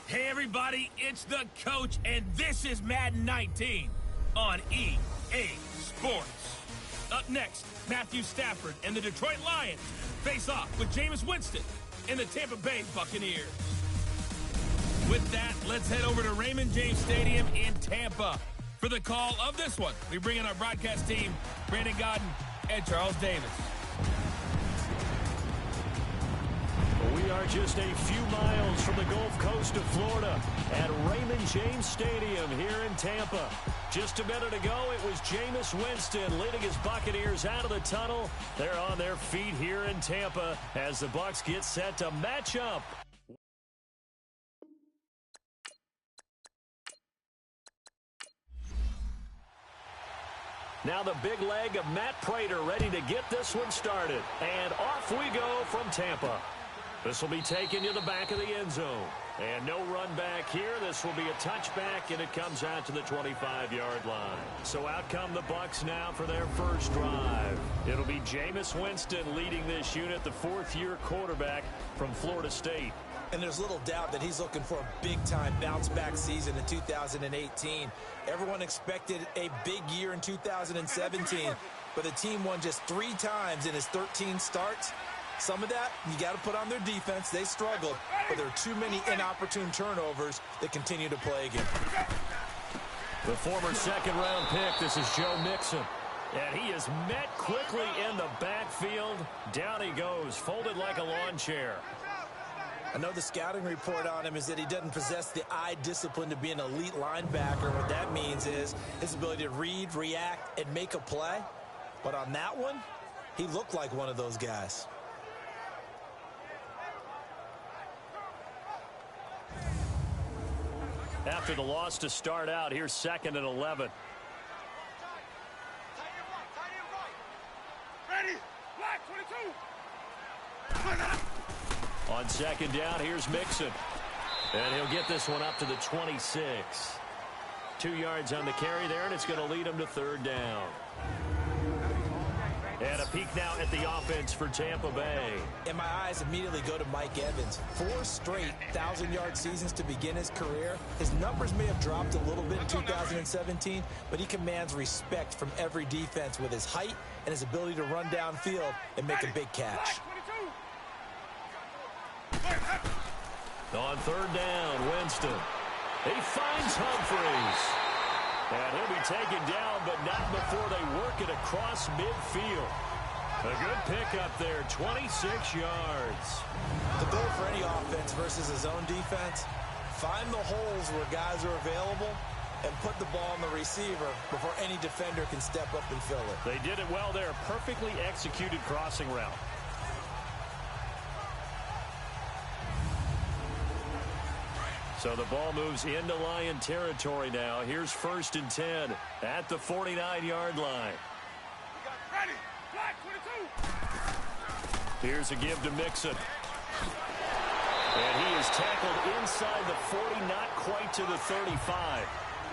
Hey everybody, it's the coach, and this is Madden 19 on EA Sports. Up next, Matthew Stafford and the Detroit Lions face off with Jameis Winston and the Tampa Bay Buccaneers. With that, let's head over to Raymond James Stadium in Tampa for the call of this one. We bring in our broadcast team, Brandon Godden and Charles Davis. We are just a few miles from the Gulf Coast of Florida at Raymond James Stadium here in Tampa. Just a minute ago, it was Jameis Winston leading his Buccaneers out of the tunnel. They're on their feet here in Tampa as the Bucs get set to match up. Now the big leg of Matt Prater ready to get this one started. And off we go from Tampa. This will be taken to the back of the end zone. And no run back here. This will be a touchback, and it comes out to the 25-yard line. So out come the Bucs now for their first drive. It'll be Jameis Winston leading this unit, the fourth-year quarterback from Florida State. And there's little doubt that he's looking for a big-time bounce-back season in 2018. Everyone expected a big year in 2017, but the team won just 3 times in his 13 starts. Some of that, you got to put on their defense. They struggled, but there are too many inopportune turnovers that continue to plague him. The former second-round pick, this is Joe Mixon. And he is met quickly in the backfield. Down he goes, folded like a lawn chair. I know the scouting report on him is that he doesn't possess the eye discipline to be an elite linebacker. What that means is his ability to read, react, and make a play. But on that one, he looked like one of those guys. After the loss to start out, here's 2nd and 11. Ready, black 22. On second down, here's Mixon. And he'll get this one up to the 26. 2 yards on the carry there, and it's going to lead him to 3rd down. And a peek now at the offense for Tampa Bay. And my eyes immediately go to Mike Evans. 4 straight 1,000-yard seasons to begin his career. His numbers may have dropped a little bit in 2017, but he commands respect from every defense with his height and his ability to run downfield and make a big catch. On 3rd down, Winston. He finds Humphries. And he'll be taken down, but not before they work it across midfield. A good pickup there, 26 yards. The goal for any offense versus his own defense, find the holes where guys are available and put the ball on the receiver before any defender can step up and fill it. They did it well there, perfectly executed crossing route. So the ball moves into Lion territory now. Here's 1st and 10 at the 49-yard line. Ready, black 22. Here's a give to Mixon. And he is tackled inside the 40, not quite to the 35.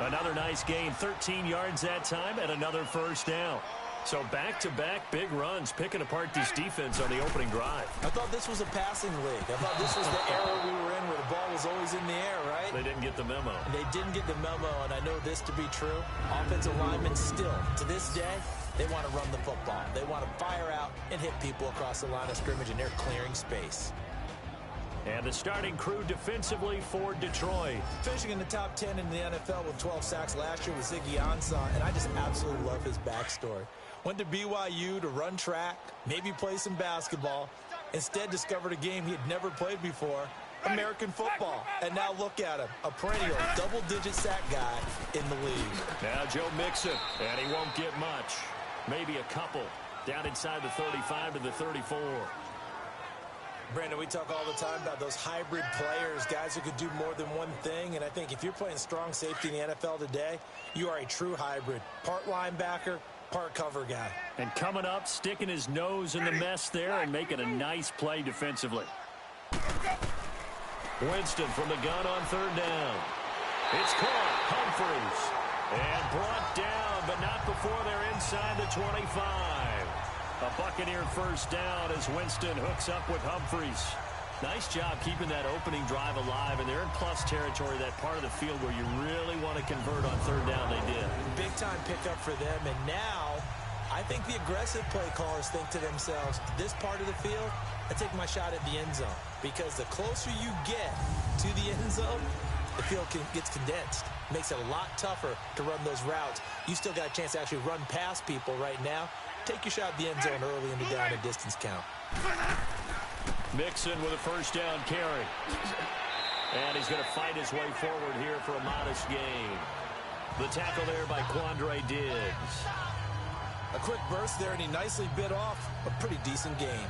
Another nice gain, 13 yards that time, and another 1st down. So back-to-back big runs, picking apart this defense on the opening drive. I thought this was a passing league. I thought this was the era we were in where the ball was always in the air, right? They didn't get the memo. They didn't get the memo, and I know this to be true. Offensive linemen still, to this day, they want to run the football. They want to fire out and hit people across the line of scrimmage, and they're clearing space. And the starting crew defensively for Detroit. Finishing in the top 10 in the NFL with 12 sacks last year with Ziggy Ansah, and I just absolutely love his backstory. Went to BYU to run track, maybe play some basketball. Instead discovered a game he had never played before, American football. And now look at him, a perennial double-digit sack guy in the league. Now Joe Mixon, and he won't get much. Maybe a couple down inside the 35 to the 34. Brandon, we talk all the time about those hybrid players, guys who could do more than one thing. And I think if you're playing strong safety in the NFL today, you are a true hybrid. Part linebacker, part cover guy. And coming up, sticking his nose in the mess there and making a nice play defensively. Winston from the gun on 3rd down. It's caught. Humphries. And brought down, but not before they're inside the 25. A Buccaneer 1st down as Winston hooks up with Humphries. Nice job keeping that opening drive alive, and they're in plus territory, that part of the field where you really want to convert on third down. They did. Big-time pickup for them, and now I think the aggressive play callers think to themselves, this part of the field, I take my shot at the end zone, because the closer you get to the end zone, the field gets condensed. Makes it a lot tougher to run those routes. You still got a chance to actually run past people right now. Take your shot at the end zone early in the down and distance count. Mixon with a first down carry. And he's going to fight his way forward here for a modest gain. The tackle there by Quandre Diggs. A quick burst there, and he nicely bit off a pretty decent gain.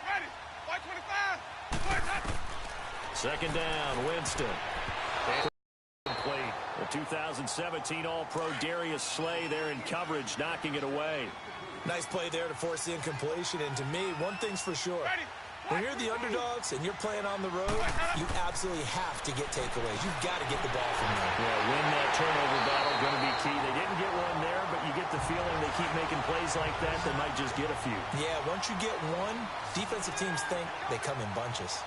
Ready. White 25. Second down, Winston. And complete. The 2017 All-Pro Darius Slay there in coverage, knocking it away. Nice play there to force the incompletion. And to me, one thing's for sure. When you're the underdogs and you're playing on the road, you absolutely have to get takeaways. You've got to get the ball from them. Yeah, win that turnover battle, going to be key. They didn't get one there, but you get the feeling they keep making plays like that, they might just get a few. Yeah, once you get one, defensive teams think they come in bunches.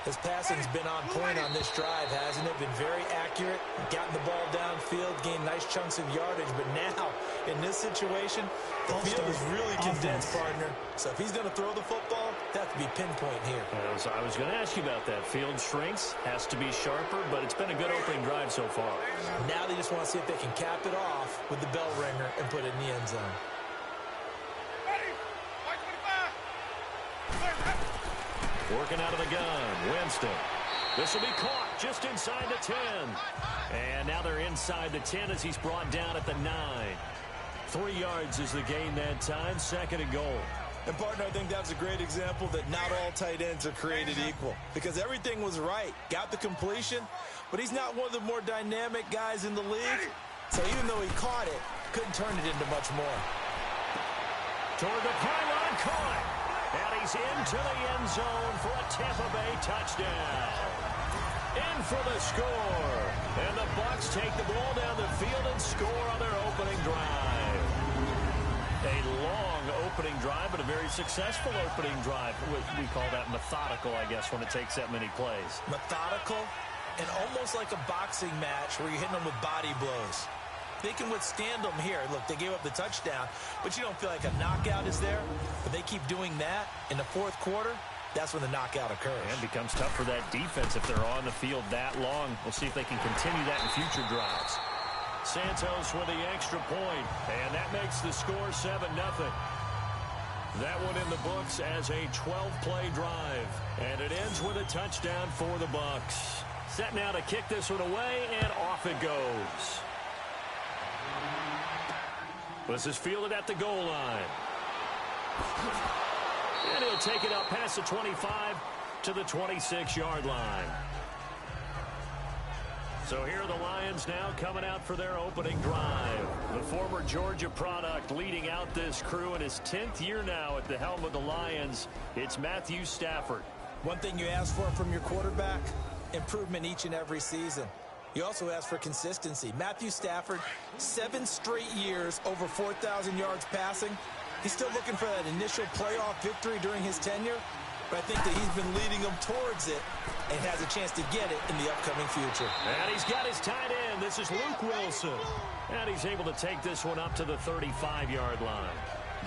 His passing's been on point on this drive, hasn't it? Been very accurate, gotten the ball downfield, gained nice chunks of yardage. But now, in this situation, the field is really condensed, partner. So if he's going to throw the football, that could be pinpoint here. I was going to ask you about that. Field shrinks, has to be sharper, but it's been a good opening drive so far. Now they just want to see if they can cap it off with the bell ringer and put it in the end zone. Ready. White 25. Working out of the gun, Winston. This will be caught just inside the 10. And now they're inside the 10 as he's brought down at the 9. 3 yards is the gain that time, second and goal. And, partner, I think that's a great example that not all tight ends are created equal, because everything was right. Got the completion, but he's not one of the more dynamic guys in the league. So even though he caught it, couldn't turn it into much more. Toward the pylon, caught. And he's into the end zone for a Tampa Bay touchdown. In for the score. And the Bucs take the ball down the field and score on their opening drive. A long opening drive, but a very successful opening drive. We call that methodical, I guess, when it takes that many plays. Methodical and almost like a boxing match where you're hitting them with body blows. They can withstand them here. Look, they gave up the touchdown, but you don't feel like a knockout is there. But they keep doing that in the fourth quarter. That's when the knockout occurs. And it becomes tough for that defense if they're on the field that long. We'll see if they can continue that in future drives. Santos with the extra point, and that makes the score 7-0. That one in the books as a 12-play drive, and it ends with a touchdown for the Bucs. Set now to kick this one away, and off it goes. This is fielded at the goal line. And he'll take it up past the 25 to the 26-yard line. So here are the Lions now coming out for their opening drive. The former Georgia product leading out this crew in his 10th year now at the helm of the Lions. It's Matthew Stafford. One thing you ask for from your quarterback, improvement each and every season. You also ask for consistency. Matthew Stafford, 7 straight years over 4,000 yards passing. He's still looking for that initial playoff victory during his tenure, but I think that he's been leading them towards it and has a chance to get it in the upcoming future. And he's got his tight end. This is Luke Wilson. And he's able to take this one up to the 35-yard line.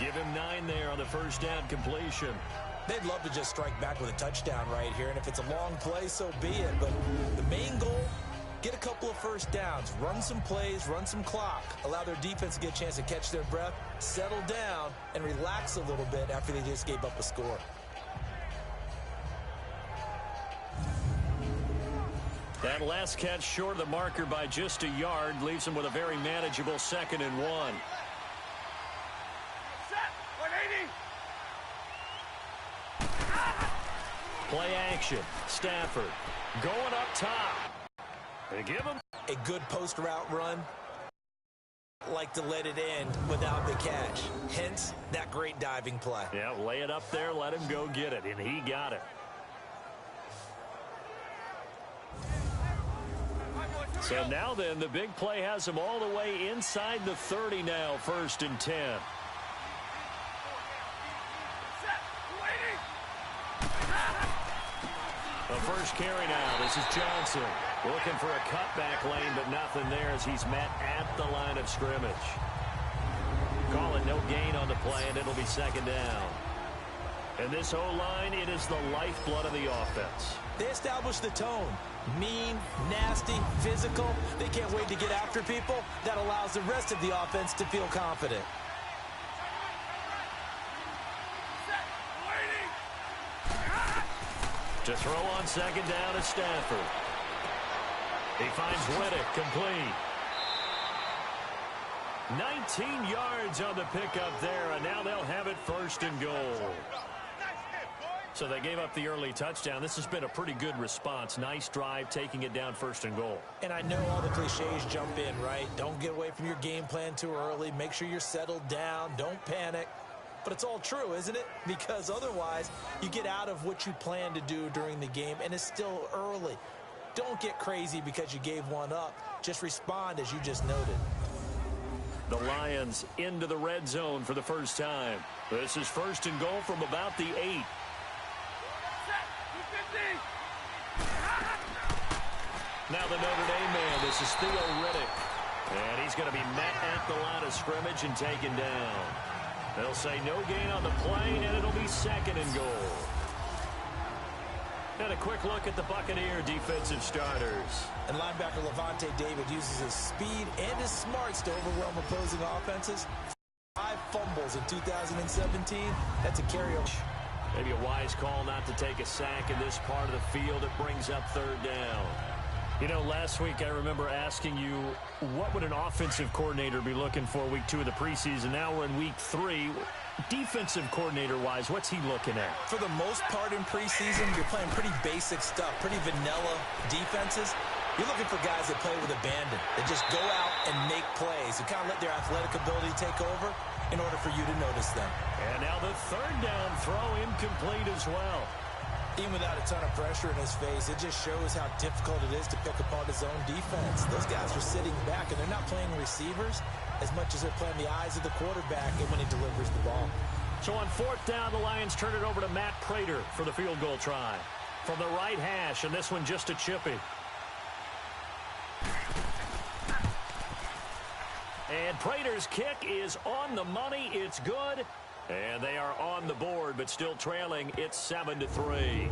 Give him 9 there on the first down completion. They'd love to just strike back with a touchdown right here, and if it's a long play, so be it. But the main goal, get a couple of first downs, run some plays, run some clock, allow their defense to get a chance to catch their breath, settle down, and relax a little bit after they just gave up a score. That last catch short of the marker by just a yard leaves him with a very manageable 2nd and 1. Set. 180. Play action. Stafford going up top. They give him a good post route run. Like to let it end without the catch. Hence, that great diving play. Yeah, lay it up there, let him go get it, and he got it. So now then, the big play has him all the way inside the 30 now, 1st and 10. The first carry now. This is Johnson looking for a cutback lane, but nothing there as he's met at the line of scrimmage. Call it no gain on the play, and it'll be 2nd down. And this O-line, it is the lifeblood of the offense. They establish the tone. Mean, nasty, physical. They can't wait to get after people. That allows the rest of the offense to feel confident. To throw on 2nd down is Stafford. He finds Riddick complete. 19 yards on the pickup there, and now they'll have it 1st and goal. So they gave up the early touchdown. This has been a pretty good response. Nice drive, taking it down 1st and goal. And I know all the cliches jump in, right? Don't get away from your game plan too early. Make sure you're settled down. Don't panic. But it's all true, isn't it? Because otherwise, you get out of what you plan to do during the game, and it's still early. Don't get crazy because you gave one up. Just respond as you just noted. The Lions into the red zone for the first time. This is 1st and goal from about the 8. Now the Notre Dame man, this is Theo Riddick. And he's going to be met at the line of scrimmage and taken down. They'll say no gain on the play, and it'll be 2nd and goal. And a quick look at the Buccaneer defensive starters. And linebacker Levante David uses his speed and his smarts to overwhelm opposing offenses. 5 fumbles in 2017. That's a carryover. Maybe a wise call not to take a sack in this part of the field. It brings up 3rd down. You know, last week I remember asking you, what would an offensive coordinator be looking for week 2 of the preseason? Now we're in week 3. Defensive coordinator-wise, what's he looking at? For the most part in preseason, you're playing pretty basic stuff, pretty vanilla defenses. You're looking for guys that play with abandon, that just go out and make plays, and kind of let their athletic ability take over in order for you to notice them. And now the 3rd down throw incomplete as well. Even without a ton of pressure in his face, it just shows how difficult it is to pick apart his own defense. Those guys are sitting back, and they're not playing receivers as much as they're playing the eyes of the quarterback and when he delivers the ball. So on 4th down, the Lions turn it over to Matt Prater for the field goal try. From the right hash, and this one just a chippy. And Prater's kick is on the money. It's good. And they are on the board, but still trailing. It's 7-3.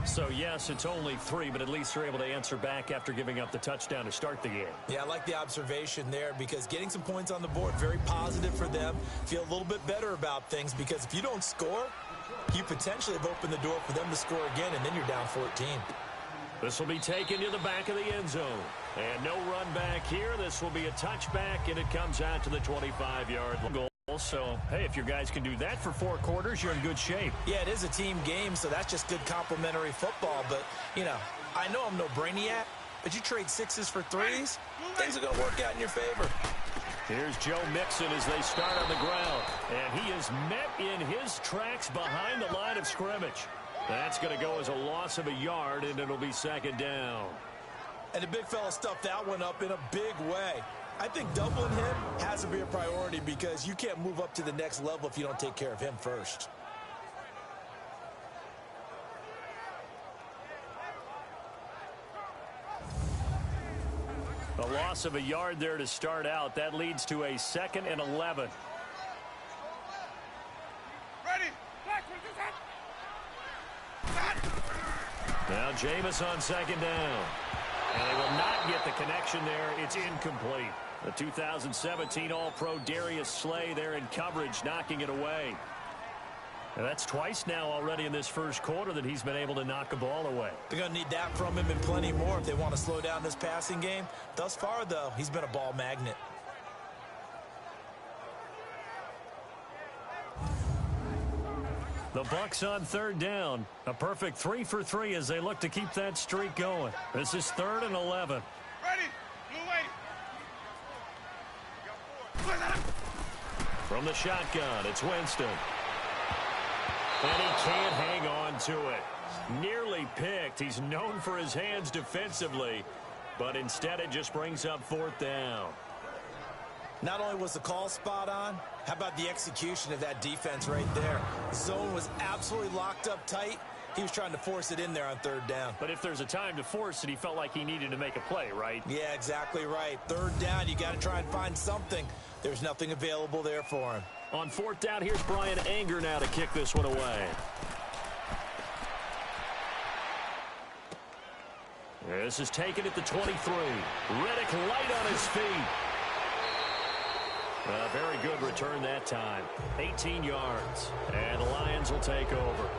So, yes, it's only 3, but at least they're able to answer back after giving up the touchdown to start the game. Yeah, I like the observation there because getting some points on the board, very positive for them. Feel a little bit better about things because if you don't score, you potentially have opened the door for them to score again, and then you're down 14. This will be taken to the back of the end zone. And no run back here. This will be a touchback, and it comes out to the 25-yard goal. So, hey, if your guys can do that for 4 quarters, you're in good shape. Yeah, it is a team game, so that's just good complimentary football. But, you know, I know I'm no brainiac, but you trade 6s for 3s, things are going to work out in your favor. Here's Joe Mixon as they start on the ground. And he is met in his tracks behind the line of scrimmage. That's going to go as a loss of a yard, and it'll be 2nd down. And the big fella stuffed that one up in a big way. I think doubling him has to be a priority because you can't move up to the next level if you don't take care of him first. A loss of a yard there to start out. That leads to a 2nd and 11. Ready? Now Jameis on 2nd down. And they will not get the connection there. It's incomplete. The 2017 All-Pro Darius Slay there in coverage, knocking it away. And that's twice now already in this first quarter that he's been able to knock a ball away. They're going to need that from him and plenty more if they want to slow down this passing game. Thus far, though, he's been a ball magnet. The Bucs on 3rd down. A perfect 3 for 3 as they look to keep that streak going. This is 3rd and 11. Ready? Blue lady. From the shotgun, it's Winston. And he can't hang on to it. Nearly picked. He's known for his hands defensively. But instead it just brings up 4th down. Not only was the call spot on, how about the execution of that defense right there? Zone was absolutely locked up tight. He was trying to force it in there on 3rd down. But if there's a time to force it, he felt like he needed to make a play, right? Yeah, exactly right. 3rd down, you got to try and find something. There's nothing available there for him. On 4th down, here's Brian Anger now to kick this one away. This is taken at the 23. Riddick light on his feet. A very good return that time. 18 yards. And the Lions will take over.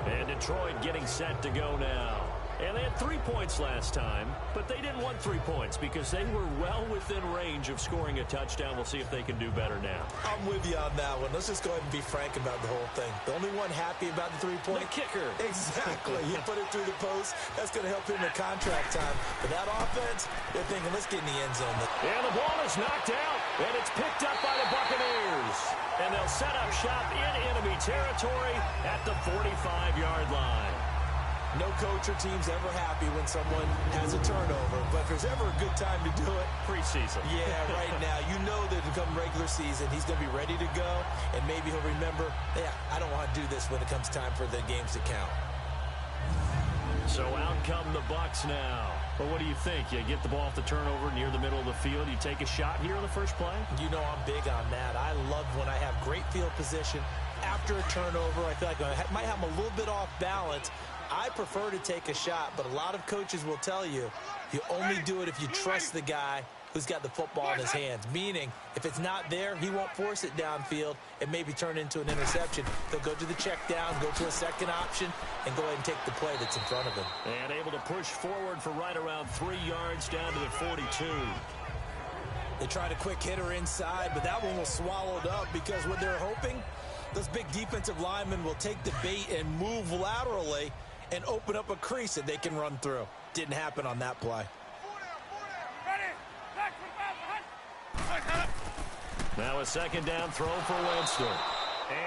And Detroit getting set to go now. And they had 3 points last time, but they didn't want 3 points because they were well within range of scoring a touchdown. We'll see if they can do better now. I'm with you on that one. Let's just go ahead and be frank about the whole thing. The only one happy about the 3-point? The kicker. Exactly. You put it through the post. That's going to help him in contract time. But that offense, they're thinking, let's get in the end zone. And the ball is knocked out, and it's picked up by the Buccaneers. And they'll set up shop in enemy territory at the 45-yard line. No coach or team's ever happy when someone has a turnover, but if there's ever a good time to do it, preseason. Yeah, right now. You know that come regular season, he's going to be ready to go, and maybe he'll remember, yeah, I don't want to do this when it comes time for the games to count. So out come the Bucs now. But what do you think? You get the ball off the turnover near the middle of the field. You take a shot here on the first play? You know I'm big on that. I love when I have great field position. After a turnover, I feel like I might have them a little bit off balance. I prefer to take a shot, but a lot of coaches will tell you, you only do it if you trust the guy who's got the football in his hands. Meaning, if it's not there, he won't force it downfield and maybe turn into an interception. He'll go to the check down, go to a second option, and go ahead and take the play that's in front of him. And able to push forward for right around 3 yards down to the 42. They tried a quick hitter inside, but that one was swallowed up because what they're hoping, those big defensive linemen will take the bait and move laterally and open up a crease that they can run through. Didn't happen on that play. Now a 2nd down throw for Winston.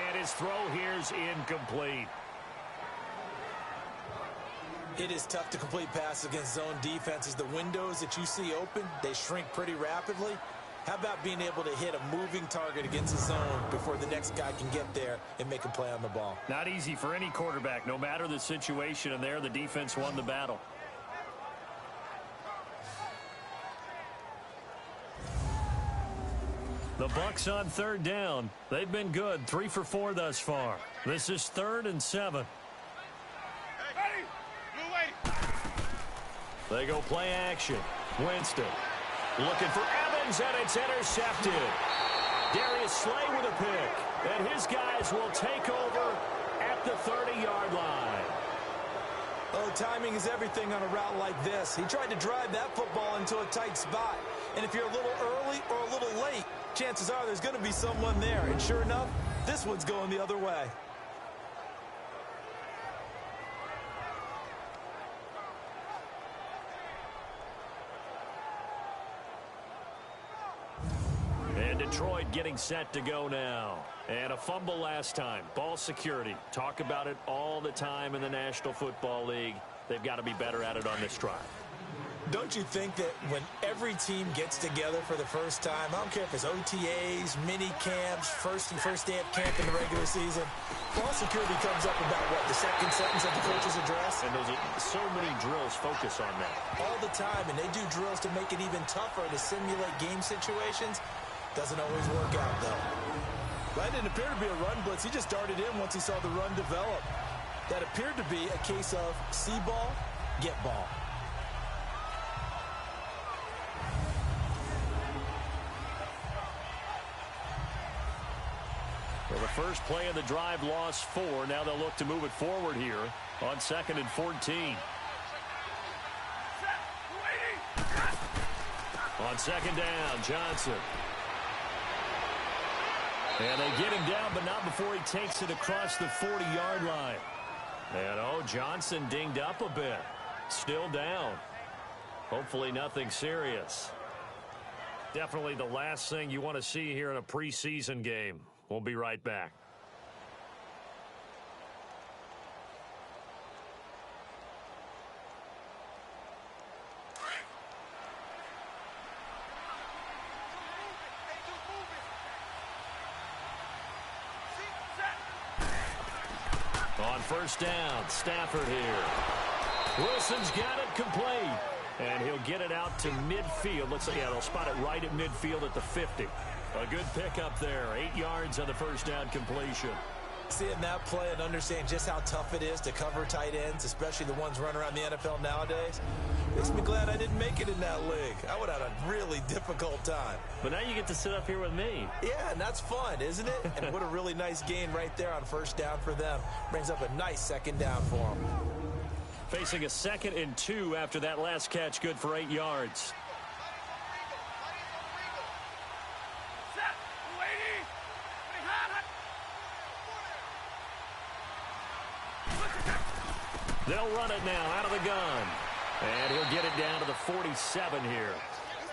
And his throw here's incomplete. It is tough to complete passes against zone defenses. The windows that you see open, they shrink pretty rapidly. How about being able to hit a moving target against the zone before the next guy can get there and make a play on the ball? Not easy for any quarterback, no matter the situation, and there the defense won the battle. The Bucs on 3rd down. They've been good, 3 for 4 thus far. This is 3rd and 7. They go play action. Winston looking for Evans, and it's intercepted. Darius Slay with a pick, and his guys will take over at the 30-yard line. Oh, timing is everything on a route like this. He tried to drive that football into a tight spot. And if you're a little early or a little late, chances are there's going to be someone there. And sure enough, this one's going the other way. And Detroit getting set to go now. And a fumble last time. Ball security. Talk about it all the time in the National Football League. They've got to be better at it on this drive. Don't you think that when every team gets together for the first time, I don't care if it's OTAs, mini camps, first day of camp in the regular season, ball security comes up about what, the second sentence of the coach's address? And those are so many drills focus on that. All the time, and they do drills to make it even tougher to simulate game situations. Doesn't always work out, though. That didn't appear to be a run blitz. He just darted in once he saw the run develop. That appeared to be a case of see ball, get ball. Well, the first play of the drive lost 4. Now they'll look to move it forward here on 2nd and 14. On 2nd down, Johnson. And they get him down, but not before he takes it across the 40-yard line. And, oh, Johnson dinged up a bit. Still down. Hopefully nothing serious. Definitely the last thing you want to see here in a preseason game. We'll be right back. On first down, Stafford here. Wilson's got it complete. And he'll get it out to midfield. Looks like, yeah, they'll spot it right at midfield at the 50. A good pickup there. 8 yards on the first down completion. Seeing that play and understanding just how tough it is to cover tight ends, especially the ones running around the NFL nowadays, makes me glad I didn't make it in that league. I would have had a really difficult time. But now you get to sit up here with me. Yeah, and that's fun, isn't it? And what a really nice gain right there on first down for them. Brings up a nice second down for them. Facing a 2nd and 2 after that last catch, good for 8 yards. They'll run it now out of the gun. And he'll get it down to the 47 here.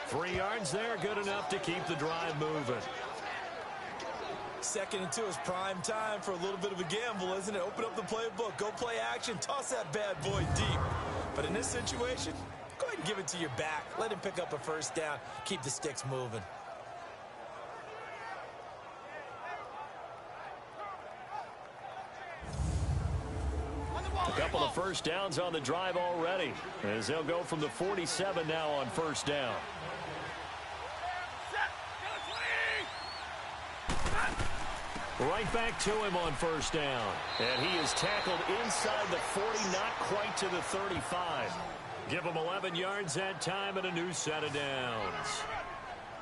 3 yards there, good enough to keep the drive moving. 2nd and 2 is prime time for a little bit of a gamble, isn't it? Open up the playbook, go play action, toss that bad boy deep. But in this situation, go ahead and give it to your back. Let him pick up a first down, keep the sticks moving. A couple of first downs on the drive already, as they'll go from the 47 now on first down. Right back to him on first down. And he is tackled inside the 40, not quite to the 35. Give him 11 yards that time and a new set of downs.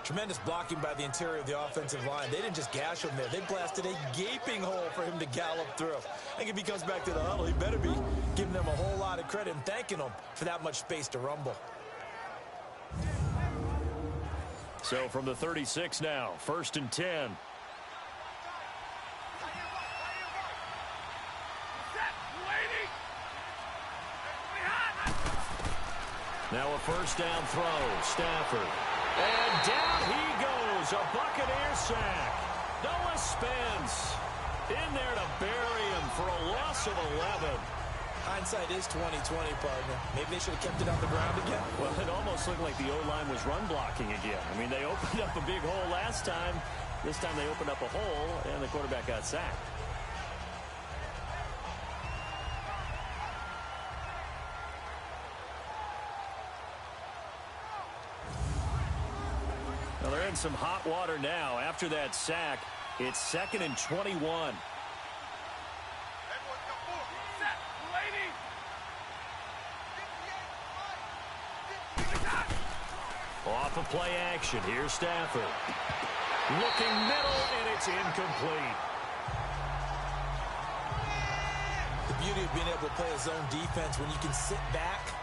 Tremendous blocking by the interior of the offensive line. They didn't just gash him there. They blasted a gaping hole for him to gallop through. I think if he comes back to the huddle, he better be giving them a whole lot of credit and thanking them for that much space to rumble. So from the 36 now, 1st and 10. Now a first down throw, Stafford. And down he goes, a Buccaneer sack. Noah Spence in there to bury him for a loss of 11. Hindsight is 20/20, partner. Maybe they should have kept it on the ground again. Well, it almost looked like the O-line was run blocking again. I mean, they opened up a big hole last time. This time they opened up a hole, and the quarterback got sacked. Well, they're in some hot water now. After that sack, it's 2nd and 21. Off of play action. Here's Stafford. Looking middle, and it's incomplete. The beauty of being able to play a zone defense when you can sit back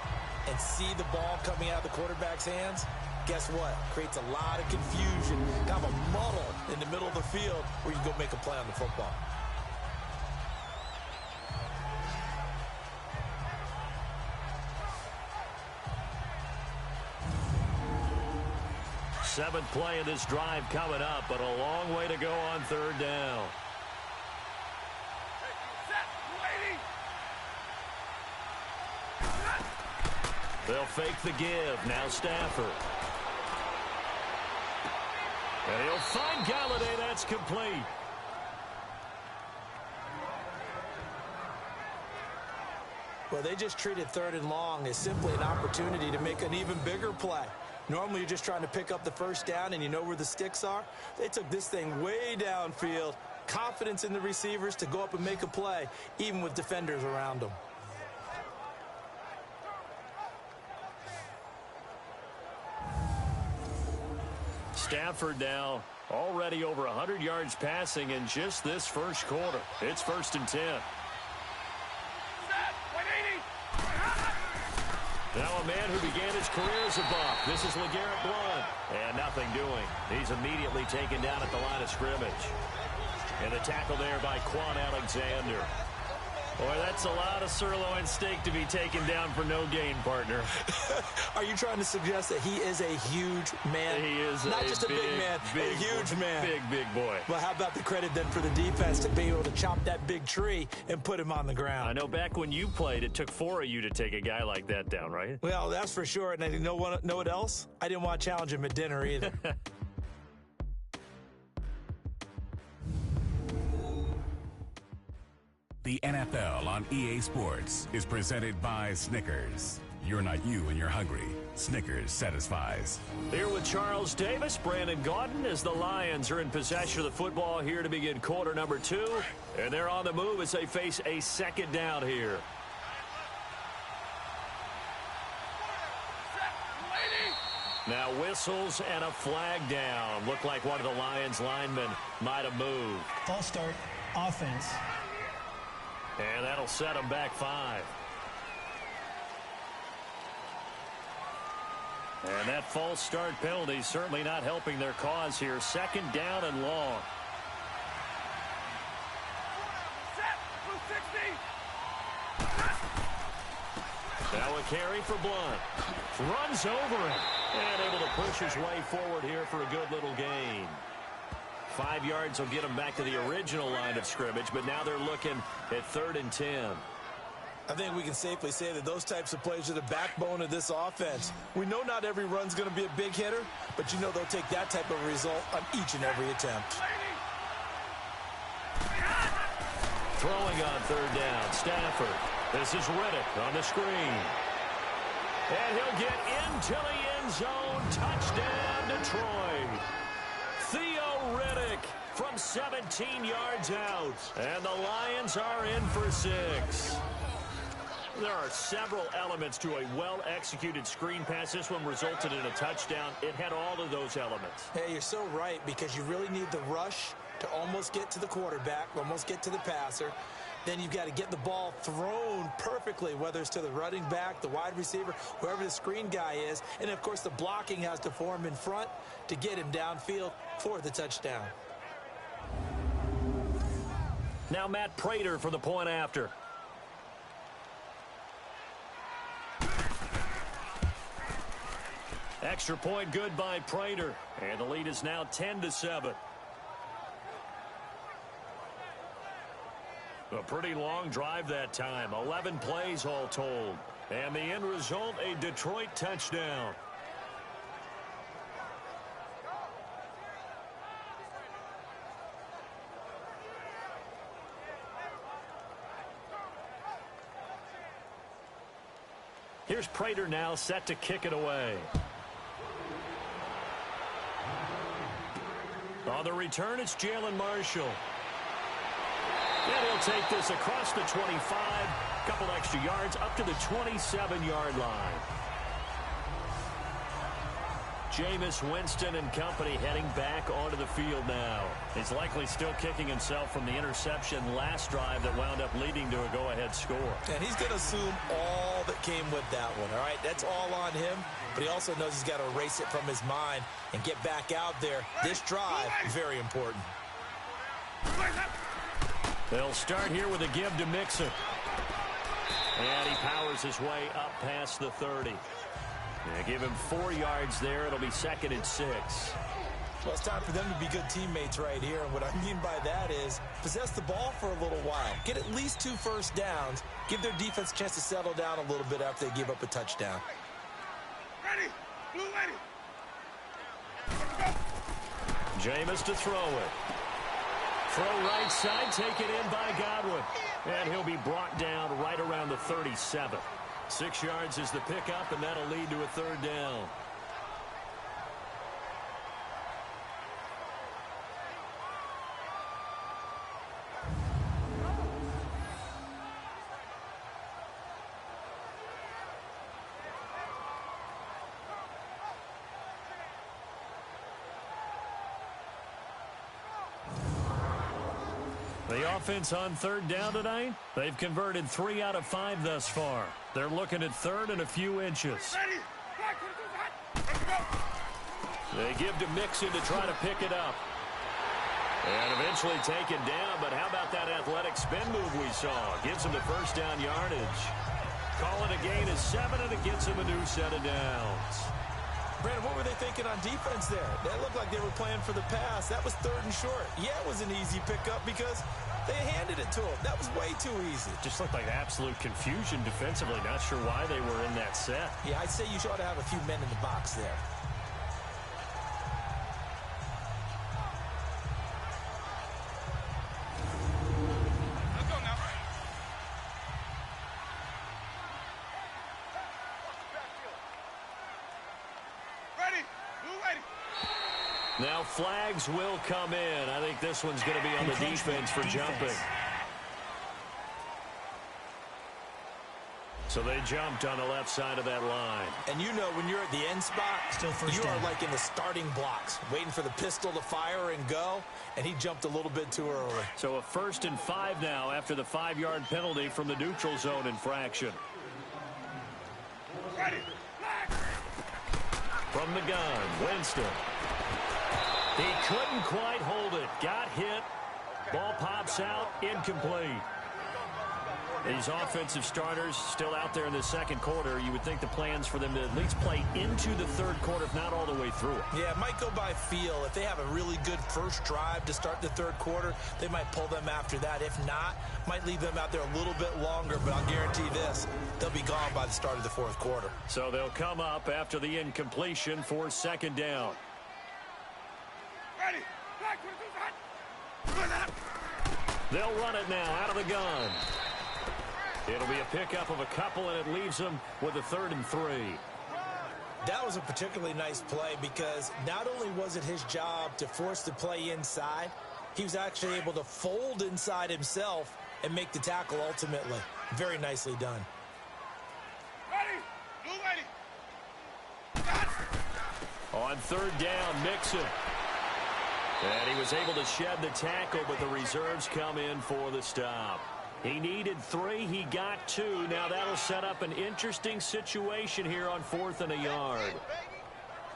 and see the ball coming out of the quarterback's hands, guess what? Creates a lot of confusion, kind of a muddle in the middle of the field where you can go make a play on the football. Seventh play of this drive coming up, but a long way to go on 3rd down. They'll fake the give. Now Stafford. And he'll find Galladay. That's complete. Well, they just treated 3rd and long as simply an opportunity to make an even bigger play. Normally, you're just trying to pick up the first down and you know where the sticks are. They took this thing way downfield. Confidence in the receivers to go up and make a play, even with defenders around them. Stafford now already over 100 yards passing in just this first quarter. It's 1st and 10. Now a man who began his career as a buck. This is LeGarrette Blount. And nothing doing. He's immediately taken down at the line of scrimmage. And the tackle there by Quan Alexander. Boy, that's a lot of sirloin steak to be taken down for no gain, partner. Are you trying to suggest that he is a huge man? He is not just a big man, a huge man. Big boy. Well, how about the credit then for the defense to be able to chop that big tree and put him on the ground? I know back when you played, it took 4 of you to take a guy like that down, right? Well, that's for sure. And you know what else? I didn't want to challenge him at dinner either. The NFL on EA Sports is presented by Snickers. You're not you when you're hungry. Snickers satisfies. Here with Charles Davis, Brandon Gaudin, as the Lions are in possession of the football here to begin quarter number 2. And they're on the move as they face a second down here. Now whistles and a flag down. Looked like one of the Lions linemen might have moved. False start, offense. And that'll set them back 5. And that false start penalty certainly not helping their cause here. Second down and long. Now a carry for Blunt. Runs over it. And able to push his way forward here for a good little gain. 5 yards will get him back to the original line of scrimmage, but now they're looking at 3rd and 10. I think we can safely say that those types of plays are the backbone of this offense. We know not every run's going to be a big hitter, but you know they'll take that type of result on each and every attempt. Throwing on 3rd down, Stafford. This is Riddick on the screen. And he'll get into the end zone. Touchdown, Detroit. Theo Riddick from 17 yards out. And the Lions are in for 6. There are several elements to a well-executed screen pass. This one resulted in a touchdown. It had all of those elements. Hey, you're so right, because you really need the rush to almost get to the quarterback, almost get to the passer. Then you've got to get the ball thrown perfectly, whether it's to the running back, the wide receiver, whoever the screen guy is. And, of course, the blocking has to form in front to get him downfield for the touchdown. Now Matt Prater for the point after. Extra point good by Prater. And the lead is now 10-7. A pretty long drive that time. 11 plays all told. And the end result, a Detroit touchdown. Here's Prater now set to kick it away. On the return, it's Jalen Marshall. And he'll take this across the 25, couple extra yards up to the 27-yard line. Jameis Winston and company heading back onto the field now. He's likely still kicking himself from the interception last drive that wound up leading to a go-ahead score. And he's going to assume all that came with that one, all right? That's all on him, but he also knows he's got to erase it from his mind and get back out there. This drive, very important. They'll start here with a give to Mixon. And he powers his way up past the 30. They give him 4 yards there. It'll be 2nd and 6. Well, it's time for them to be good teammates right here. And what I mean by that is possess the ball for a little while. Get at least 2 first downs. Give their defense a chance to settle down a little bit after they give up a touchdown. Ready. Blue ready. Jameis to throw it. Throw right side, taken in by Godwin. And he'll be brought down right around the 37. 6 yards is the pickup, and that'll lead to a 3rd down. The offense on 3rd down tonight, they've converted 3 out of 5 thus far. They're looking at 3rd and a few inches. They give to Mixon to try to pick it up. And eventually taken down, but how about that athletic spin move we saw? Gives him the first down yardage. Call it a gain of 7, and it gets him a new set of downs. Brandon, what were they thinking on defense there? They looked like they were playing for the pass. That was 3rd and short. Yeah, it was an easy pickup because they handed it to him. That was way too easy. Just looked like absolute confusion defensively. Not sure why they were in that set. Yeah, I'd say you ought to have a few men in the box there. Let's go now. Now flags will come in. I think this one's going to be on the defense for jumping. So they jumped on the left side of that line. And you know when you're at the end spot, you are like in the starting blocks, waiting for the pistol to fire and go, and he jumped a little bit too early. So a 1st and 5 now after the 5-yard penalty from the neutral zone infraction. From the gun, Winston. He couldn't quite hold it. Got hit. Ball pops out. Incomplete. These offensive starters still out there in the second quarter. You would think the plans for them to at least play into the third quarter, if not all the way through it. Yeah, it might go by feel. If they have a really good first drive to start the third quarter, they might pull them after that. If not, might leave them out there a little bit longer, but I'll guarantee this, they'll be gone by the start of the fourth quarter. So they'll come up after the incompletion for 2nd down. Ready. They'll run it now out of the gun. It'll be a pickup of a couple, and it leaves them with a 3rd and 3. That was a particularly nice play because not only was it his job to force the play inside, he was actually able to fold inside himself and make the tackle ultimately. Very nicely done. Ready. Blue ready. On 3rd down, Mixon. And he was able to shed the tackle, but the reserves come in for the stop. He needed 3. He got 2. Now that'll set up an interesting situation here on 4th and a yard.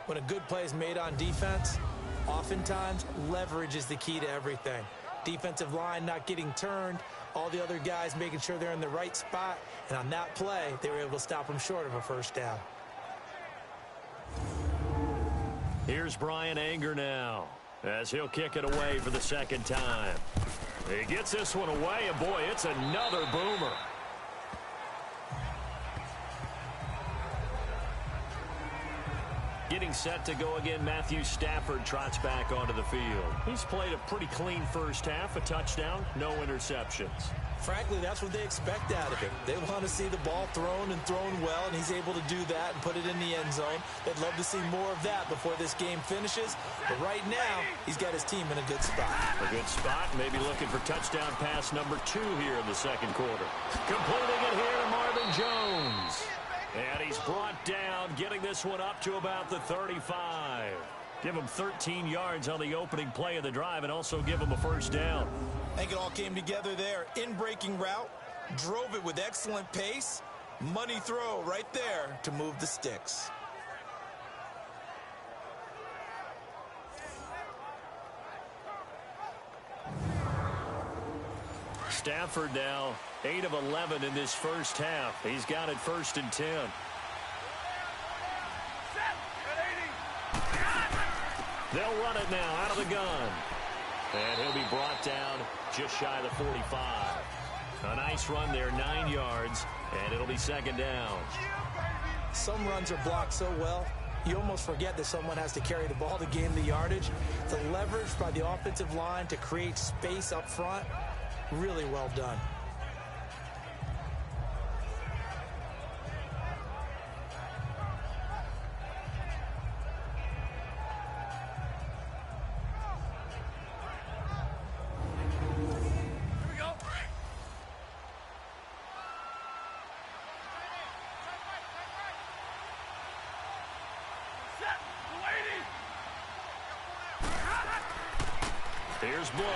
When a good play is made on defense, oftentimes leverage is the key to everything. Defensive line not getting turned, all the other guys making sure they're in the right spot, and on that play, they were able to stop them short of a 1st down. Here's Brian Anger now, as he'll kick it away for the 2nd time. He gets this one away, and boy, it's another boomer. Getting set to go again, Matthew Stafford trots back onto the field. He's played a pretty clean first half, a touchdown, no interceptions. Frankly, that's what they expect out of him. They want to see the ball thrown and thrown well, and he's able to do that and put it in the end zone. They'd love to see more of that before this game finishes. But right now, he's got his team in a good spot. A good spot, maybe looking for touchdown pass number 2 here in the second quarter. Completing it here to Marvin Jones. And he's brought down, getting this one up to about the 35. Give him 13 yards on the opening play of the drive and also give him a 1st down. I think it all came together there. In-breaking route, drove it with excellent pace. Money throw right there to move the sticks. Stafford now 8 of 11 in this first half. He's got it 1st and 10. They'll run it now out of the gun. And he'll be brought down just shy of the 45. A nice run there, 9 yards, and it'll be 2nd down. Some runs are blocked so well, you almost forget that someone has to carry the ball to gain the yardage. The leverage by the offensive line to create space up front, really well done. Here's Blunt.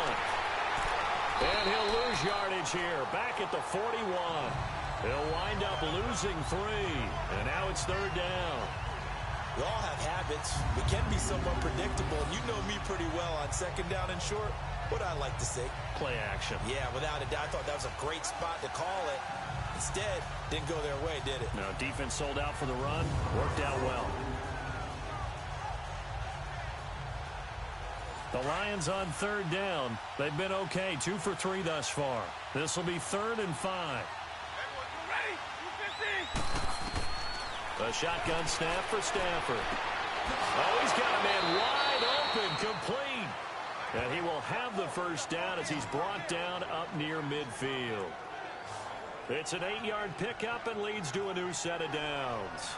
And he'll lose yardage here. Back at the 41. He'll wind up losing 3. And now it's 3rd down. We all have habits. We can be somewhat predictable. And you know me pretty well on 2nd down and short. What I like to say. Play action. Yeah, without a doubt. I thought that was a great spot to call it. Instead, didn't go their way, did it? No, defense sold out for the run. Worked out well. The Lions on 3rd down. They've been okay, 2 for 3 thus far. This will be 3rd and 5. A shotgun snap for Stafford. Oh, he's got a man wide open, complete. And he will have the 1st down as he's brought down up near midfield. It's an 8-yard pickup and leads to a new set of downs.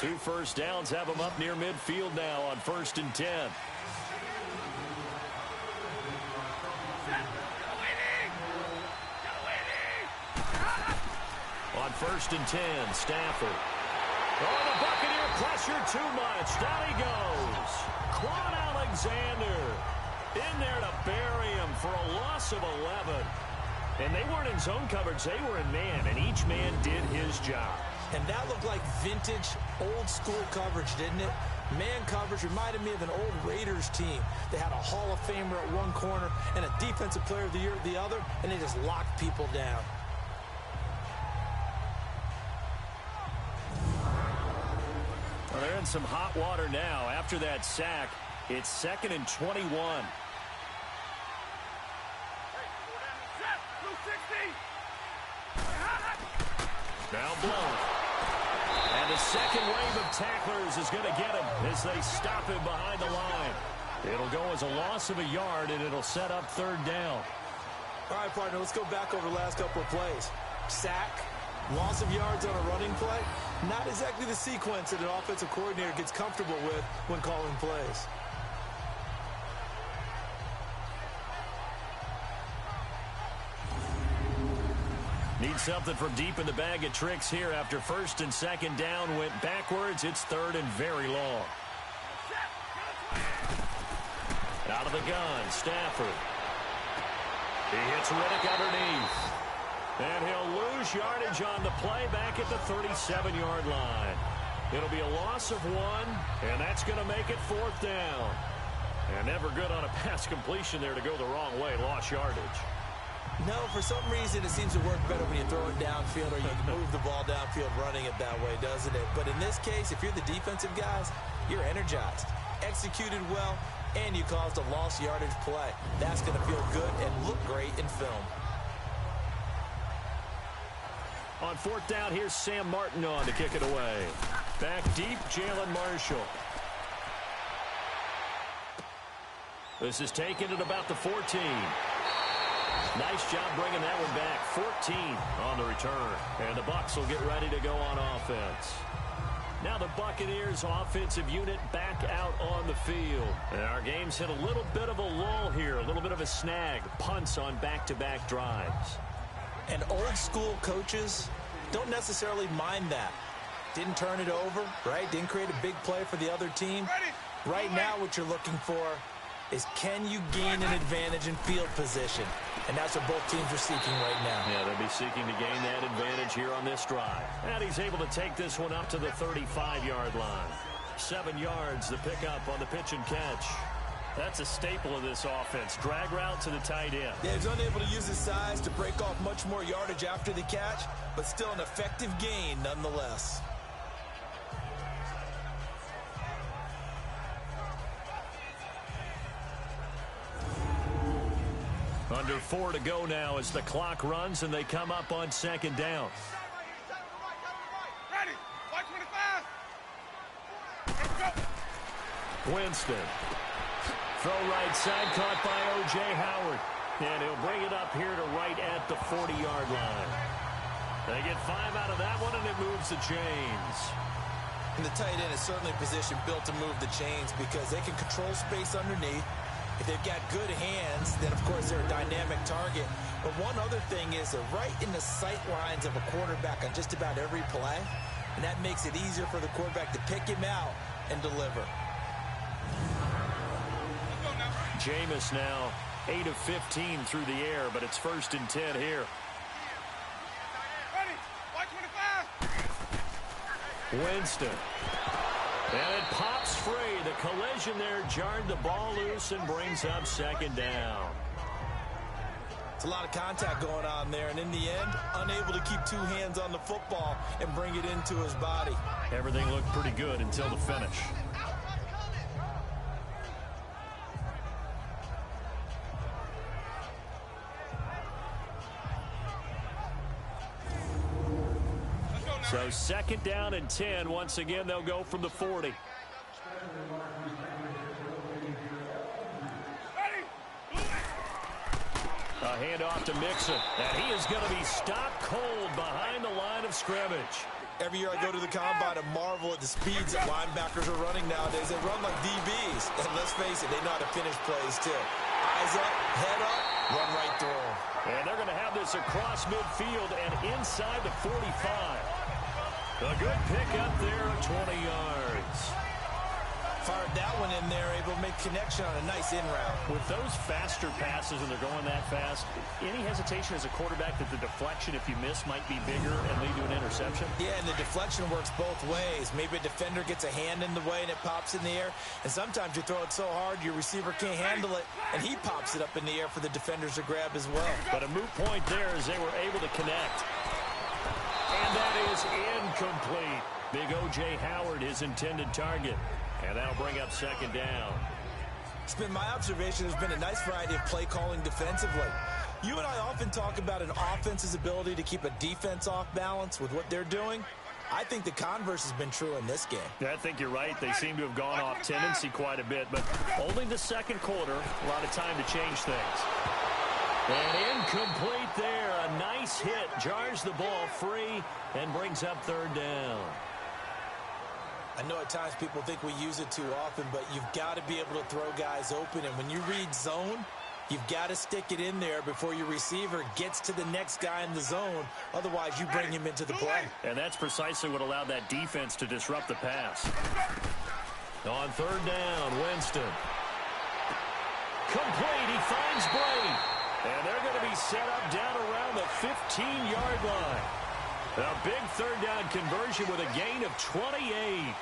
2 first downs have them up near midfield now on 1st and 10. On 1st and 10, Stafford. Oh, the Buccaneer pressure too much. Down he goes. Quan Alexander in there to bury him for a loss of 11. And they weren't in zone coverage. They were in man, and each man did his job. And that looked like vintage, old-school coverage, didn't it? Man coverage reminded me of an old Raiders team. They had a Hall of Famer at one corner and a Defensive Player of the Year at the other, and they just locked people down. Well, they're in some hot water now. After that sack, it's 2nd and 21. Now blown. And the second wave of tacklers is going to get him as they stop him behind the line. It'll go as a loss of a yard, and it'll set up 3rd down. All right, partner, let's go back over the last couple of plays. Sack, loss of yards on a running play. Not exactly the sequence that an offensive coordinator gets comfortable with when calling plays. Need something from deep in the bag of tricks here after 1st and 2nd down went backwards. It's 3rd and very long. Out of the gun, Stafford. He hits Riddick underneath. And he'll lose yardage on the play back at the 37-yard line. It'll be a loss of 1, and that's going to make it 4th down. And never good on a pass completion there to go the wrong way. Lost yardage. No, for some reason it seems to work better when you throw it downfield or you move the ball downfield running it that way, doesn't it? But in this case, if you're the defensive guys, you're energized, executed well, and you caused a lost yardage play. That's going to feel good and look great in film. On 4th down, here's Sam Martin on to kick it away. Back deep, Jalen Marshall. This is taken at about the 14. Nice job bringing that one back. 14 on the return. And the Bucs will get ready to go on offense. Now the Buccaneers offensive unit back out on the field. And our game's hit a little bit of a lull here. A little bit of a snag. Punts on back-to-back drives. And old-school coaches don't necessarily mind that. Didn't turn it over, right? Didn't create a big play for the other team. Right now what you're looking for is can you gain an advantage in field position? And that's what both teams are seeking right now. Yeah, they'll be seeking to gain that advantage here on this drive. And he's able to take this one up to the 35-yard line. 7 yards, the pickup on the pitch and catch. That's a staple of this offense. Drag route to the tight end. Yeah, he's unable to use his size to break off much more yardage after the catch, but still an effective gain nonetheless. Under 4 to go now as the clock runs and they come up on 2nd down. Ready. Watch 25. Winston. Throw right side caught by O.J. Howard. And he'll bring it up here to right at the 40-yard line. They get 5 out of that one, and it moves the chains. And the tight end is certainly a position built to move the chains because they can control space underneath. If they've got good hands, then, of course, they're a dynamic target. But one other thing is they're right in the sight lines of a quarterback on just about every play. And that makes it easier for the quarterback to pick him out and deliver. Jameis now 8 of 15 through the air, but it's 1st and 10 here. Ready. Watch 25. Winston. And it pops free. The collision there jarred the ball loose and brings up 2nd down. It's a lot of contact going on there, and in the end, unable to keep 2 hands on the football and bring it into his body. Everything looked pretty good until the finish. So 2nd down and 10. Once again, they'll go from the 40. A handoff to Mixon. And he is going to be stopped cold behind the line of scrimmage. Every year I go to the combine and marvel at the speeds that linebackers are running nowadays. They run like DBs. And let's face it, they know how to finish plays too. Eyes up, head up, run right through them. And they're going to have this across midfield and inside the 45. A good pick up there at 20 yards. Fired that one in there, able to make connection on a nice in route. With those faster passes and they're going that fast, any hesitation as a quarterback that the deflection, if you miss, might be bigger and lead to an interception? Yeah, and the deflection works both ways. Maybe a defender gets a hand in the way and it pops in the air. And sometimes you throw it so hard your receiver can't handle it, and he pops it up in the air for the defenders to grab as well. But a moot point there as they were able to connect. And that is incomplete. Big O.J. Howard, his intended target. And that'll bring up second down. It's been my observation there's been a nice variety of play calling defensively. You and I often talk about an offense's ability to keep a defense off balance with what they're doing. I think the converse has been true in this game. Yeah, I think you're right. They seem to have gone off tendency quite a bit, but only the second quarter, a lot of time to change things. And incomplete there. A nice hit. Jars the ball free and brings up third down. I know at times people think we use it too often, but you've got to be able to throw guys open. And when you read zone, you've got to stick it in there before your receiver gets to the next guy in the zone. Otherwise, you bring him into the play. And that's precisely what allowed that defense to disrupt the pass. On third down, Winston. Complete. He finds Brady. And they're going to be set up down around the 15-yard line. A big third down conversion with a gain of 28.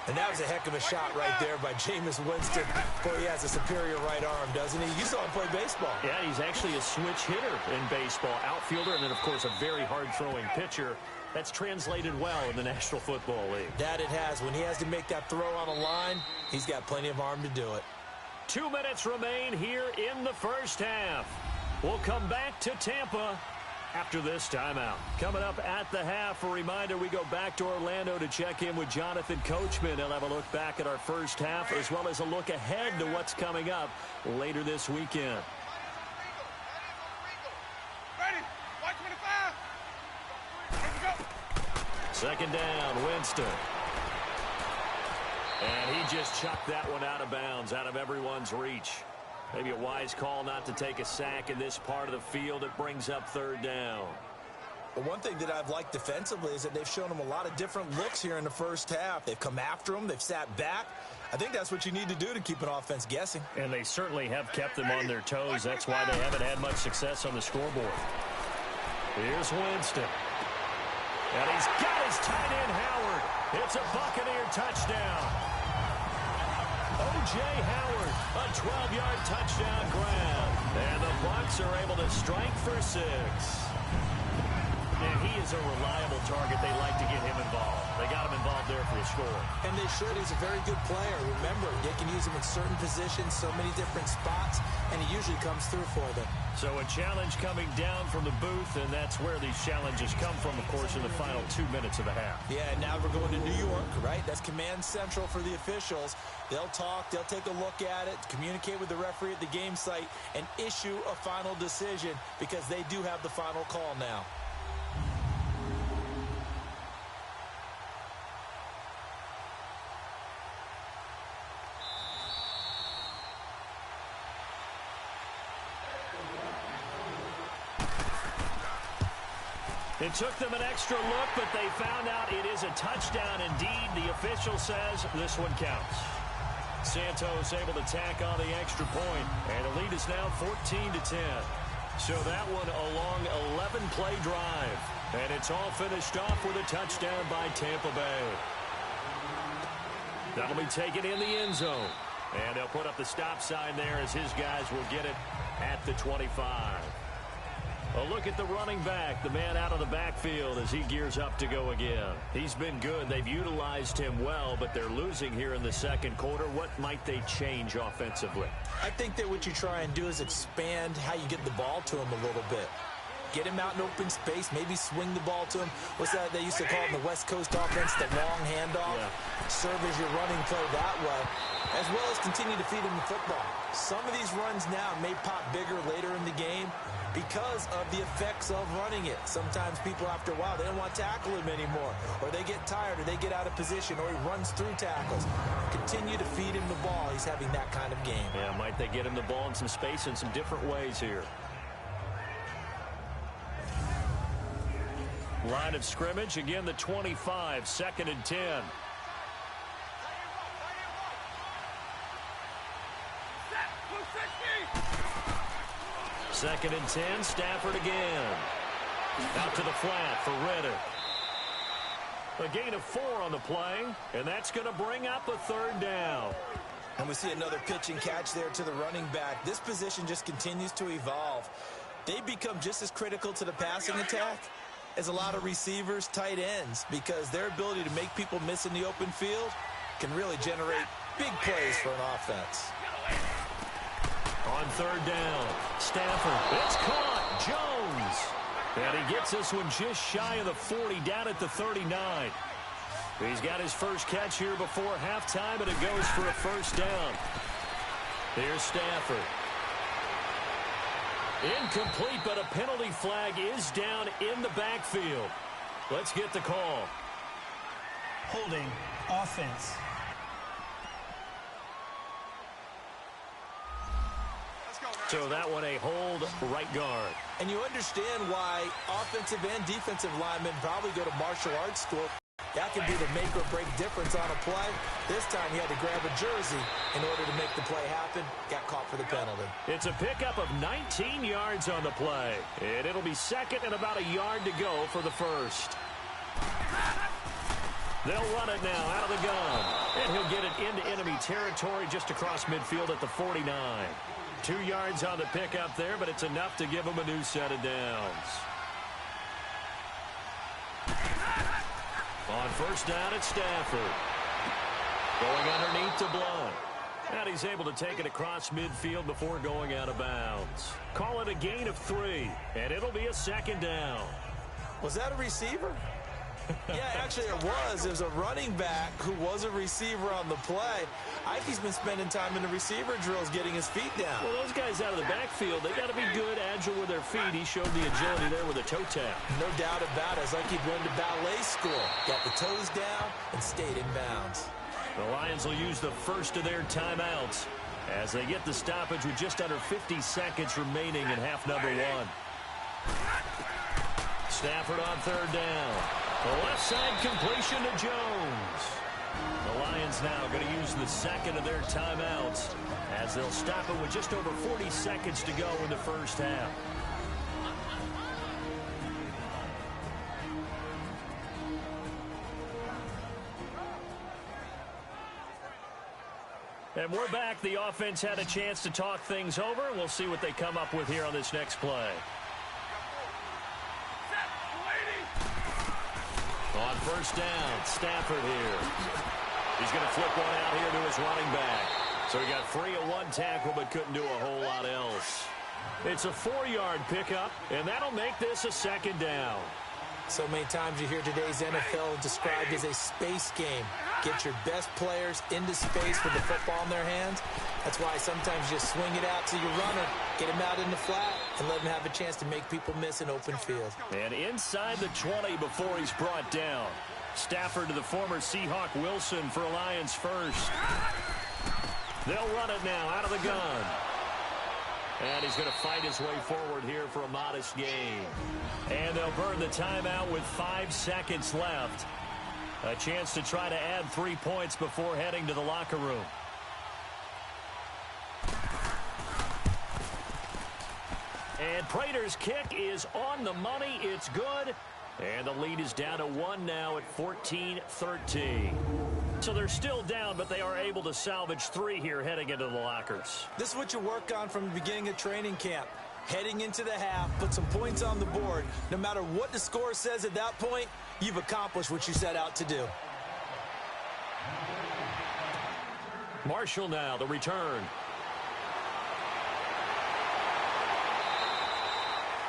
And that was a heck of a shot right there by Jameis Winston. Boy, he has a superior right arm, doesn't he? You saw him play baseball. Yeah, he's actually a switch hitter in baseball. Outfielder, and then, of course, a very hard-throwing pitcher. That's translated well in the National Football League. That it has. When he has to make that throw on a line, he's got plenty of arm to do it. 2 minutes remain here in the first half. We'll come back to Tampa after this timeout. Coming up at the half, a reminder, we go back to Orlando to check in with Jonathan Coachman. He'll have a look back at our first half as well as a look ahead to what's coming up later this weekend. Ready? White 25. Let's go. Second down, Winston. And he just chucked that one out of bounds, out of everyone's reach. Maybe a wise call not to take a sack in this part of the field. It brings up third down. Well, one thing that I've liked defensively is that they've shown them a lot of different looks here in the first half. They've come after them. They've sat back. I think that's what you need to do to keep an offense guessing. And they certainly have kept them on their toes. That's why they haven't had much success on the scoreboard. Here's Winston. And he's got his tight end, Howard. It's a Buccaneer touchdown. O.J. Howard, a 12-yard touchdown grab. And the Bucs are able to strike for 6. And he is a reliable target. They like to get him involved. They got him involved there for a score. And they should. He's a very good player. Remember, they can use him in certain positions, so many different spots, and he usually comes through for them. So a challenge coming down from the booth, and that's where these challenges come from, of course, in the final 2 minutes of the half. Yeah, and now we're going to New York, right? That's command central for the officials. They'll talk, they'll take a look at it, communicate with the referee at the game site, and issue a final decision because they do have the final call now. It took them an extra look, but they found out it is a touchdown indeed. The official says this one counts. Santos able to tack on the extra point, and the lead is now 14-10. So that one a long 11-play drive, and it's all finished off with a touchdown by Tampa Bay. That'll be taken in the end zone, and they'll put up the stop sign there as his guys will get it at the 25. A look at the running back, the man out of the backfield as he gears up to go again. He's been good. They've utilized him well, but they're losing here in the second quarter. What might they change offensively? I think that what you try and do is expand how you get the ball to him a little bit. Get him out in open space, maybe swing the ball to him. What's that they used to call in the West Coast offense, the long handoff? Yeah. Serve as your running play that way, as well as continue to feed him the football. Some of these runs now may pop bigger later in the game because of the effects of running it. Sometimes people, after a while, they don't want to tackle him anymore, or they get tired, or they get out of position, or he runs through tackles. Continue to feed him the ball. He's having that kind of game. Yeah, might they get him the ball in some space in some different ways here. Line of scrimmage, again the 25, 2nd and 10. Second and 10, Stafford again. Out to the flat for Ritter. A gain of 4 on the play, and that's going to bring up a 3rd down. And we see another pitch and catch there to the running back. This position just continues to evolve. They become just as critical to the passing attack as a lot of receivers, tight ends, because their ability to make people miss in the open field can really generate big plays for an offense. On 3rd down, Stafford. It's caught. Jones. And he gets this one just shy of the 40, down at the 39. He's got his first catch here before halftime, and it goes for a 1st down. Here's Stafford. Incomplete, but a penalty flag is down in the backfield. Let's get the call. Holding offense. So that one a hold, right guard. And you understand why offensive and defensive linemen probably go to martial arts school. That can be the make or break difference on a play. This time he had to grab a jersey in order to make the play happen. Got caught for the penalty. It's a pickup of 19 yards on the play. And it'll be 2nd and about a yard to go for the 1st. They'll run it now out of the gun. And he'll get it into enemy territory just across midfield at the 49. 2 yards on the pickup there, but it's enough to give him a new set of downs. On 1st down, it's Stafford. Going underneath to Blunt. And he's able to take it across midfield before going out of bounds. Call it a gain of 3, and it'll be a 2nd down. Was that a receiver? Yeah, actually it was. It was a running back who was a receiver on the play. I think he's been spending time in the receiver drills getting his feet down. Well, those guys out of the backfield, they got to be good, agile with their feet. He showed the agility there with a toe tap. No doubt about it. It's like he'd run to ballet school. Got the toes down and stayed in bounds. The Lions will use the first of their timeouts as they get the stoppage with just under 50 seconds remaining in half number 1. Stafford on 3rd down. The left side completion to Jones. The Lions now going to use the 2nd of their timeouts as they'll stop it with just over 40 seconds to go in the 1st half. And we're back. The offense had a chance to talk things over. We'll see what they come up with here on this next play. On 1st down, Stafford here. He's going to flip one out here to his running back. So he got free of 1 tackle but couldn't do a whole lot else. It's a 4-yard pickup, and that'll make this a 2nd down. So many times you hear today's NFL described as a space game. Get your best players into space with the football in their hands. That's why sometimes you swing it out to your runner, get him out in the flat, and let him have a chance to make people miss an open field. And inside the 20 before he's brought down. Stafford to the former Seahawk Wilson for a Lions first. They'll run it now out of the gun. And he's going to fight his way forward here for a modest gain. And they'll burn the timeout with 5 seconds left. A chance to try to add 3 points before heading to the locker room. And Prater's kick is on the money. It's good. And the lead is down to 1 now at 14-13. So they're still down, but they are able to salvage 3 here heading into the lockers. This is what you work on from the beginning of training camp. Heading into the half, put some points on the board. No matter what the score says at that point, you've accomplished what you set out to do. Marshall now, the return.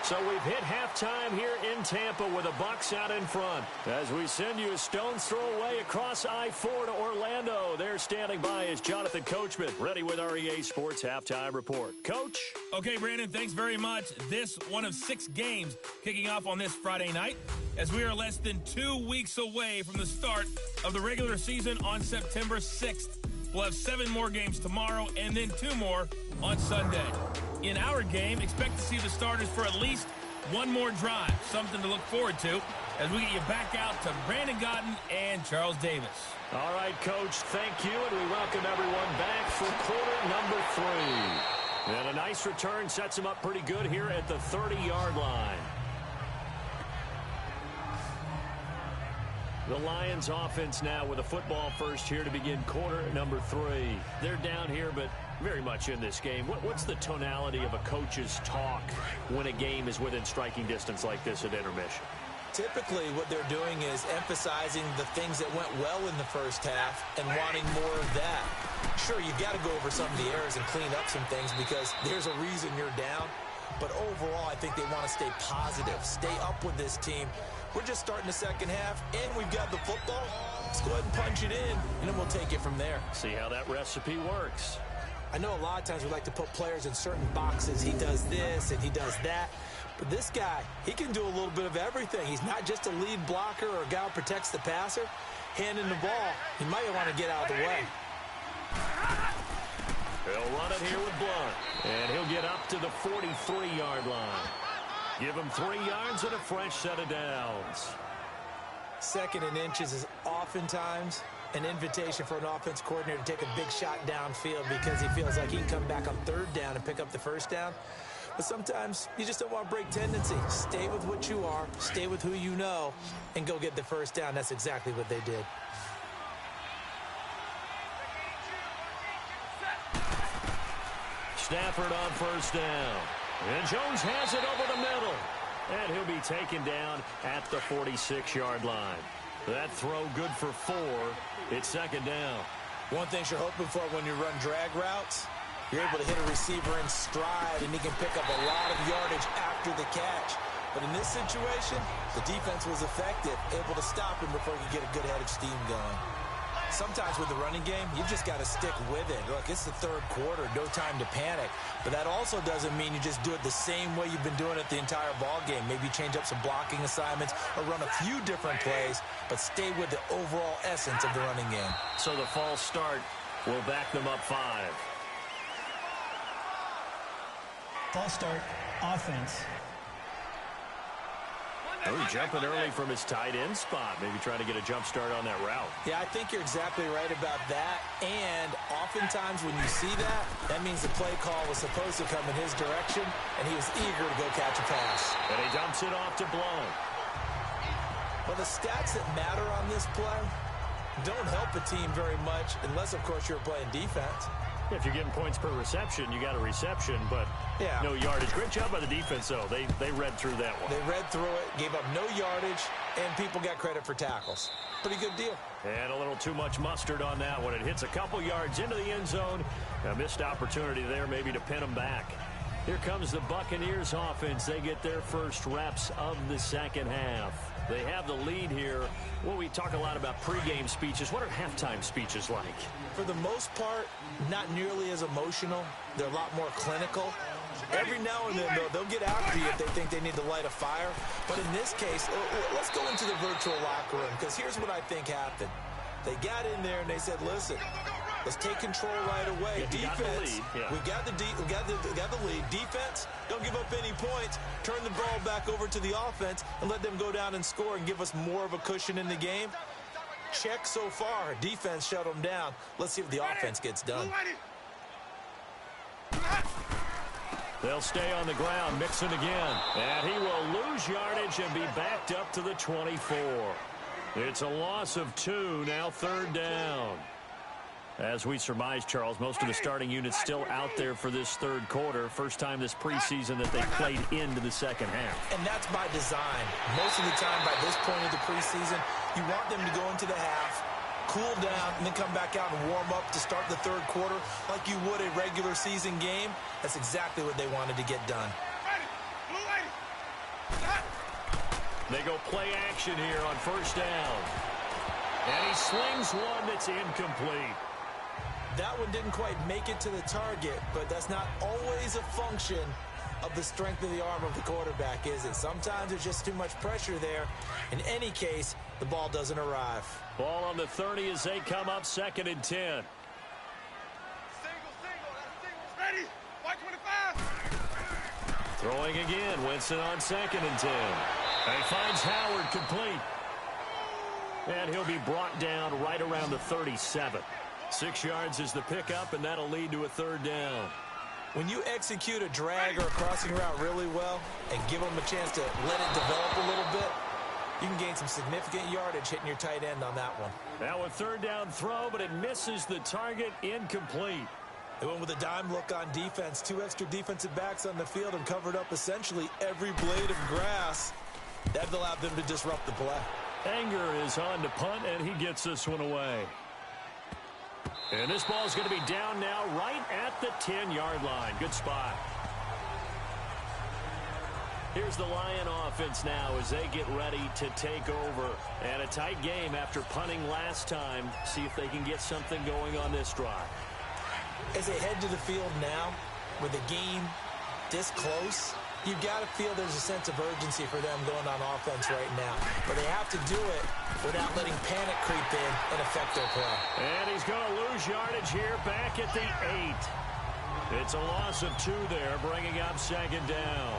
So we've hit halftime here in Tampa with the Bucs out in front. As we send you a stone's throw away across I-4 to Orlando. There standing by is Jonathan Coachman, ready with our EA Sports Halftime Report. Coach? Okay, Brandon, thanks very much. This one of 6 games kicking off on this Friday night as we are less than 2 weeks away from the start of the regular season on September 6th. We'll have 7 more games tomorrow and then 2 more on Sunday. In our game, expect to see the starters for at least 1 more drive, something to look forward to as we get you back out to Brandon Godden and Charles Davis. All right, Coach, thank you, and we welcome everyone back for quarter number 3. And a nice return sets him up pretty good here at the 30-yard line. The Lions offense now with a football first here to begin quarter number 3. They're down here, but very much in this game. What's the tonality of a coach's talk when a game is within striking distance like this at intermission? Typically, what they're doing is emphasizing the things that went well in the first half and wanting more of that. Sure, you've got to go over some of the errors and clean up some things because there's a reason you're down. But overall, I think they want to stay positive, stay up with this team. We're just starting the second half, and we've got the football. Let's go ahead and punch it in, and then we'll take it from there. See how that recipe works. I know a lot of times we like to put players in certain boxes. He does this and he does that. But this guy, he can do a little bit of everything. He's not just a lead blocker or a guy who protects the passer. Handing the ball, he might want to get out of the way. He'll run it here with Blunt. And he'll get up to the 43-yard line. Give him 3 yards and a fresh set of downs. 2nd and inches is oftentimes an invitation for an offense coordinator to take a big shot downfield because he feels like he can come back on 3rd down and pick up the 1st down. But sometimes you just don't want to break tendency. Stay with what you are, stay with who you know, and go get the 1st down. That's exactly what they did. Stafford on 1st down. And Jones has it over the middle. And he'll be taken down at the 46-yard line. That throw good for 4. It's 2nd down. One thing you're hoping for when you run drag routes, you're able to hit a receiver in stride, and he can pick up a lot of yardage after the catch. But in this situation, the defense was effective, able to stop him before he could get a good head of steam going. Sometimes with the running game, you've just got to stick with it. Look, it's the 3rd quarter, no time to panic. But that also doesn't mean you just do it the same way you've been doing it the entire ball game. Maybe change up some blocking assignments or run a few different plays, but stay with the overall essence of the running game. So the false start will back them up 5. False start, offense. Oh, jumping early from his tight end spot. Maybe trying to get a jump start on that route. Yeah, I think you're exactly right about that. And oftentimes when you see that, that means the play call was supposed to come in his direction, and he was eager to go catch a pass. And he dumps it off to Blount. Well, the stats that matter on this play don't help a team very much unless, of course, you're playing defense. If you're getting points per reception, you got a reception, but yeah, no yardage. Great job by the defense, though. They read through that one. They read through it, gave up no yardage, and people got credit for tackles. Pretty good deal. And a little too much mustard on that one. It hits a couple yards into the end zone. A missed opportunity there maybe to pin them back. Here comes the Buccaneers offense. They get their first reps of the second half. They have the lead here. Well, we talk a lot about pregame speeches. What are halftime speeches like? For the most part, not nearly as emotional. They're a lot more clinical. Every now and then, though, they'll get after you if they think they need to light a fire. But in this case, let's go into the virtual locker room, because here's what I think happened. They got in there and they said, listen, let's take control right away. Defense, we got the lead. Defense, don't give up any points. Turn the ball back over to the offense and let them go down and score and give us more of a cushion in the game. Check so far. Defense shut them down. Let's see if the offense gets done. They'll stay on the ground, mixing again. And he will lose yardage and be backed up to the 24. It's a loss of 2, now 3rd down. As we surmise, Charles, most of the starting units still out there for this 3rd quarter. First time this preseason that they played into the second half. And that's by design. Most of the time by this point of the preseason, you want them to go into the half, cool down, and then come back out and warm up to start the 3rd quarter like you would a regular season game. That's exactly what they wanted to get done. They go play action here on first down. And he slings one that's incomplete. That one didn't quite make it to the target, but that's not always a function of the strength of the arm of the quarterback, is it? Sometimes there's just too much pressure there. In any case, the ball doesn't arrive. Ball on the 30 as they come up 2nd and 10. Ready? White 25. Throwing again. Winston on 2nd and 10. And he finds Howard complete. And he'll be brought down right around the 37. 6 yards is the pickup, and that'll lead to a 3rd down. When you execute a drag or a crossing route really well and give them a chance to let it develop a little bit, you can gain some significant yardage hitting your tight end on that one. Now a 3rd down throw, but it misses the target. Incomplete. They went with a dime look on defense. 2 extra defensive backs on the field and covered up essentially every blade of grass. That allowed them to disrupt the play. Anger is on to punt, and he gets this one away. And this ball is going to be down now right at the 10-yard line. Good spot. Here's the Lion offense now as they get ready to take over. And a tight game after punting last time. See if they can get something going on this drive. As they head to the field now, with the game this close, you've got to feel there's a sense of urgency for them going on offense right now. But they have to do it without letting panic creep in and affect their play. And he's going to lose yardage here back at the 8. It's a loss of 2 there, bringing up 2nd down.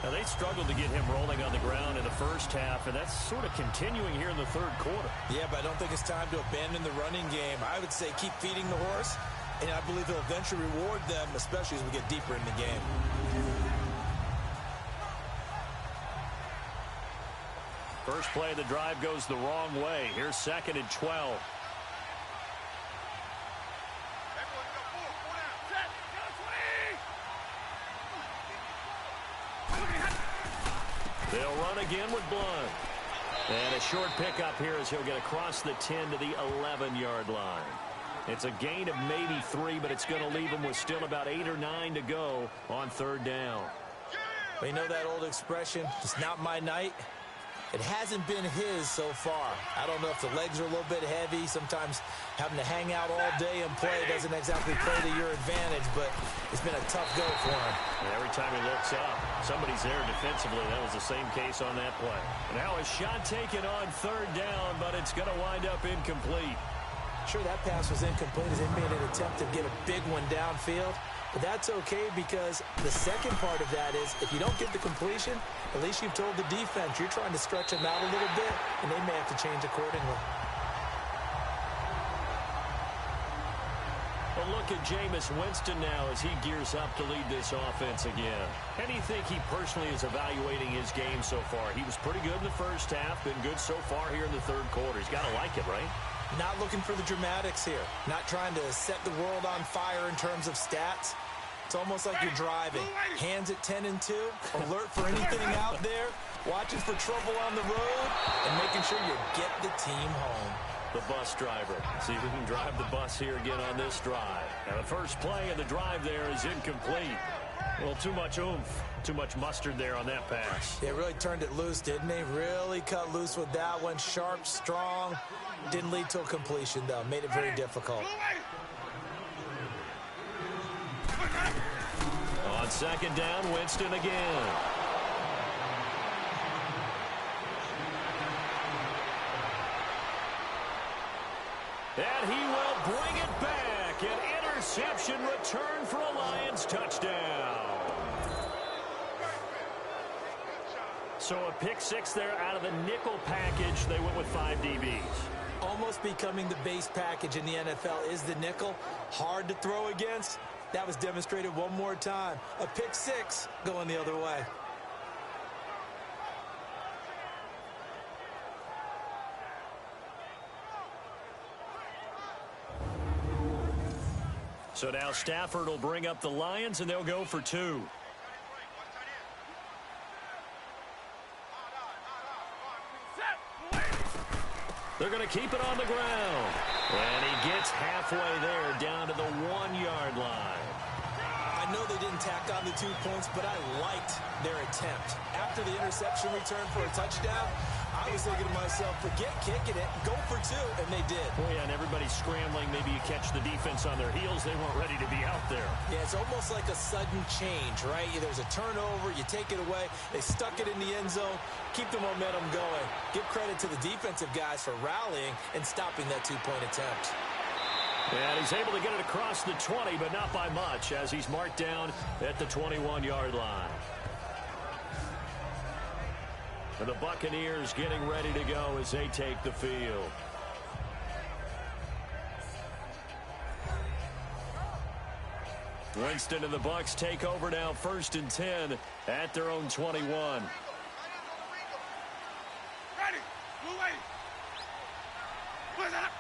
Now, they struggled to get him rolling on the ground in the first half, and that's sort of continuing here in the 3rd quarter. Yeah, but I don't think it's time to abandon the running game. I would say keep feeding the horse, and I believe he'll eventually reward them, especially as we get deeper in the game. First play of the drive goes the wrong way. Here's 2nd and 12. They'll run again with Blunt. And a short pickup here as he'll get across the 10 to the 11-yard line. It's a gain of maybe 3, but it's going to leave him with still about 8 or 9 to go on 3rd down. Well, you know that old expression, it's not my night? It hasn't been his so far. I don't know if the legs are a little bit heavy. Sometimes having to hang out all day and play doesn't exactly play to your advantage, but it's been a tough go for him. And every time he looks up, somebody's there defensively. That was the same case on that play. Now a shot taken on 3rd down, but it's going to wind up incomplete. Sure, that pass was incomplete as they made an attempt to get a big one downfield. But that's okay because the second part of that is if you don't get the completion, at least you've told the defense you're trying to stretch them out a little bit, and they may have to change accordingly. But look at Jameis Winston now as he gears up to lead this offense again. How do you think he personally is evaluating his game so far? He was pretty good in the first half, been good so far here in the 3rd quarter. He's got to like it, right? Not looking for the dramatics here. Not trying to set the world on fire in terms of stats. It's almost like you're driving. Hands at 10 and 2. Alert for anything out there. Watching for trouble on the road. And making sure you get the team home. The bus driver. See if we can drive the bus here again on this drive. Now the first play of the drive there is incomplete. Well, too much oomph. Too much mustard there on that pass. They really turned it loose, didn't they? Really cut loose with that one. Sharp, strong. Didn't lead to a completion, though. Made it very difficult. On 2nd down, Winston again. And he will bring it back. An interception return for a Lions touchdown. So a pick 6 there out of the nickel package. They went with 5 DBs. Almost becoming the base package in the NFL is the nickel. Hard to throw against. That was demonstrated one more time. A pick 6 going the other way. So now Stafford will bring up the Lions, and they'll go for 2. They're going to keep it on the ground. And he gets halfway there down to the 1-yard line. I I know they didn't tack on the 2 points, but I liked their attempt. After the interception return for a touchdown, I was thinking to myself, forget kicking it, go for 2, and they did. Well, yeah, and everybody's scrambling. Maybe you catch the defense on their heels. They weren't ready to be out there. Yeah, it's almost like a sudden change, right? There's a turnover, you take it away, they stuck it in the end zone, keep the momentum going. Give credit to the defensive guys for rallying and stopping that 2-point attempt. And he's able to get it across the 20, but not by much, as he's marked down at the 21-yard line. And the Buccaneers getting ready to go as they take the field. Winston and the Bucs take over now, 1st and 10 at their own 21. Ready. Blue way. What's that?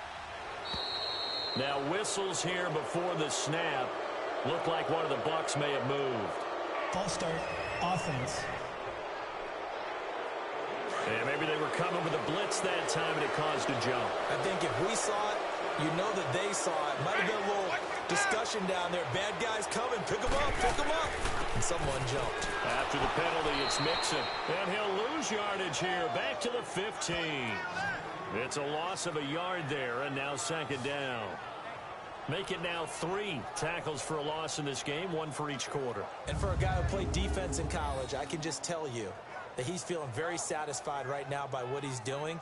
Now whistles here before the snap. Looked like one of the Bucs may have moved. False start, offense. And maybe they were coming with a blitz that time and it caused a jump. I think if we saw it, you know that they saw it. Might have been a little discussion down there. Bad guys coming. Pick them up. Pick them up. And someone jumped. After the penalty, it's Mixon. And he'll lose yardage here. Back to the 15. It's a loss of a yard there, and now 2nd down. Make it now 3 tackles for a loss in this game, 1 for each quarter. And for a guy who played defense in college, I can just tell you that he's feeling very satisfied right now by what he's doing.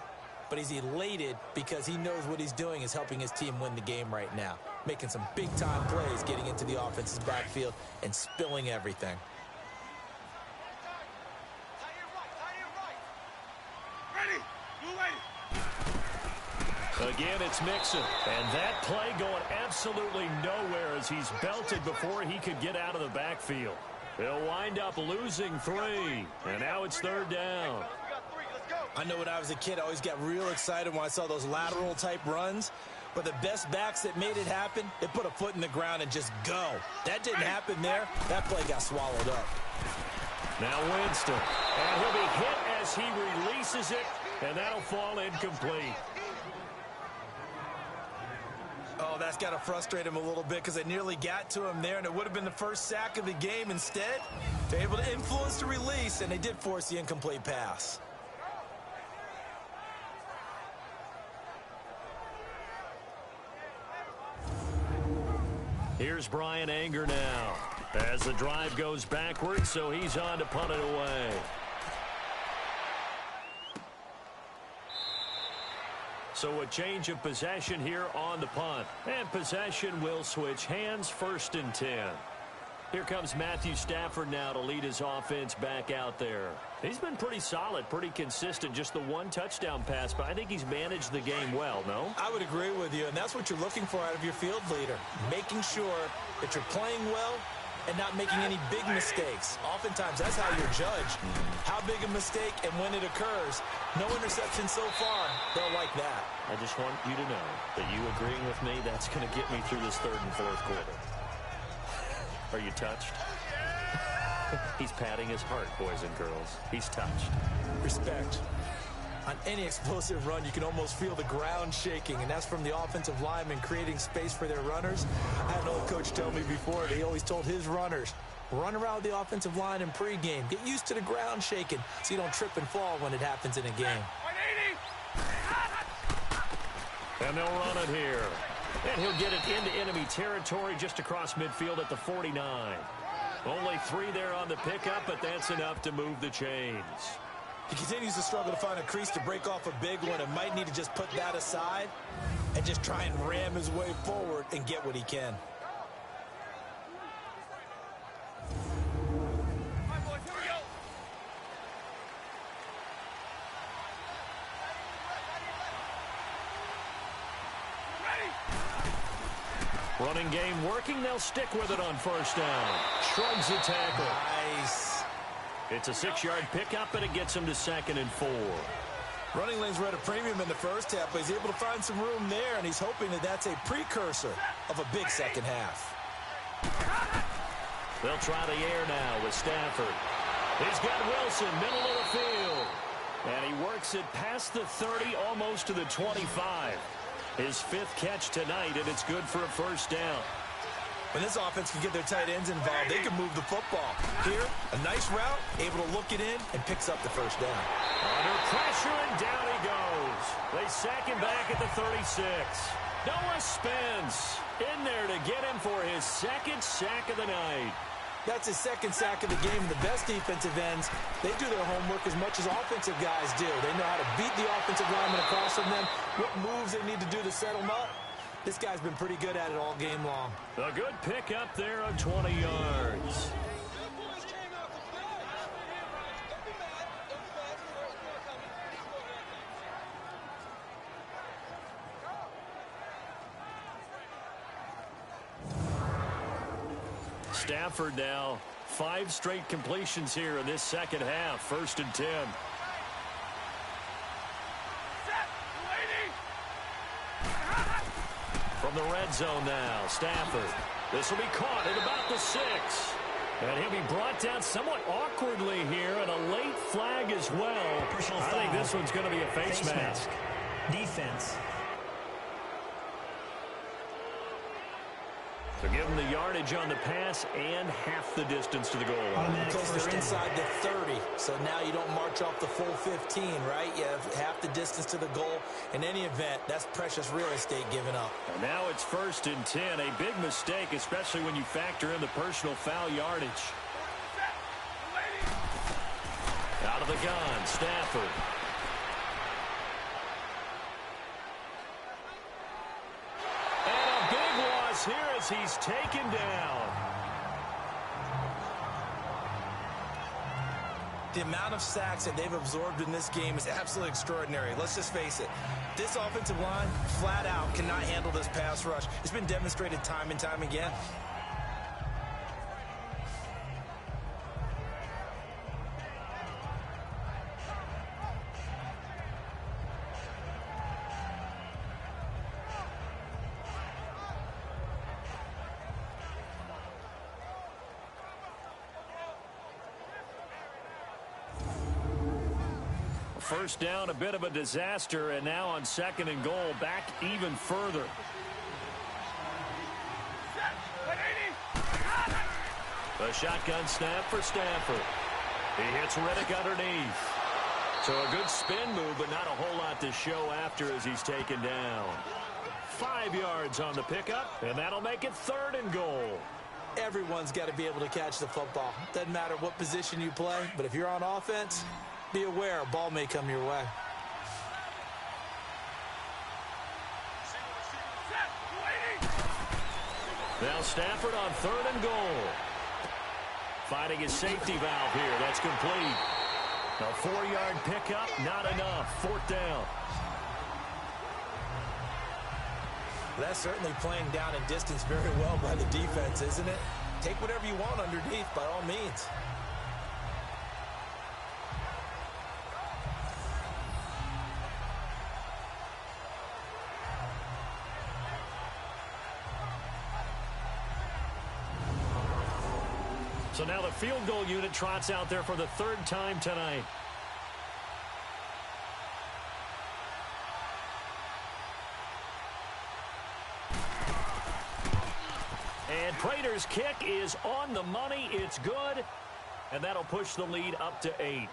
But he's elated because he knows what he's doing is helping his team win the game right now. Making some big-time plays, getting into the offense's backfield and spilling everything. Ready. Blue way. Again, it's Mixon. And that play going absolutely nowhere as he's belted before he could get out of the backfield. They'll wind up losing 3. And now it's 3rd down. I know when I was a kid, I always got real excited when I saw those lateral-type runs. But the best backs that made it happen, they put a foot in the ground and just go. That didn't happen there. That play got swallowed up. Now Winston. And he'll be hit as he releases it. And that'll fall incomplete. Oh, that's got to frustrate him a little bit because they nearly got to him there, and it would have been the first sack of the game. Instead, they're able to influence the release, and they did force the incomplete pass. Here's Brian Anger now as the drive goes backwards, so he's on to punt it away. So a change of possession here on the punt. And possession will switch hands, 1st and 10. Here comes Matthew Stafford now to lead his offense back out there. He's been pretty solid, pretty consistent, just the 1 touchdown pass, but I think he's managed the game well, no? I would agree with you, and that's what you're looking for out of your field leader. Making sure that you're playing well and not making any big mistakes. Oftentimes, that's how you're judged. How big a mistake and when it occurs. No interception so far. They'll like that. I just want you to know that you agreeing with me, that's going to get me through this 3rd and 4th quarter. Are you touched? He's patting his heart, boys and girls. He's touched. Respect. On any explosive run, you can almost feel the ground shaking, and that's from the offensive linemen creating space for their runners. I had an old coach tell me before that he always told his runners, run around the offensive line in pregame. Get used to the ground shaking so you don't trip and fall when it happens in a game. And they'll run it here. And he'll get it into enemy territory just across midfield at the 49. Only 3 there on the pickup, but that's enough to move the chains. He continues to struggle to find a crease to break off a big one and might need to just put that aside and just try and ram his way forward and get what he can. Running game working. They'll stick with it on 1st down. Shrugs the tackle. Nice. It's a 6-yard pickup, and it gets him to 2nd and 4. Running lanes were at a premium in the first half, but he's able to find some room there, and he's hoping that that's a precursor of a big second half. They'll try the air now with Stafford. He's got Wilson, middle of the field. And he works it past the 30, almost to the 25. His 5th catch tonight, and it's good for a 1st down. When this offense can get their tight ends involved, they can move the football. Here, a nice route, able to look it in, and picks up the first down. Under pressure, and down he goes. They sack him back at the 36. Noah Spence in there to get him for his second sack of the night. That's his second sack of the game. The best defensive ends, they do their homework as much as offensive guys do. They know how to beat the offensive lineman across from them, what moves they need to do to set them up. This guy's been pretty good at it all game long. A good pickup there of 20 yards. Stafford now 5 straight completions here in this second half. 1st and 10. From the red zone now, Stafford. This will be caught at about the 6. And he'll be brought down somewhat awkwardly here, and a late flag as well. I think this one's going to be a face mask. Defense. So give them the yardage on the pass and half the distance to the goal line. Because they're inside the 30, so now you don't march off the full 15, right? You have half the distance to the goal. In any event, that's precious real estate given up. And now it's 1st and 10. A big mistake, especially when you factor in the personal foul yardage. Out of the gun, Stafford. Here as he's taken down. The amount of sacks that they've absorbed in this game is absolutely extraordinary. Let's just face it. This offensive line, flat out, cannot handle this pass rush. It's been demonstrated time and time again. First down, a bit of a disaster, and now on 2nd and goal, back even further. The shotgun snap for Stafford. He hits Riddick underneath. So a good spin move, but not a whole lot to show after as he's taken down. 5 yards on the pickup, and that'll make it 3rd and goal. Everyone's got to be able to catch the football. Doesn't matter what position you play, but if you're on offense, be aware a ball may come your way. Now Stafford on 3rd and goal. Finding his safety valve here. That's complete. A 4-yard pickup, not enough. 4th down. That's certainly playing down in distance very well by the defense, isn't it? Take whatever you want underneath, by all means. So now the field goal unit trots out there for the 3rd time tonight. And Prater's kick is on the money. It's good. And that'll push the lead up to 8.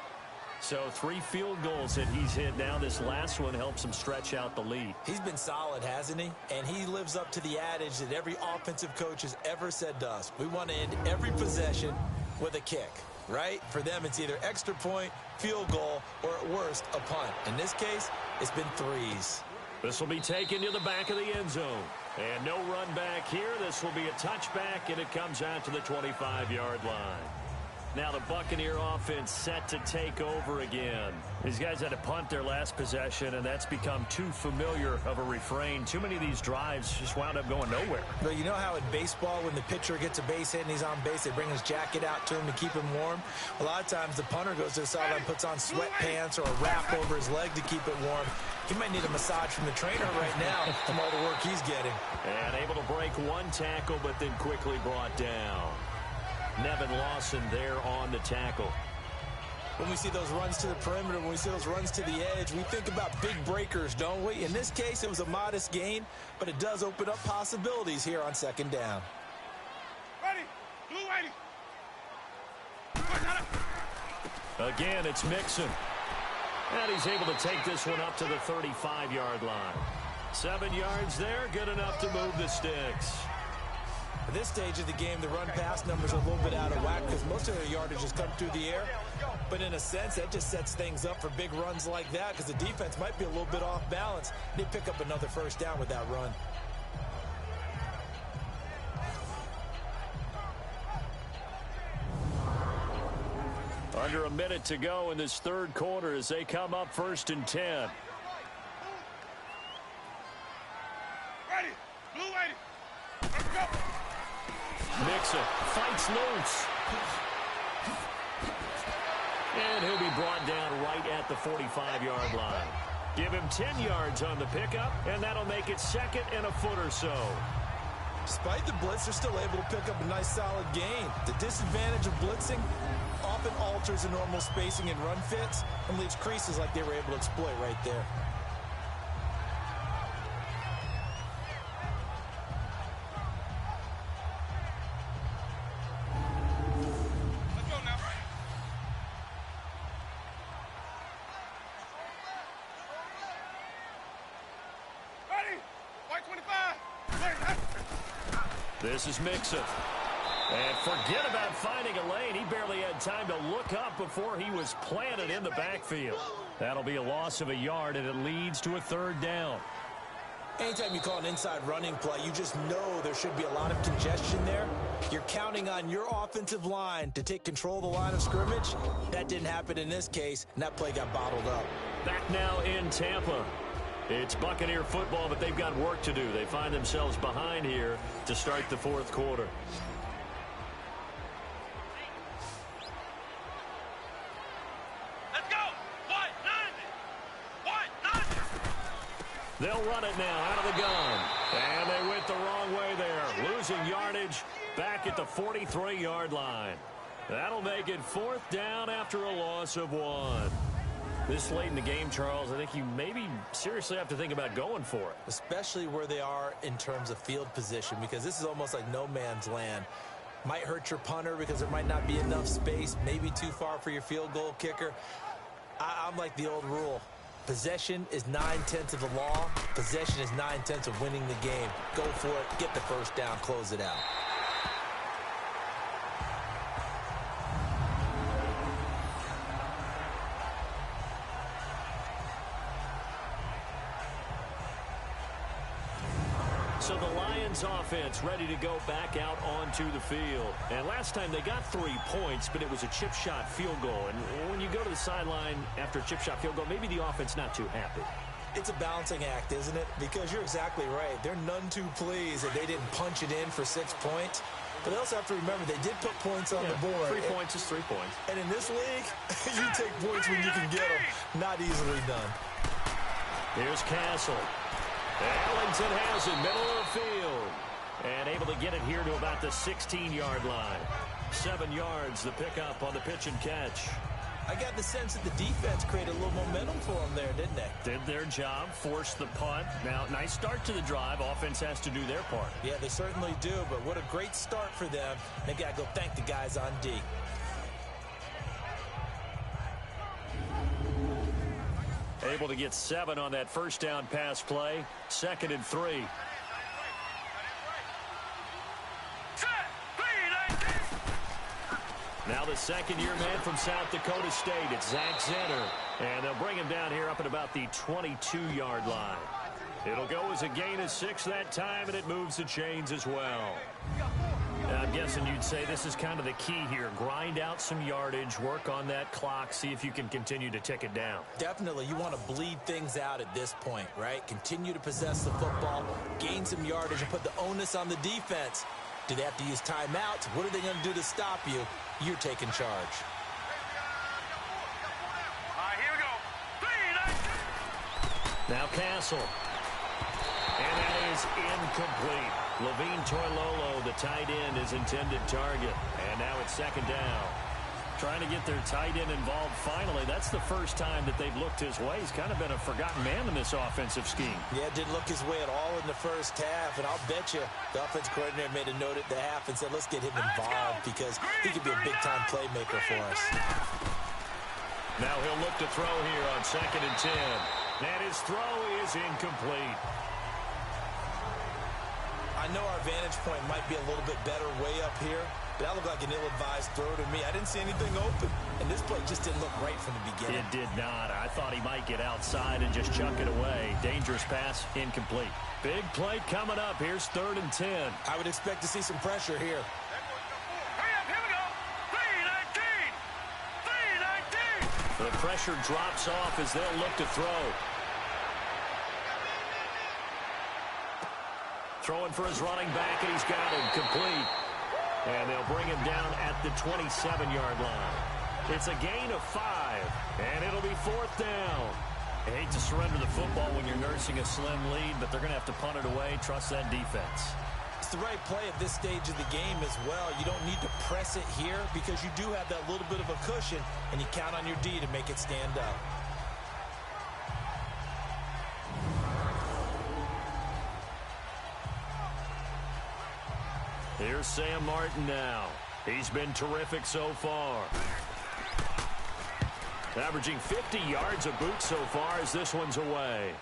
So 3 field goals that he's hit now. This last one helps him stretch out the lead. He's been solid, hasn't he? And he lives up to the adage that every offensive coach has ever said to us. We want to end every possession with a kick, right? For them, it's either extra point, field goal, or at worst, a punt. In this case, it's been 3s. This will be taken to the back of the end zone. And no run back here. This will be a touchback, and it comes out to the 25-yard line. Now the Buccaneer offense set to take over again. These guys had to punt their last possession, and that's become too familiar of a refrain. Too many of these drives just wound up going nowhere. But you know how in baseball, when the pitcher gets a base hit and he's on base, they bring his jacket out to him to keep him warm? A lot of times the punter goes to the sideline, puts on sweatpants or a wrap over his leg to keep it warm. He might need a massage from the trainer right now from all the work he's getting. And able to break 1 tackle, but then quickly brought down. Nevin Lawson there on the tackle. When we see those runs to the perimeter, when we see those runs to the edge, we think about big breakers, don't we? In this case, it was a modest gain, but it does open up possibilities here on 2nd down. Again, it's Mixon. And he's able to take this one up to the 35-yard line. 7 yards there, good enough to move the sticks. At this stage of the game, the run-pass numbers are a little bit out of whack because most of their yardage has come through the air. But in a sense, that just sets things up for big runs like that because the defense might be a little bit off balance. They pick up another first down with that run. Under a minute to go in this third quarter as they come up 1st and 10. Ready. Blue lady. Let's go. Mixon fights loose. And he'll be brought down right at the 45-yard line. Give him 10 yards on the pickup, and that'll make it 2nd and a foot or so. Despite the blitz, they're still able to pick up a nice solid gain. The disadvantage of blitzing often alters the normal spacing and run fits and leaves creases like they were able to exploit right there. Let's go now. Ready. White 25. Wait. This is Mixon. And forget about finding a lane. He barely had time to look up before he was planted in the backfield. That'll be a loss of a yard, and it leads to a 3rd down. Anytime you call an inside running play, you just know there should be a lot of congestion there. You're counting on your offensive line to take control of the line of scrimmage. That didn't happen in this case, and that play got bottled up. Back now in Tampa. It's Buccaneer football, but they've got work to do. They find themselves behind here to start the 4th quarter. Let's go. White 90. White 90. They'll run it now out of the gun. And they went the wrong way there. Losing yardage back at the 43-yard line. That'll make it 4th down after a loss of 1. This late in the game, Charles, I think you maybe seriously have to think about going for it. Especially where they are in terms of field position, because this is almost like no man's land. Might hurt your punter because there might not be enough space, maybe too far for your field goal kicker. I'm like the old rule. Possession is 9/10 of the law. Possession is 9/10 of winning the game. Go for it, get the first down, close it out. So the Lions offense ready to go back out onto the field. And last time they got 3 points, but it was a chip shot field goal. And when you go to the sideline after a chip shot field goal, maybe the offense not too happy. It's a balancing act, isn't it? Because you're exactly right. They're none too pleased that they didn't punch it in for 6 points. But they also have to remember they did put points on the board. 3 points is 3 points. And in this league, you take points when you can get them. Not easily done. Here's Castle. Ellington has it, middle of the field. And able to get it here to about the 16-yard line. 7 yards, the pickup on the pitch and catch. I got the sense that the defense created a little momentum for them there, didn't they? Did their job, forced the punt. Now, nice start to the drive. Offense has to do their part. Yeah, they certainly do, but what a great start for them. They got to go thank the guys on D. Able to get 7 on that first down pass play. 2nd and 3. Now the second-year man from South Dakota State. It's Zach Zenner. And they'll bring him down here up at about the 22-yard line. It'll go as a gain of 6 that time, and it moves the chains as well. I'm guessing you'd say this is kind of the key here. Grind out some yardage, work on that clock, see if you can continue to tick it down. Definitely. You want to bleed things out at this point, right? Continue to possess the football, gain some yardage, and put the onus on the defense. Do they have to use timeouts? What are they going to do to stop you? You're taking charge. All right, here we go. Now Castle. And that is incomplete. Levine Toilolo, the tight end, is intended target. And now it's 2nd down. Trying to get their tight end involved finally. That's the first time that they've looked his way. He's kind of been a forgotten man in this offensive scheme. Yeah, didn't look his way at all in the first half. And I'll bet you the offense coordinator made a note at the half and said, let's get him involved because he could be a big-time playmaker for us. Now he'll look to throw here on 2nd and 10. And his throw is incomplete. I know our vantage point might be a little bit better way up here, but that looked like an ill-advised throw to me. I didn't see anything open, and this play just didn't look right from the beginning. It did not. I thought he might get outside and just chuck it away. Dangerous pass, incomplete. Big play coming up. Here's 3rd and 10. I would expect to see some pressure here. Hurry up, here we go. 3-19. 3-19. The pressure drops off as they'll look to throw. Throwing for his running back, and he's got him complete. And they'll bring him down at the 27-yard line. It's a gain of 5, and it'll be 4th down. I hate to surrender the football when you're nursing a slim lead, but they're going to have to punt it away. Trust that defense. It's the right play at this stage of the game as well. You don't need to press it here because you do have that little bit of a cushion, and you count on your D to make it stand up. Here's Sam Martin now. He's been terrific so far. Averaging 50 yards a boot so far as this one's away.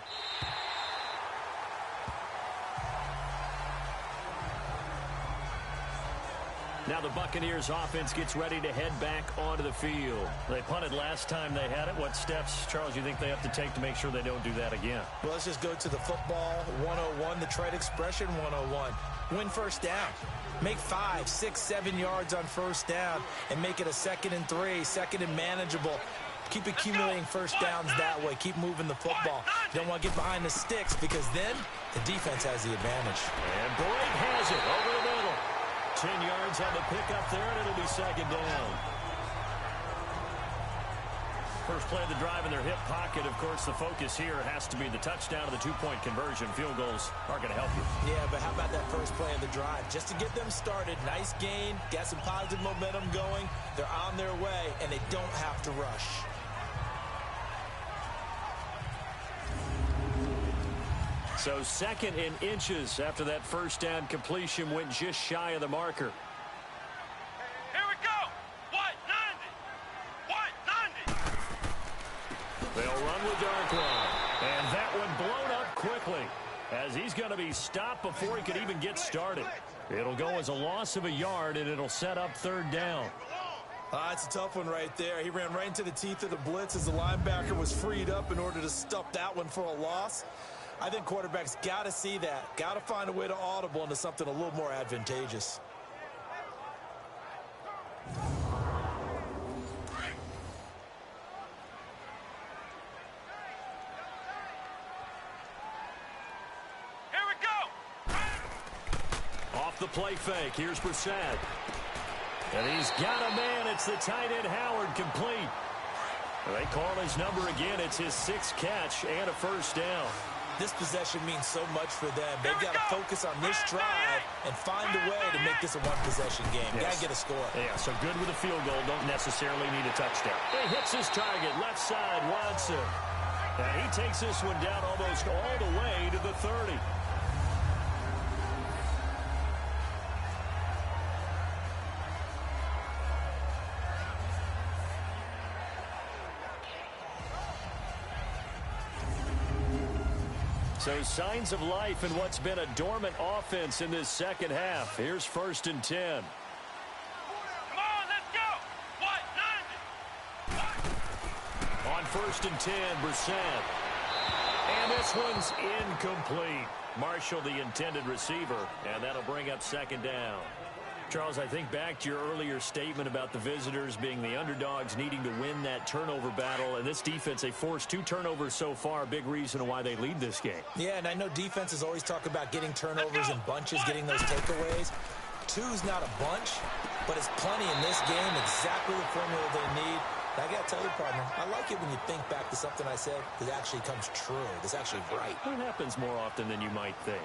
Now the Buccaneers offense gets ready to head back onto the field. They punted last time they had it. What steps, Charles, you think they have to take to make sure they don't do that again? Well, let's just go to the football 101, the trade expression 101. Win first down. Make 5, 6, 7 yards on first down and make it a 2nd and 3, 2nd and manageable. Keep accumulating first downs that way. Keep moving the football. You don't want to get behind the sticks because then the defense has the advantage. And Boyd has it over the middle. 10 yards on the pickup there, and it'll be 2nd down. First play of the drive in their hip pocket. Of course, the focus here has to be the touchdown of the 2-point conversion. Field goals aren't going to help you. Yeah, but how about that first play of the drive? Just to get them started, nice gain, got some positive momentum going. They're on their way, and they don't have to rush. So 2nd and inches after that first down completion went just shy of the marker. Here we go. What? 90. They'll run with Darkwa. And that one blown up quickly as he's going to be stopped before he could even get started. It'll go as a loss of a yard, and it'll set up 3rd down. It's a tough one right there. He ran right into the teeth of the blitz as the linebacker was freed up in order to stop that one for a loss. I think quarterbacks got to see that. Got to find a way to audible into something a little more advantageous. Here we go. Off the play fake, here's Brissett. And he's got a man. It's the tight end Howard, complete. They call his number again. It's his 6th catch and a first down. This possession means so much for them. They've got to focus on this drive and find a way to make this a one-possession game. Yes. Got to get a score. Yeah, so good with a field goal. Don't necessarily need a touchdown. He hits his target, left side, Watson. And he takes this one down almost all the way to the 30. So signs of life in what's been a dormant offense in this second half. Here's 1st and 10. Come on, let's go. What? 90. On 1st and 10, Brissett. And this one's incomplete. Marshall, the intended receiver, and that'll bring up 2nd down. Charles, I think back to your earlier statement about the visitors being the underdogs needing to win that turnover battle. And this defense, they forced 2 turnovers so far. Big reason why they lead this game. Yeah, and I know defenses always talk about getting turnovers in bunches, getting those takeaways. 2's not a bunch, but it's plenty in this game. Exactly the formula they need. I got to tell you, partner, I like it when you think back to something I said that actually comes true. That's actually right. It happens more often than you might think.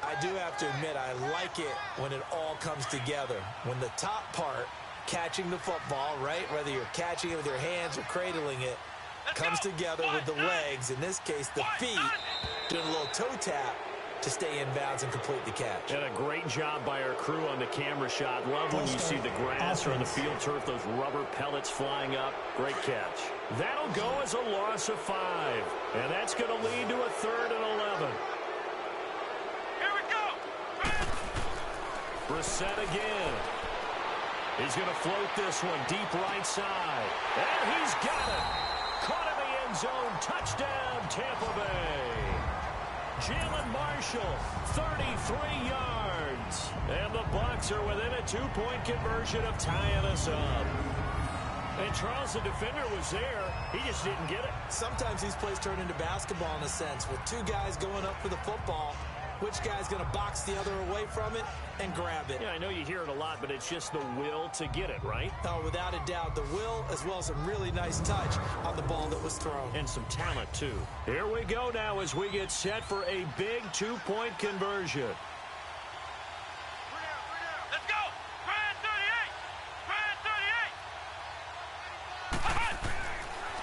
I do have to admit, I like it when it all comes together. When the top part, catching the football, right, whether you're catching it with your hands or cradling it, comes together with the legs, in this case the feet, doing a little toe tap to stay in bounds and complete the catch. And a great job by our crew on the camera shot. Love when you see the grass or on the field turf, those rubber pellets flying up. Great catch. That'll go as a loss of 5. And that's going to lead to a 3rd and 11. Here we go. Brissett again. He's going to float this one deep right side. And he's got it. Caught in the end zone. Touchdown, Tampa Bay. Jalen Marshall, 33 yards. And the Bucs are within a 2-point conversion of tying us up. And Charles, the defender, was there. He just didn't get it. Sometimes these plays turn into basketball in a sense. With 2 guys going up for the football, which guy's going to box the other away from it and grab it? Yeah, I know you hear it a lot, but it's just the will to get it, right? Oh, without a doubt, the will as well as a really nice touch on the ball that was thrown. And some talent, too. Here we go now as we get set for a big 2-point conversion. Let's go. Grand 38. Grand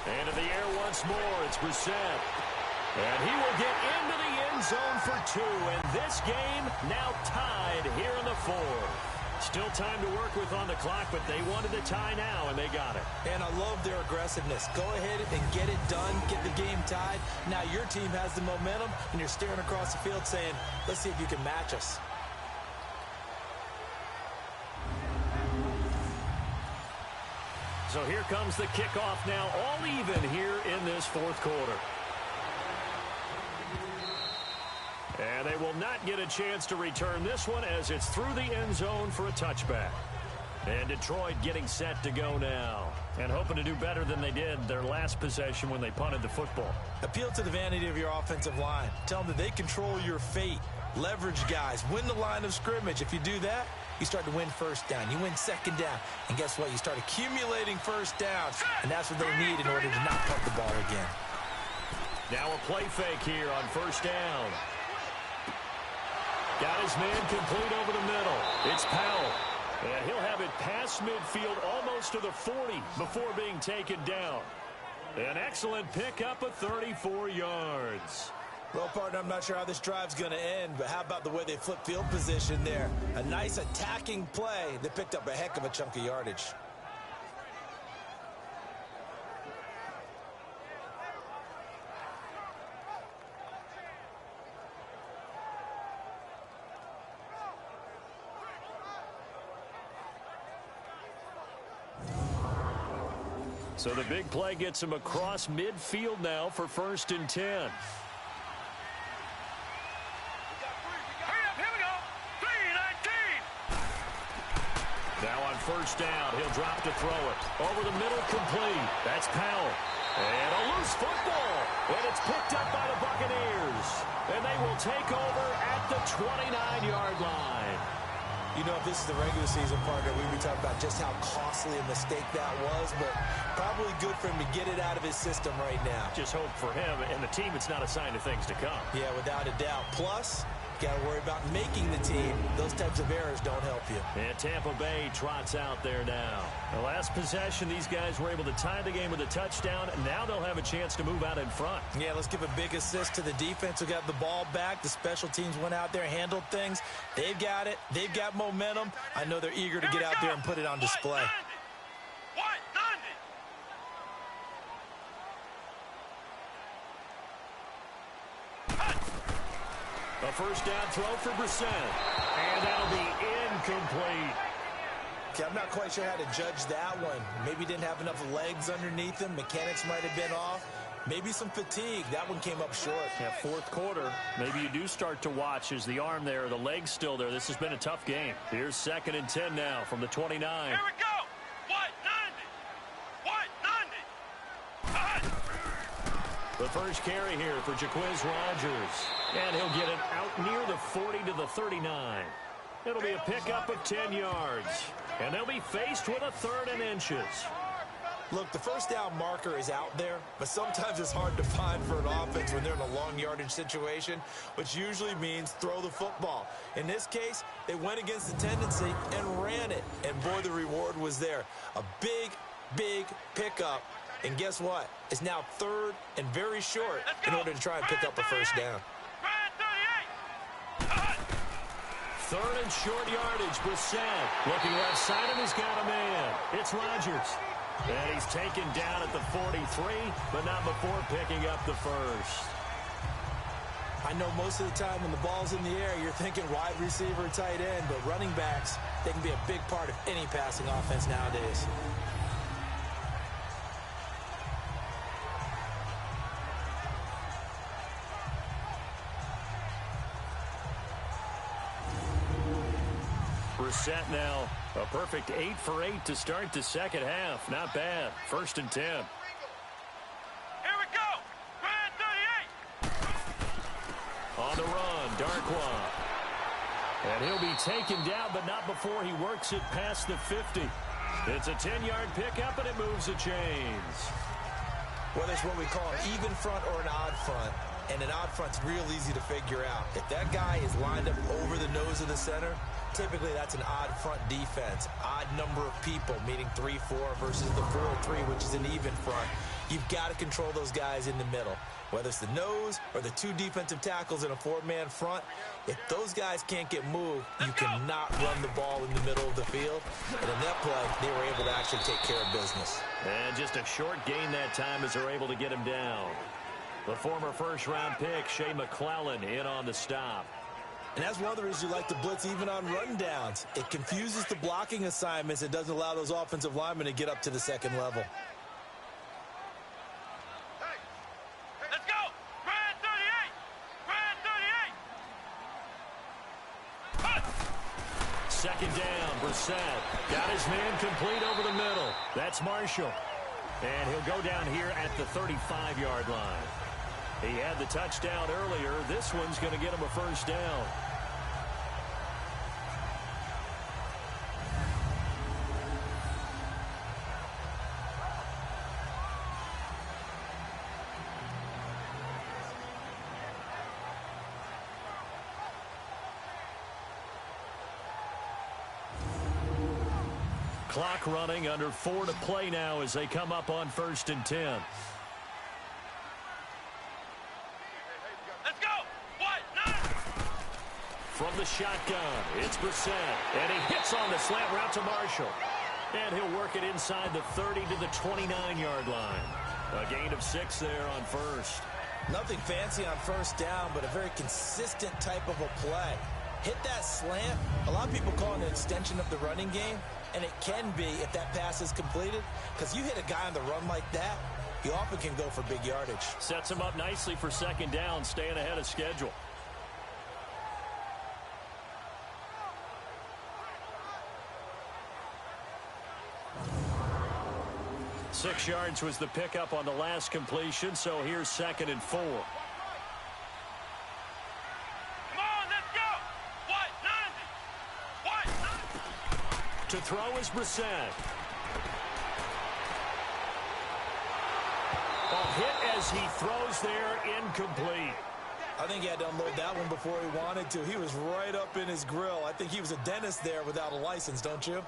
38. And in the air once more, it's Brissett. And he will get into the end zone for 2. And this game now tied here in the 4th. Still time to work with on the clock, but they wanted the tie now, and they got it. And I love their aggressiveness. Go ahead and get it done, get the game tied. Now your team has the momentum, and you're staring across the field saying, let's see if you can match us. So here comes the kickoff now, all even here in this 4th quarter. And they will not get a chance to return this one as it's through the end zone for a touchback. And Detroit getting set to go now. And hoping to do better than they did their last possession when they punted the football. Appeal to the vanity of your offensive line. Tell them that they control your fate. Leverage guys. Win the line of scrimmage. If you do that, you start to win first down. You win second down. And guess what? You start accumulating first downs. And that's what they need in order to not punt the ball again. Now a play fake here on first down. Got his man complete over the middle. It's Powell. And he'll have it past midfield almost to the 40 before being taken down. An excellent pickup of 34 yards. Well, partner, I'm not sure how this drive's going to end, but how about the way they flip field position there? A nice attacking play that picked up a heck of a chunk of yardage. So the big play gets him across midfield now for 1st and 10. Hurry up, here we go. 3-19. Now on first down, he'll drop to throw it. Over the middle, complete. That's Powell. And a loose football. And it's picked up by the Buccaneers. And they will take over at the 29-yard line. You know, if this is the regular season, partner, we'd be talking about just how costly a mistake that was, but probably good for him to get it out of his system right now. Just hope for him and the team it's not a sign of things to come. Yeah, without a doubt. Plus, got to worry about making the team. Those types of errors don't help you. And Tampa Bay trots out there now. The last possession, these guys were able to tie the game with a touchdown. Now they'll have a chance to move out in front. Yeah, let's give a big assist to the defense who got the ball back. The special teams went out there, handled things. They've got it. They've got momentum. I know they're eager to get out there and put it on display. A first down throw for Brissett. And that'll be incomplete. Okay, I'm not quite sure how to judge that one. Maybe didn't have enough legs underneath him. Mechanics might have been off. Maybe some fatigue. That one came up short. Yeah, 4th quarter. Maybe you do start to watch as the arm there, the leg's still there. This has been a tough game. Here's 2nd and 10 now from the 29. Here we go. White 90. The first carry here for Jaquiz Rogers. And he'll get it out near the 40 to the 39. It'll be a pickup of 10 yards. And they'll be faced with a 3rd and inches. Look, the first down marker is out there, but sometimes it's hard to find for an offense when they're in a long yardage situation, which usually means throw the football. In this case, they went against the tendency and ran it. And boy, the reward was there. A big, big pickup. And guess what? It's now 3rd and very short in order to try and pick up a first down. Third and short yardage. Brissett looking left side, and he's got a man. It's Rodgers. And he's taken down at the 43, but not before picking up the first. I know most of the time when the ball's in the air, you're thinking wide receiver, tight end, but running backs, they can be a big part of any passing offense nowadays. Brissett now a perfect 8 for 8 to start the second half. Not bad. 1st and 10. Here we go. Brand 38. On the run, Darkwa. And he'll be taken down, but not before he works it past the 50. It's a 10-yard pickup, and it moves the chains. Whether it's what we call an even front or an odd front, and an odd front's real easy to figure out. If that guy is lined up over the nose of the center, typically that's an odd front defense. Odd number of people, meaning 3-4 versus the 4-3, which is an even front. You've got to control those guys in the middle. Whether it's the nose or the 2 defensive tackles in a 4-man front, if those guys can't get moved, you cannot run the ball in the middle of the field. And in that play, they were able to actually take care of business. And just a short gain that time as they're able to get him down. The former first-round pick, Shea McClellan, in on the stop. And that's one of the reasons you like to blitz even on rundowns. It confuses the blocking assignments. It doesn't allow those offensive linemen to get up to the second level. Hey, let's go. Brand 38. Brand 38. Second down, Brissett. Got his man complete over the middle. That's Marshall. And he'll go down here at the 35-yard line. He had the touchdown earlier. This one's going to get him a first down. Clock running, under 4 to play now as they come up on 1st and 10. Let's go. What? From the shotgun, it's Brissett. And he hits on the slant route to Marshall. And he'll work it inside the 30 to the 29-yard line. A gain of 6 there on first. Nothing fancy on first down, but a very consistent type of a play. Hit that slant. A lot of people call it an extension of the running game, and it can be if that pass is completed, because you hit a guy on the run like that, you often can go for big yardage. Sets him up nicely for second down, staying ahead of schedule. Six yards was the pickup on the last completion, so here's 2nd and 4. Come on, let's go. What? 90. What? To throw is Brissett. A hit as he throws there, incomplete. I think he had to unload that one before he wanted to. He was right up in his grill. I think he was a dentist there without a license, don't you?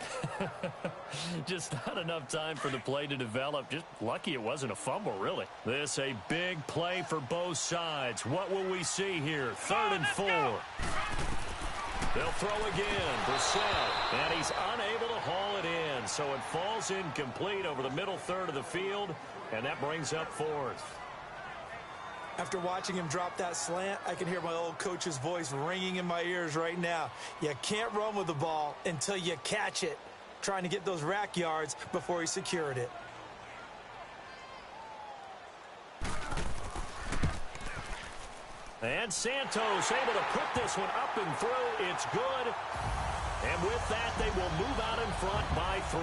Just not enough time for the play to develop. Just lucky it wasn't a fumble, really. This a big play for both sides. What will we see here? 3rd and 4. They'll throw again. Brissett, and he's unable to haul it in. So it falls incomplete over the middle third of the field, and that brings up 4th. After watching him drop that slant, I can hear my old coach's voice ringing in my ears right now. You can't run with the ball until you catch it. Trying to get those rack yards before he secured it. And Santos able to put this one up and through. It's good. And with that, they will move out in front by 3.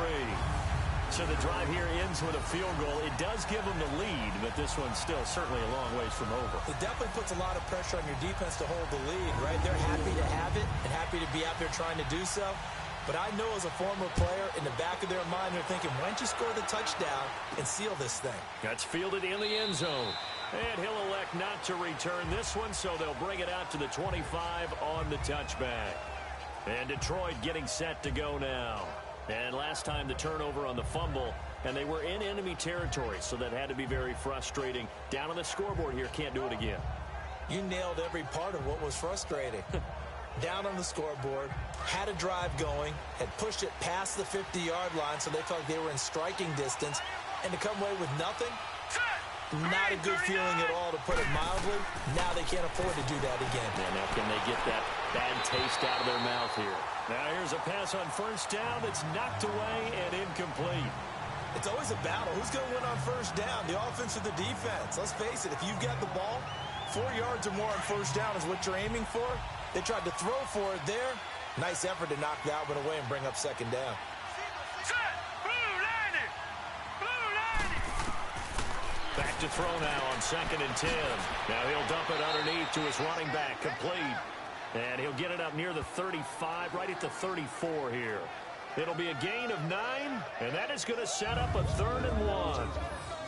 So the drive here ends with a field goal. It does give them the lead, but this one's still certainly a long ways from over. It definitely puts a lot of pressure on your defense to hold the lead, right? They're happy to have it and happy to be out there trying to do so. But I know as a former player, in the back of their mind, they're thinking, why don't you score the touchdown and seal this thing? That's fielded in the end zone. And he'll elect not to return this one, so they'll bring it out to the 25 on the touchback. And Detroit getting set to go now. And last time the turnover on the fumble, and they were in enemy territory, so that had to be very frustrating. Down on the scoreboard here, can't do it again. You nailed every part of what was frustrating. down on the scoreboard, had a drive going, had pushed it past the 50-yard line so they felt like they were in striking distance, and to come away with nothing, not a good feeling at all, to put it mildly. Now they can't afford to do that again. And now can they get that bad taste out of their mouth here? Now here's a pass on first down that's knocked away and incomplete. It's always a battle. Who's going to win on first down, the offense or the defense? Let's face it, if you've got the ball, 4 yards or more on first down is what you're aiming for. They tried to throw for it there. Nice effort to knock that one away and bring up second down. Back to throw now on 2nd and 10. Now he'll dump it underneath to his running back, complete. And he'll get it up near the 35, right at the 34 here. It'll be a gain of 9, and that is going to set up a 3rd and 1.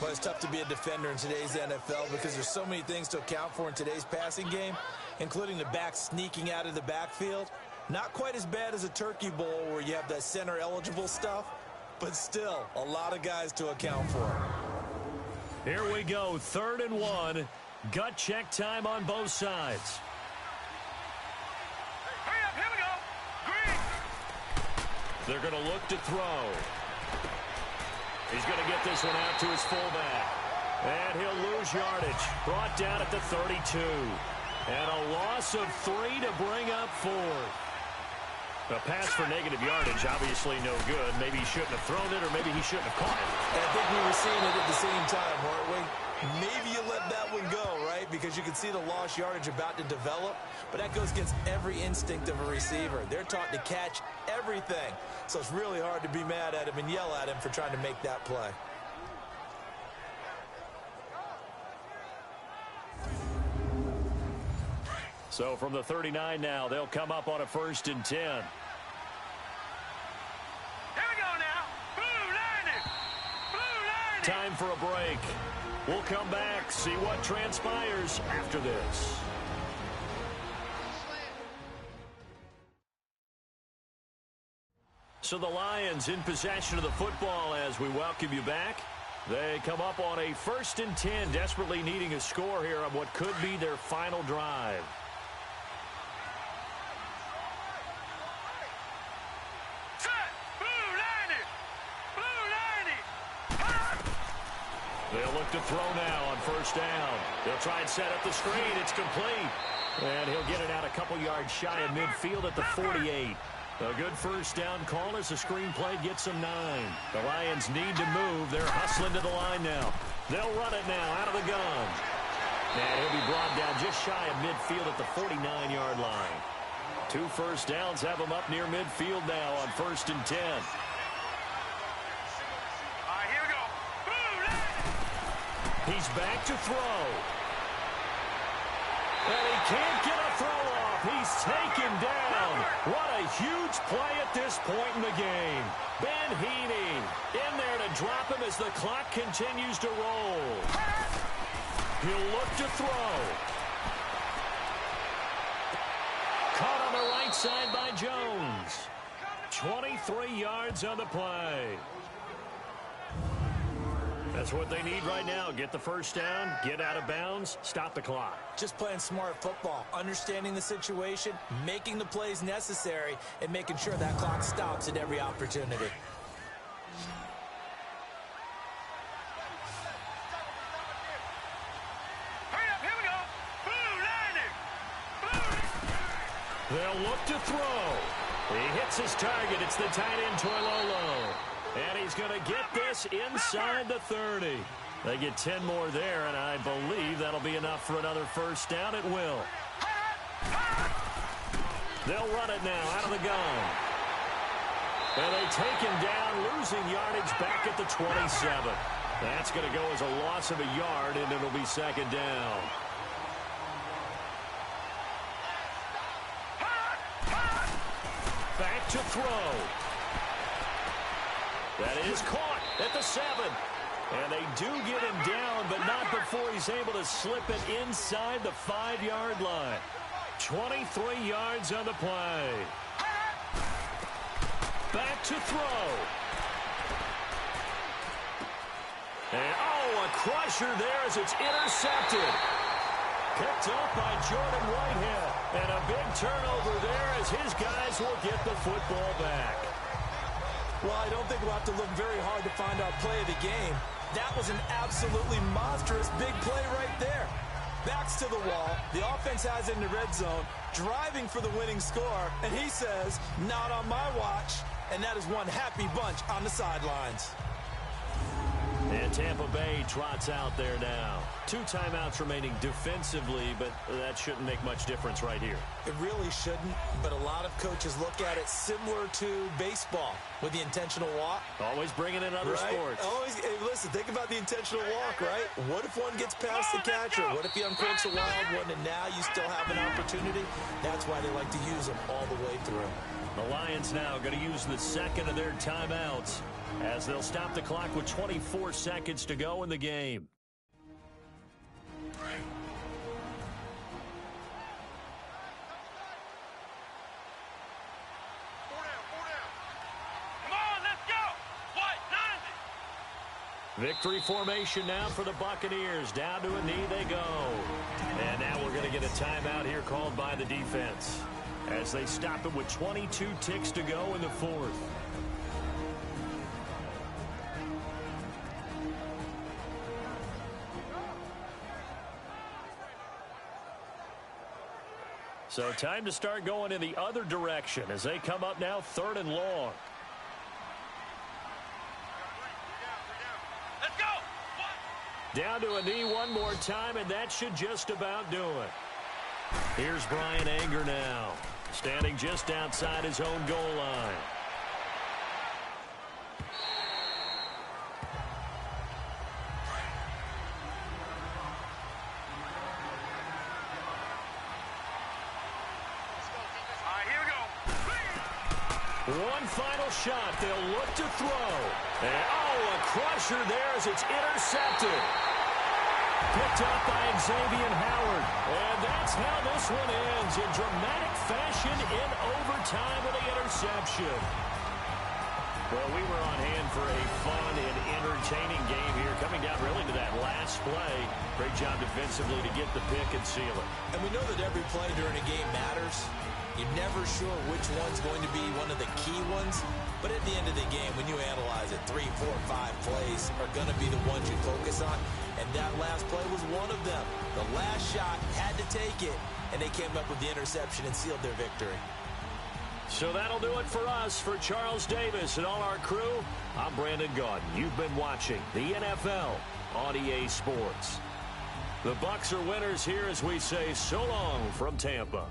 Well, it's tough to be a defender in today's NFL because there's so many things to account for in today's passing game, including the back sneaking out of the backfield. Not quite as bad as a turkey bowl where you have that center-eligible stuff, but still a lot of guys to account for. Here we go, 3rd and 1. Gut check time on both sides. Hurry up, here we go. Green. They're going to look to throw. He's going to get this one out to his fullback. And he'll lose yardage. Brought down at the 32. And a loss of 3 to bring up 4. A pass for negative yardage, obviously no good. Maybe he shouldn't have thrown it, or maybe he shouldn't have caught it. And I think we were seeing it at the same time, weren't we? Maybe you let that one go, right? Because you can see the lost yardage about to develop. But that goes against every instinct of a receiver. They're taught to catch everything. So it's really hard to be mad at him and yell at him for trying to make that play. So from the 39 now, they'll come up on a 1st and 10. Here we go now. Blue line. Blue line. Time for a break. We'll come back, see what transpires after this. So the Lions in possession of the football as we welcome you back. They come up on a 1st and 10, desperately needing a score here on what could be their final drive. They'll look to throw now on first down. They'll try and set up the screen. It's complete. And he'll get it out a couple yards shy of midfield at the 48. A good first down call as the screen play gets them 9. The Lions need to move. They're hustling to the line now. They'll run it now out of the gun. And he'll be brought down just shy of midfield at the 49-yard line. 2 first downs have them up near midfield now on 1st and 10. He's back to throw. And he can't get a throw off. He's taken down. What a huge play at this point in the game. Ben Heaney in there to drop him as the clock continues to roll. He'll look to throw. Caught on the right side by Jones. 23 yards on the play. That's what they need right now. Get the first down, get out of bounds, stop the clock. Just playing smart football, understanding the situation, making the plays necessary, and making sure that clock stops at every opportunity. Hurry up, here we go. Blue lining. They'll look to throw. He hits his target. It's the tight end, Toilolo. And he's going to get this inside the 30. They get 10 more there, and I believe that'll be enough for another first down. It will. They'll run it now out of the gun. And they take him down, losing yardage back at the 27. That's going to go as a loss of a yard, and it'll be 2nd down. Back to throw. That is caught at the 7. And they do get him down, but not before he's able to slip it inside the 5-yard line. 23 yards on the play. Back to throw. And, a crusher there as it's intercepted. Picked up by Jordan Whitehead. And a big turnover there as his guys will get the football back. Well, I don't think we'll have to look very hard to find our play of the game. That was an absolutely monstrous big play right there. Backs to the wall. The offense has it in the red zone, driving for the winning score. And he says, not on my watch. And that is one happy bunch on the sidelines. And Tampa Bay trots out there now. 2 timeouts remaining defensively, but that shouldn't make much difference right here. It really shouldn't, but a lot of coaches look at it similar to baseball with the intentional walk. Always bringing in other sports. Always, hey, listen, think about the intentional walk, right? What if one gets past the catcher? What if he uncorks a wild one and now you still have an opportunity? That's why they like to use them all the way through. The Lions now going to use the second of their timeouts as they'll stop the clock with 24 seconds to go in the game. Come on, let's go. What? 90. Victory formation now for the Buccaneers. Down to a knee they go. And now we're going to get a timeout here called by the defense as they stop it with 22 ticks to go in the fourth. So time to start going in the other direction as they come up now 3rd and long. Let's go. What? Down to a knee one more time, and that should just about do it. Here's Brian Anger now, standing just outside his own goal line. One final shot. They'll look to throw. And, a crusher there as it's intercepted. Picked up by Xavier Howard. And that's how this one ends in dramatic fashion in overtime with the interception. Well, we were on hand for a fun and entertaining game here, coming down really to that last play. Great job defensively to get the pick and seal it. And we know that every play during a game matters. You're never sure which one's going to be one of the key ones. But at the end of the game, when you analyze it, 3, 4, 5 plays are going to be the ones you focus on. And that last play was one of them. The last shot had to take it, and they came up with the interception and sealed their victory. So that'll do it for us. For Charles Davis and all our crew, I'm Brandon Gaudin. You've been watching the NFL on EA Sports. The Bucs are winners here as we say so long from Tampa.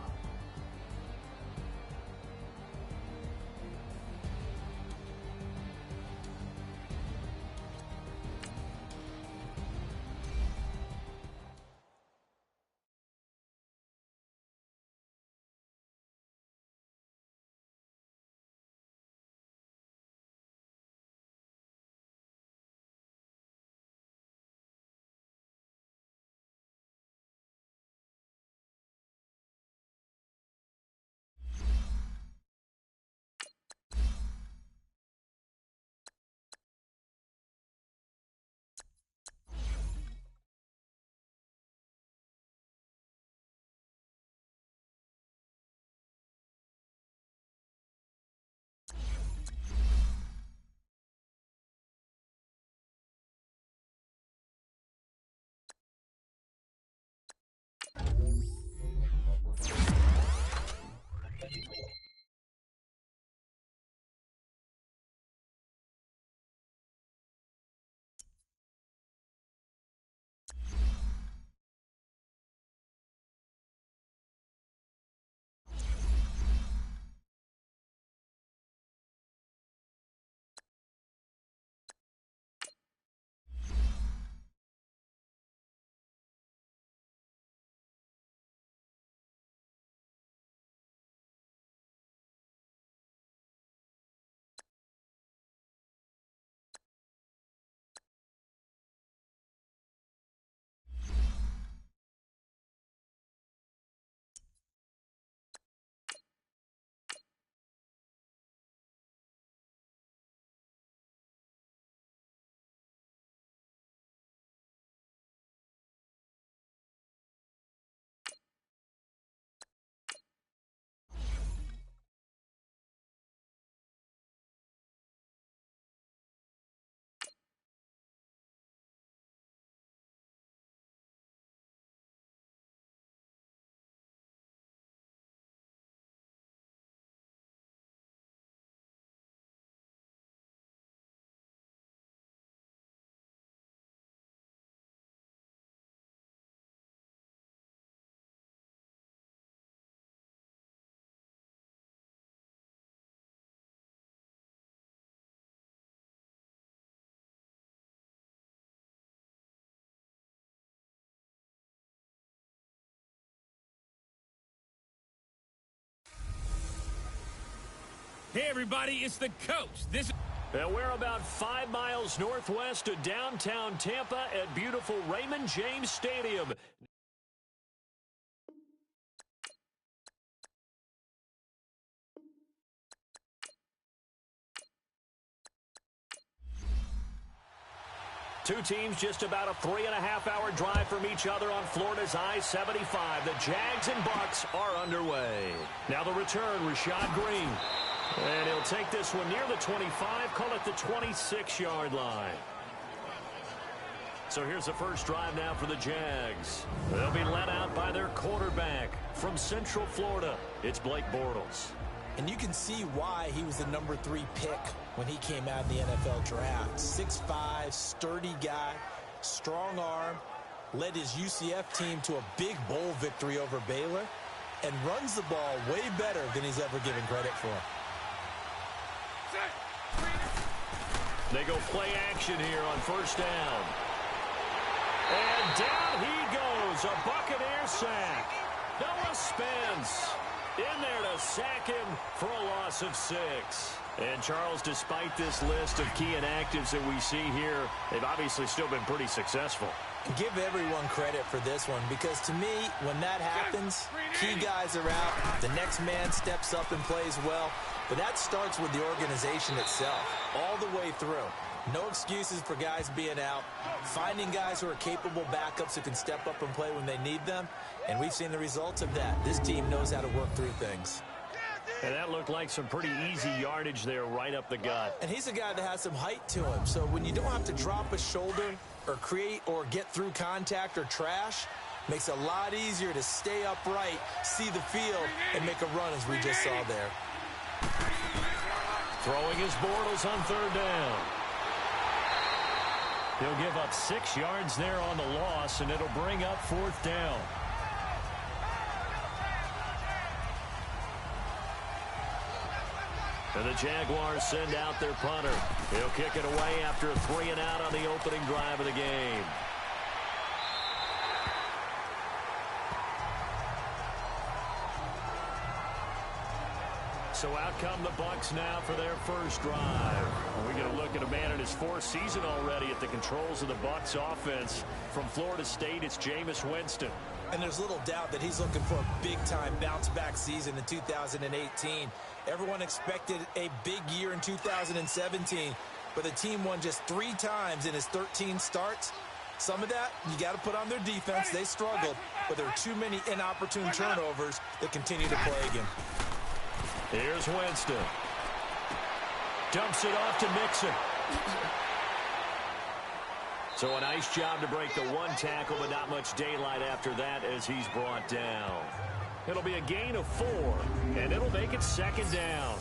Hey, everybody, it's the coach. And we're about 5 miles northwest of downtown Tampa at beautiful Raymond James Stadium. Two teams just about a 3.5-hour drive from each other on Florida's I-75. The Jags and Bucks are underway. Now the return, Rashad Green. And he'll take this one near the 25, call it the 26-yard line. So here's the first drive now for the Jags. They'll be led out by their quarterback from Central Florida. It's Blake Bortles. And you can see why he was the number 3 pick when he came out in the NFL draft. 6'5", sturdy guy, strong arm, led his UCF team to a big bowl victory over Baylor, and runs the ball way better than he's ever given credit for. They go play action here on first down. And down he goes, a Buccaneer sack. Noah Spence in there to sack him for a loss of 6. And, Charles, despite this list of key inactives that we see here, they've obviously still been pretty successful. Give everyone credit for this one, because to me, when that happens, key guys are out, the next man steps up and plays well, but that starts with the organization itself, all the way through. No excuses for guys being out, finding guys who are capable backups who can step up and play when they need them, and we've seen the results of that. This team knows how to work through things. And that looked like some pretty easy yardage there right up the gut. And he's a guy that has some height to him, so when you don't have to drop a shoulder or create or get through contact or trash, makes it a lot easier to stay upright, see the field, and make a run as we just saw there. Throwing his Bortles on third down. He'll give up 6 yards there on the loss, and it'll bring up fourth down. And the Jaguars send out their punter. He'll kick it away after a 3-and-out on the opening drive of the game. So out come the Bucks now for their first drive. We get a look at a man in his 4th season already at the controls of the Bucks offense. From Florida State, it's Jameis Winston. And there's little doubt that he's looking for a big-time bounce-back season in 2018. Everyone expected a big year in 2017, but the team won just 3 times in his 13 starts. Some of that, you got to put on their defense. They struggled, but there are too many inopportune turnovers that continue to plague him. Here's Winston. Dumps it off to Mixon. So a nice job to break the 1 tackle, but not much daylight after that as he's brought down. It'll be a gain of 4, and it'll make it 2nd down.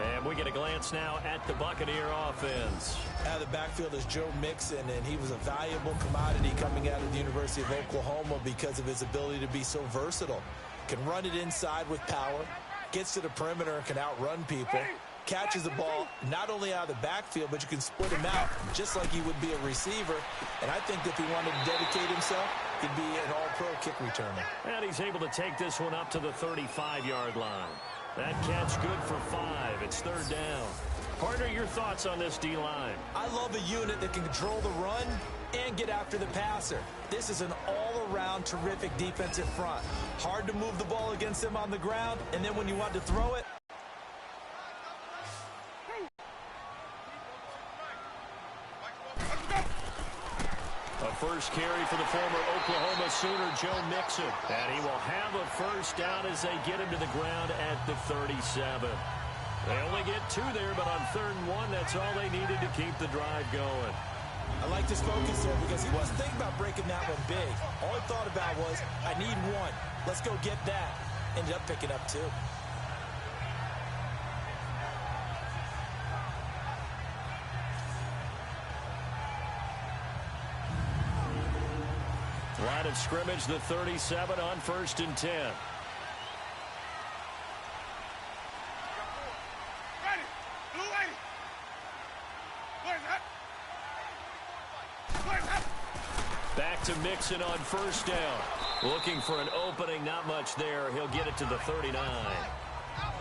And we get a glance now at the Buccaneer offense. Out of the backfield is Joe Mixon, and he was a valuable commodity coming out of the University of Oklahoma because of his ability to be so versatile. Can run it inside with power, gets to the perimeter and can outrun people, catches the ball not only out of the backfield, but you can split him out just like he would be a receiver. And I think if he wanted to dedicate himself, he'd be an all-pro kick returner. And he's able to take this one up to the 35-yard line. That catch good for 5. It's 3rd down. Partner, your thoughts on this D-line? I love a unit that can control the run and get after the passer. This is an all-around terrific defensive front. Hard to move the ball against them on the ground, and then when you want to throw it, a first carry for the former Oklahoma Sooner, Joe Mixon. And he will have a first down as they get him to the ground at the 37. They only get 2 there, but on 3rd and 1, that's all they needed to keep the drive going. I liked his focus there because he wasn't thinking about breaking that one big. All he thought about was, I need 1. Let's go get that. Ended up picking up 2. Line of scrimmage, the 37 on 1st and 10. Ready. Blue lady. Where's that? Where's that? Back to Mixon on first down. Looking for an opening, not much there. He'll get it to the 39.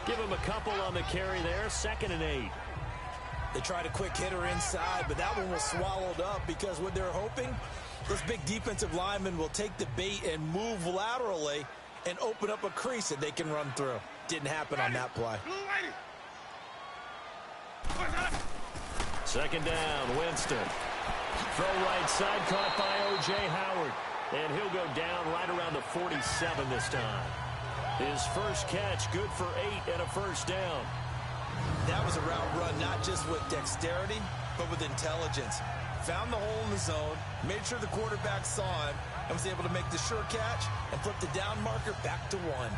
Give him a couple on the carry there, 2nd and 8. They tried a quick hitter inside, but that one was swallowed up because what they're hoping, those big defensive linemen will take the bait and move laterally and open up a crease that they can run through. Didn't happen on that play. 2nd down, Winston. Throw right side, caught by O.J. Howard. And he'll go down right around the 47 this time. His first catch, good for 8 and a first down. That was a route run, not just with dexterity, but with intelligence. Found the hole in the zone, made sure the quarterback saw him, and was able to make the sure catch and flip the down marker back to 1.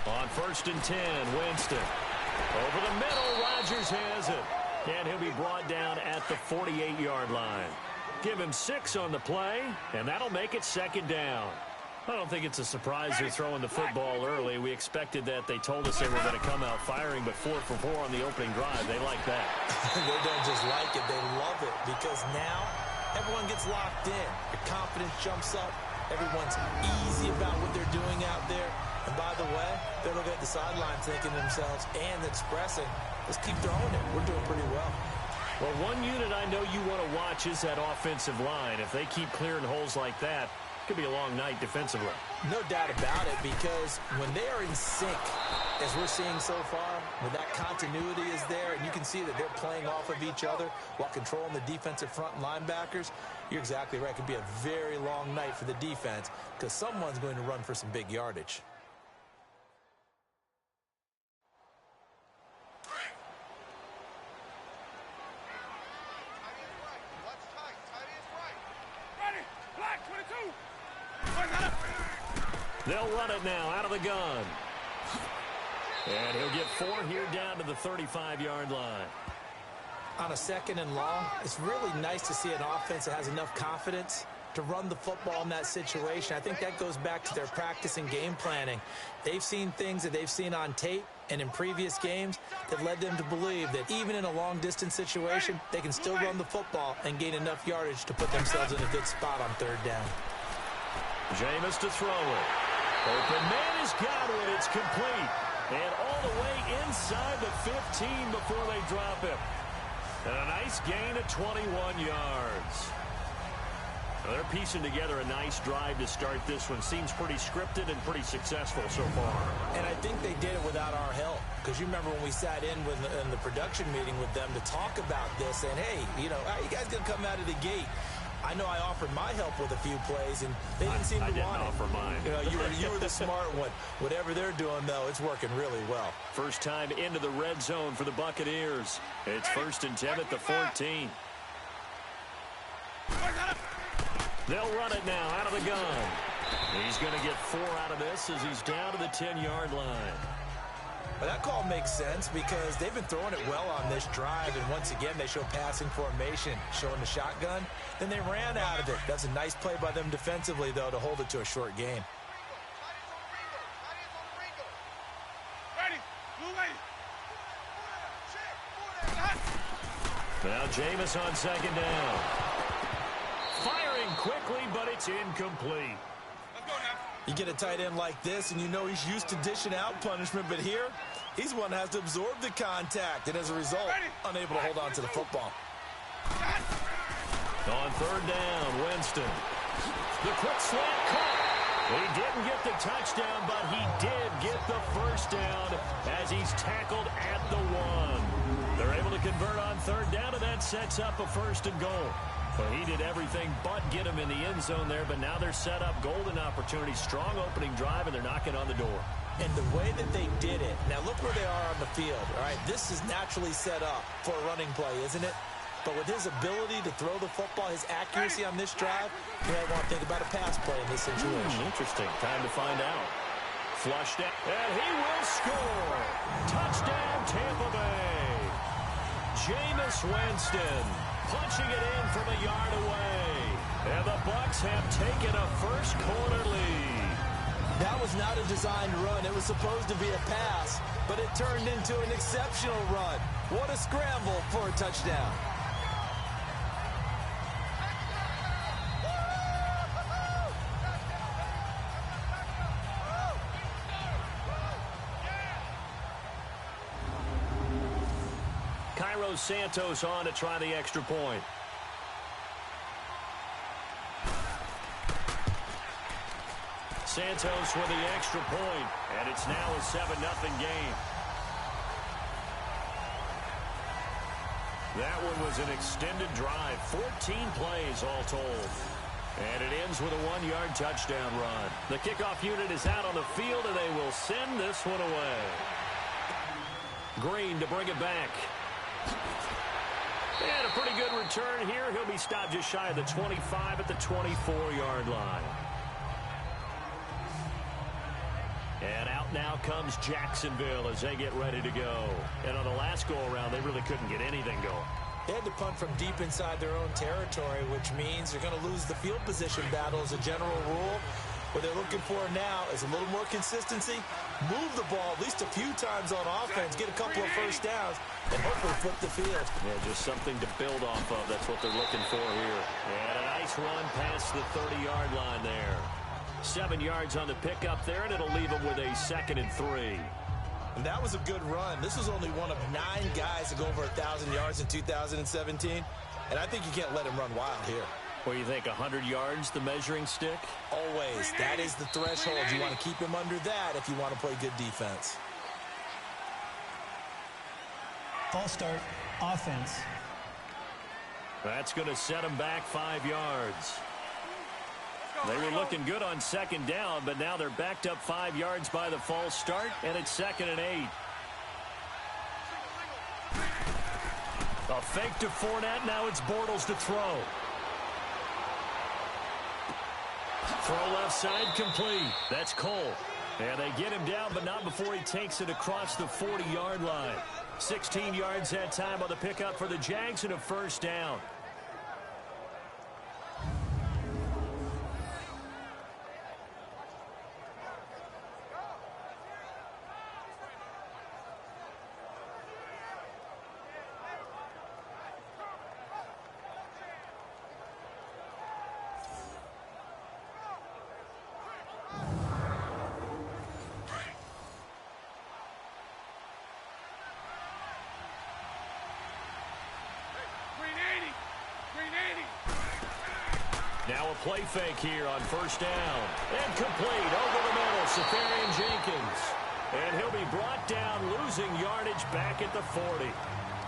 On 1st and 10, Winston. Over the middle, Rodgers has it. And he'll be brought down at the 48-yard line. Give him 6 on the play, and that'll make it 2nd down. I don't think it's a surprise they're throwing the football early. We expected that. They told us they were going to come out firing, but 4 for 4 on the opening drive. They like that. They don't just like it, they love it, because now everyone gets locked in. Your confidence jumps up. Everyone's easy about what they're doing out there. And by the way, they're looking at the sideline thinking to themselves and expressing, let's keep throwing it. We're doing pretty well. Well, one unit I know you want to watch is that offensive line. If they keep clearing holes like that, it could be a long night defensively. No doubt about it, because when they are in sync, as we're seeing so far, when that continuity is there, and you can see that they're playing off of each other while controlling the defensive front linebackers, you're exactly right. It could be a very long night for the defense because someone's going to run for some big yardage. They'll run it now out of the gun. And he'll get 4 here down to the 35-yard line. On a 2nd and long, it's really nice to see an offense that has enough confidence to run the football in that situation. I think that goes back to their practice and game planning. They've seen things that they've seen on tape and in previous games that led them to believe that even in a long-distance situation, they can still run the football and gain enough yardage to put themselves in a good spot on 3rd down. Jameis to throw it. Open man has got it. It's complete. And all the way inside the 15 before they drop him. And a nice gain of 21 yards. Now they're piecing together a nice drive to start this one. Seems pretty scripted and pretty successful so far. And I think they did it without our help. Because you remember when we sat in the production meeting with them to talk about this. And, hey, you know, how are you guys going to come out of the gate? I know I offered my help with a few plays, and they didn't seem to want it. I didn't offer mine. You know, you were the smart one. Whatever they're doing, though, it's working really well. First time into the red zone for the Buccaneers. It's 1st and 10 at the 14. They'll run it now out of the gun. He's going to get 4 out of this as he's down to the 10-yard line. But that call makes sense because they've been throwing it well on this drive, and once again they show passing formation, showing the shotgun. Then they ran out of it. That's a nice play by them defensively, though, to hold it to a short game. Now Jameis on 2nd down. Firing quickly, but it's incomplete. You get a tight end like this, and you know he's used to dishing out punishment, but here, he's one that has to absorb the contact, and as a result, unable to hold on to the football. On 3rd down, Winston. The quick slant caught. He didn't get the touchdown, but he did get the first down as he's tackled at the 1. They're able to convert on 3rd down, and that sets up a 1st and goal. Well, he did everything but get him in the end zone there, but now they're set up golden opportunity, strong opening drive, and they're knocking on the door. And the way that they did it, now look where they are on the field, all right? This is naturally set up for a running play, isn't it? But with his ability to throw the football, his accuracy on this drive, you might want to think about a pass play in this situation. Interesting. Time to find out. Flushed out, and he will score. Touchdown, Tampa Bay. Jameis Winston punching it in from a yard away. And the Bucs have taken a first quarter lead. That was not a designed run. It was supposed to be a pass, but it turned into an exceptional run. What a scramble for a touchdown. Cairo Santos on to try the extra point. Santos with the extra point, and it's now a 7-0 game. That one was an extended drive, 14 plays all told. And it ends with a 1-yard touchdown run. The kickoff unit is out on the field, and they will send this one away. Green to bring it back. And a pretty good return here. He'll be stopped just shy of the 25 at the 24-yard line. And out now comes Jacksonville as they get ready to go. And on the last go-around, they really couldn't get anything going. They had to punt from deep inside their own territory, which means they're going to lose the field position battle as a general rule. What they're looking for now is a little more consistency, move the ball at least a few times on offense, get a couple of first downs, and hopefully flip the field. Yeah, just something to build off of. That's what they're looking for here. And a nice run past the 30-yard line there. 7 yards on the pickup there, and it'll leave them with a 2nd and 3. And that was a good run. This was only one of 9 guys to go over 1,000 yards in 2017, and I think you can't let him run wild here. What do you think, 100 yards, the measuring stick? Always. That is the threshold. You want to keep him under that if you want to play good defense. False start, offense. That's going to set him back 5 yards. They were looking good on 2nd down, but now they're backed up 5 yards by the false start, and it's 2nd and 8. A fake to Fournette. Now it's Bortles to throw. Throw left side complete. That's Cole. And they get him down, but not before he takes it across the 40-yard line. 16 yards that time on the pickup for the Jags and a first down. Now a play fake here on first down. And complete over the middle, Safarian Jenkins. And he'll be brought down, losing yardage back at the 40.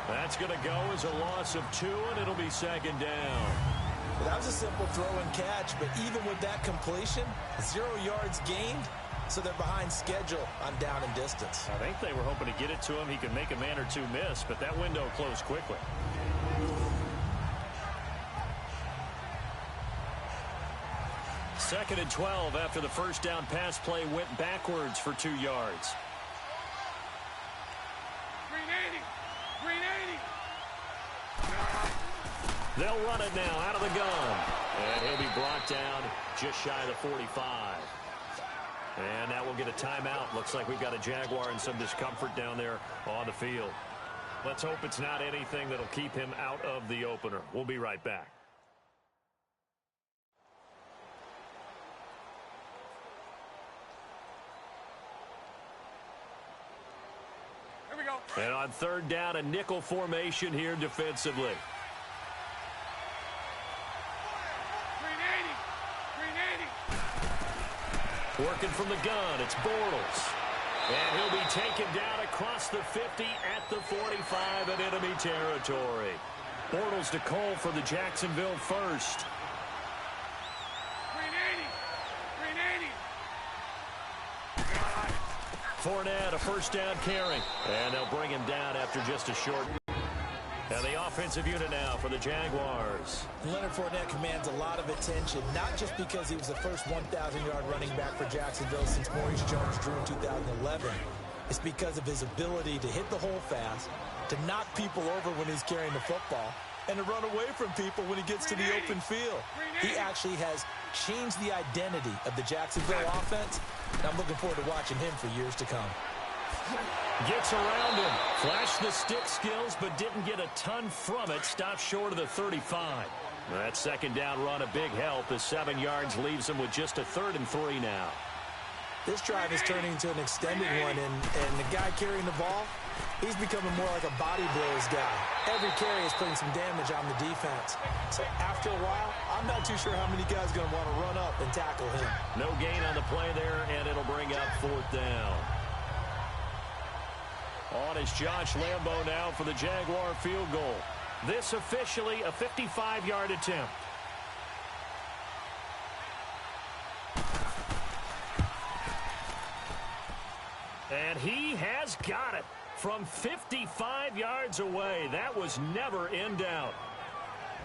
That's going to go as a loss of 2, and it'll be 2nd down. Well, that was a simple throw and catch, but even with that completion, 0 yards gained, so they're behind schedule on down and distance. I think they were hoping to get it to him. He could make a man or two miss, but that window closed quickly. Second and 12 after the first down pass play went backwards for 2 yards. They'll run it now out of the gun. And he'll be brought down just shy of the 45. And that will get a timeout. Looks like we've got a Jaguar in some discomfort down there on the field. Let's hope it's not anything that'll keep him out of the opener. We'll be right back. Here we go. And on third down, a nickel formation here defensively. 380. Working from the gun, it's Bortles. And he'll be taken down across the 50 at the 45 in enemy territory. Bortles to Cole for the Jacksonville first. 380. Fournette, a first down carry. And they'll bring him down after just a short. And the offensive unit now for the Jaguars. Leonard Fournette commands a lot of attention, not just because he was the first 1,000-yard running back for Jacksonville since Maurice Jones drew in 2011. It's because of his ability to hit the hole fast, to knock people over when he's carrying the football, and to run away from people when he gets to the open field. He actually has changed the identity of the Jacksonville offense, and I'm looking forward to watching him for years to come. Gets around him. Flashed the stick skills, but didn't get a ton from it. Stopped short of the 35. That second down run a big help as 7 yards leaves him with just a 3rd and 3 now. This drive is turning into an extended one, and the guy carrying the ball, he's becoming more like a body blows guy. Every carry is putting some damage on the defense. So after a while, I'm not too sure how many guys are going to want to run up and tackle him. No gain on the play there, and it'll bring up 4th down. On is Josh Lambo now for the Jaguar field goal. This officially a 55-yard attempt. And he has got it from 55 yards away. That was never in doubt.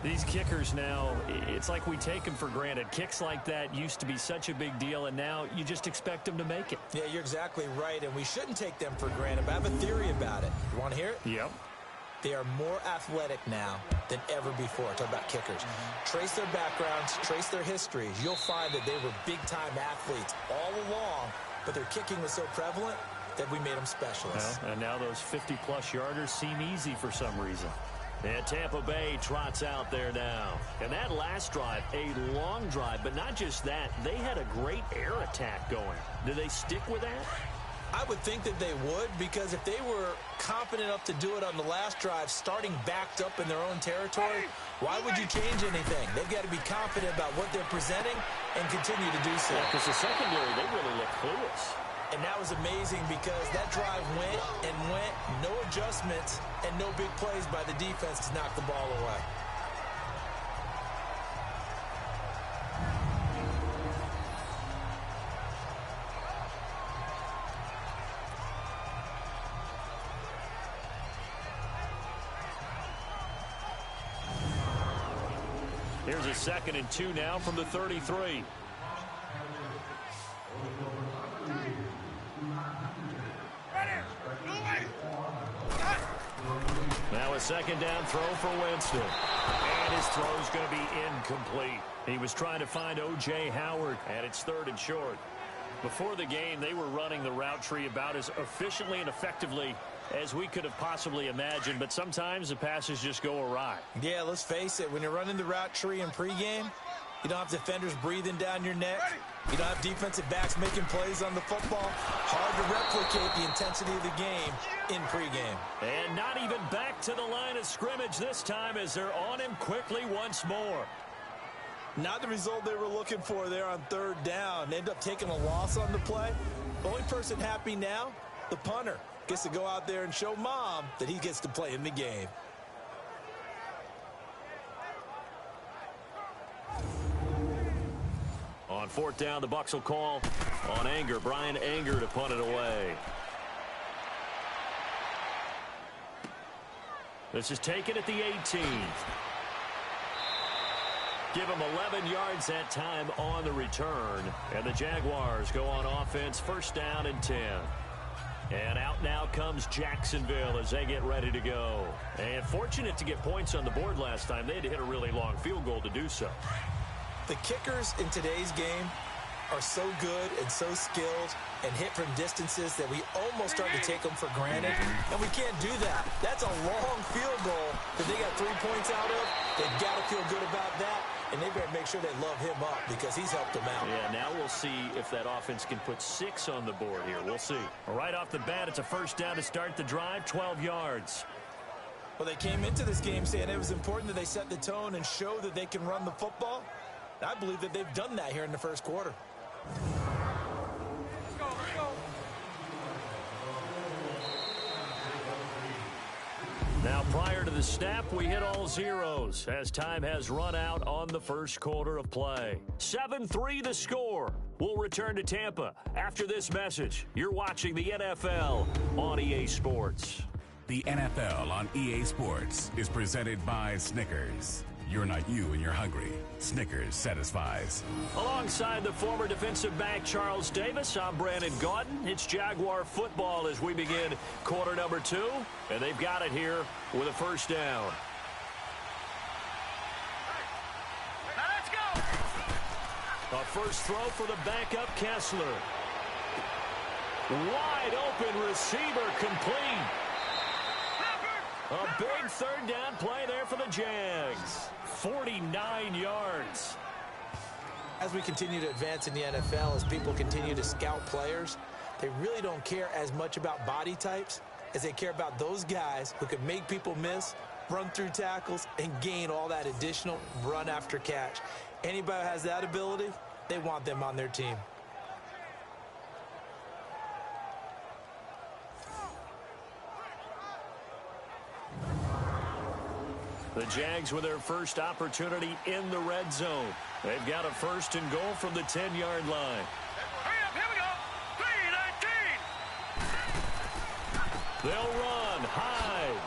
These kickers now, it's like we take them for granted. Kicks like that used to be such a big deal, and now you just expect them to make it. Yeah, you're exactly right, and we shouldn't take them for granted, but I have a theory about it. You want to hear it? Yep. They are more athletic now than ever before. Talk about kickers. Trace their backgrounds, trace their histories. You'll find that they were big-time athletes all along, but their kicking was so prevalent that we made them specialists. Well, and now those 50-plus yarders seem easy for some reason. And Tampa Bay trots out there now. And that last drive, a long drive, but not just that. They had a great air attack going. Do they stick with that? I would think that they would, because if they were confident enough to do it on the last drive, starting backed up in their own territory, why would you change anything? They've got to be confident about what they're presenting and continue to do so. Yeah, because the secondary, they really look clueless. And that was amazing because that drive went and went, no adjustments, and no big plays by the defense to knock the ball away. Here's a 2nd and 2 now from the 33. Now a 2nd down throw for Winston. And his throw's going to be incomplete. He was trying to find O.J. Howard, and it's 3rd and short. Before the game, they were running the route tree about as efficiently and effectively as we could have possibly imagined, but sometimes the passes just go awry. Yeah, let's face it, when you're running the route tree in pregame, you don't have defenders breathing down your neck. You don't have defensive backs making plays on the football. Hard to replicate the intensity of the game in pregame. And not even back to the line of scrimmage this time as they're on him quickly once more. Not the result they were looking for there on 3rd down. They end up taking a loss on the play. The only person happy now, the punter, gets to go out there and show mom that he gets to play in the game. On 4th down, the Bucs will call on Anger. Brian Anger to punt it away. This is taken at the 18. Give him 11 yards that time on the return. And the Jaguars go on offense, 1st down and 10. And out now comes Jacksonville as they get ready to go. And fortunate to get points on the board last time. They had to hit a really long field goal to do so. The kickers in today's game are so good and so skilled and hit from distances that we almost start to take them for granted. And we can't do that. That's a long field goal that they got 3 points out of. They've got to feel good about that. And they better make sure they love him up because he's helped them out. Yeah, now we'll see if that offense can put 6 on the board here. We'll see. Right off the bat, it's a 1st down to start the drive, 12 yards. Well, they came into this game saying it was important that they set the tone and show that they can run the football. I believe that they've done that here in the 1st quarter. Let's go, let's go. Now, prior to the snap, we hit all zeros as time has run out on the 1st quarter of play. 7-3 the score. We'll return to Tampa after this message. You're watching the NFL on EA Sports. The NFL on EA Sports is presented by Snickers. You're not you and you're hungry. Snickers satisfies. Alongside the former defensive back Charles Davis, I'm Brandon Gaudin. It's Jaguar football as we begin quarter number 2. And they've got it here with a 1st down. A first throw for the backup Kessler. Wide open receiver complete. A big third down play there for the Jags. 49 yards. As we continue to advance in the NFL, as people continue to scout players, they really don't care as much about body types as they care about those guys who can make people miss, run through tackles, and gain all that additional run after catch. Anybody who has that ability, they want them on their team. The Jags with their first opportunity in the red zone. They've got a first and goal from the 10-yard line. Hurry up, here we go. 3-19. They'll run. Hyde.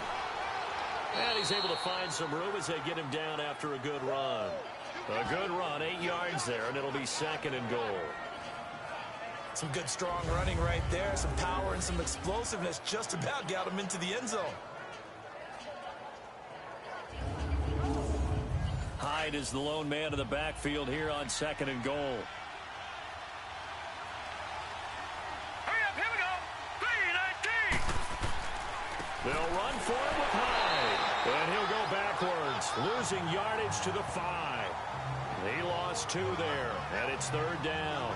And he's able to find some room as they get him down after a good run. A good run, 8 yards there, and it'll be second and goal. Some good, strong running right there. Some power and some explosiveness just about got him into the end zone. Hyde is the lone man in the backfield here on second and goal. Hurry up, here we go. 3-19. They'll run for it with Hyde. And he'll go backwards, losing yardage to the 5. He lost 2 there, and it's third down.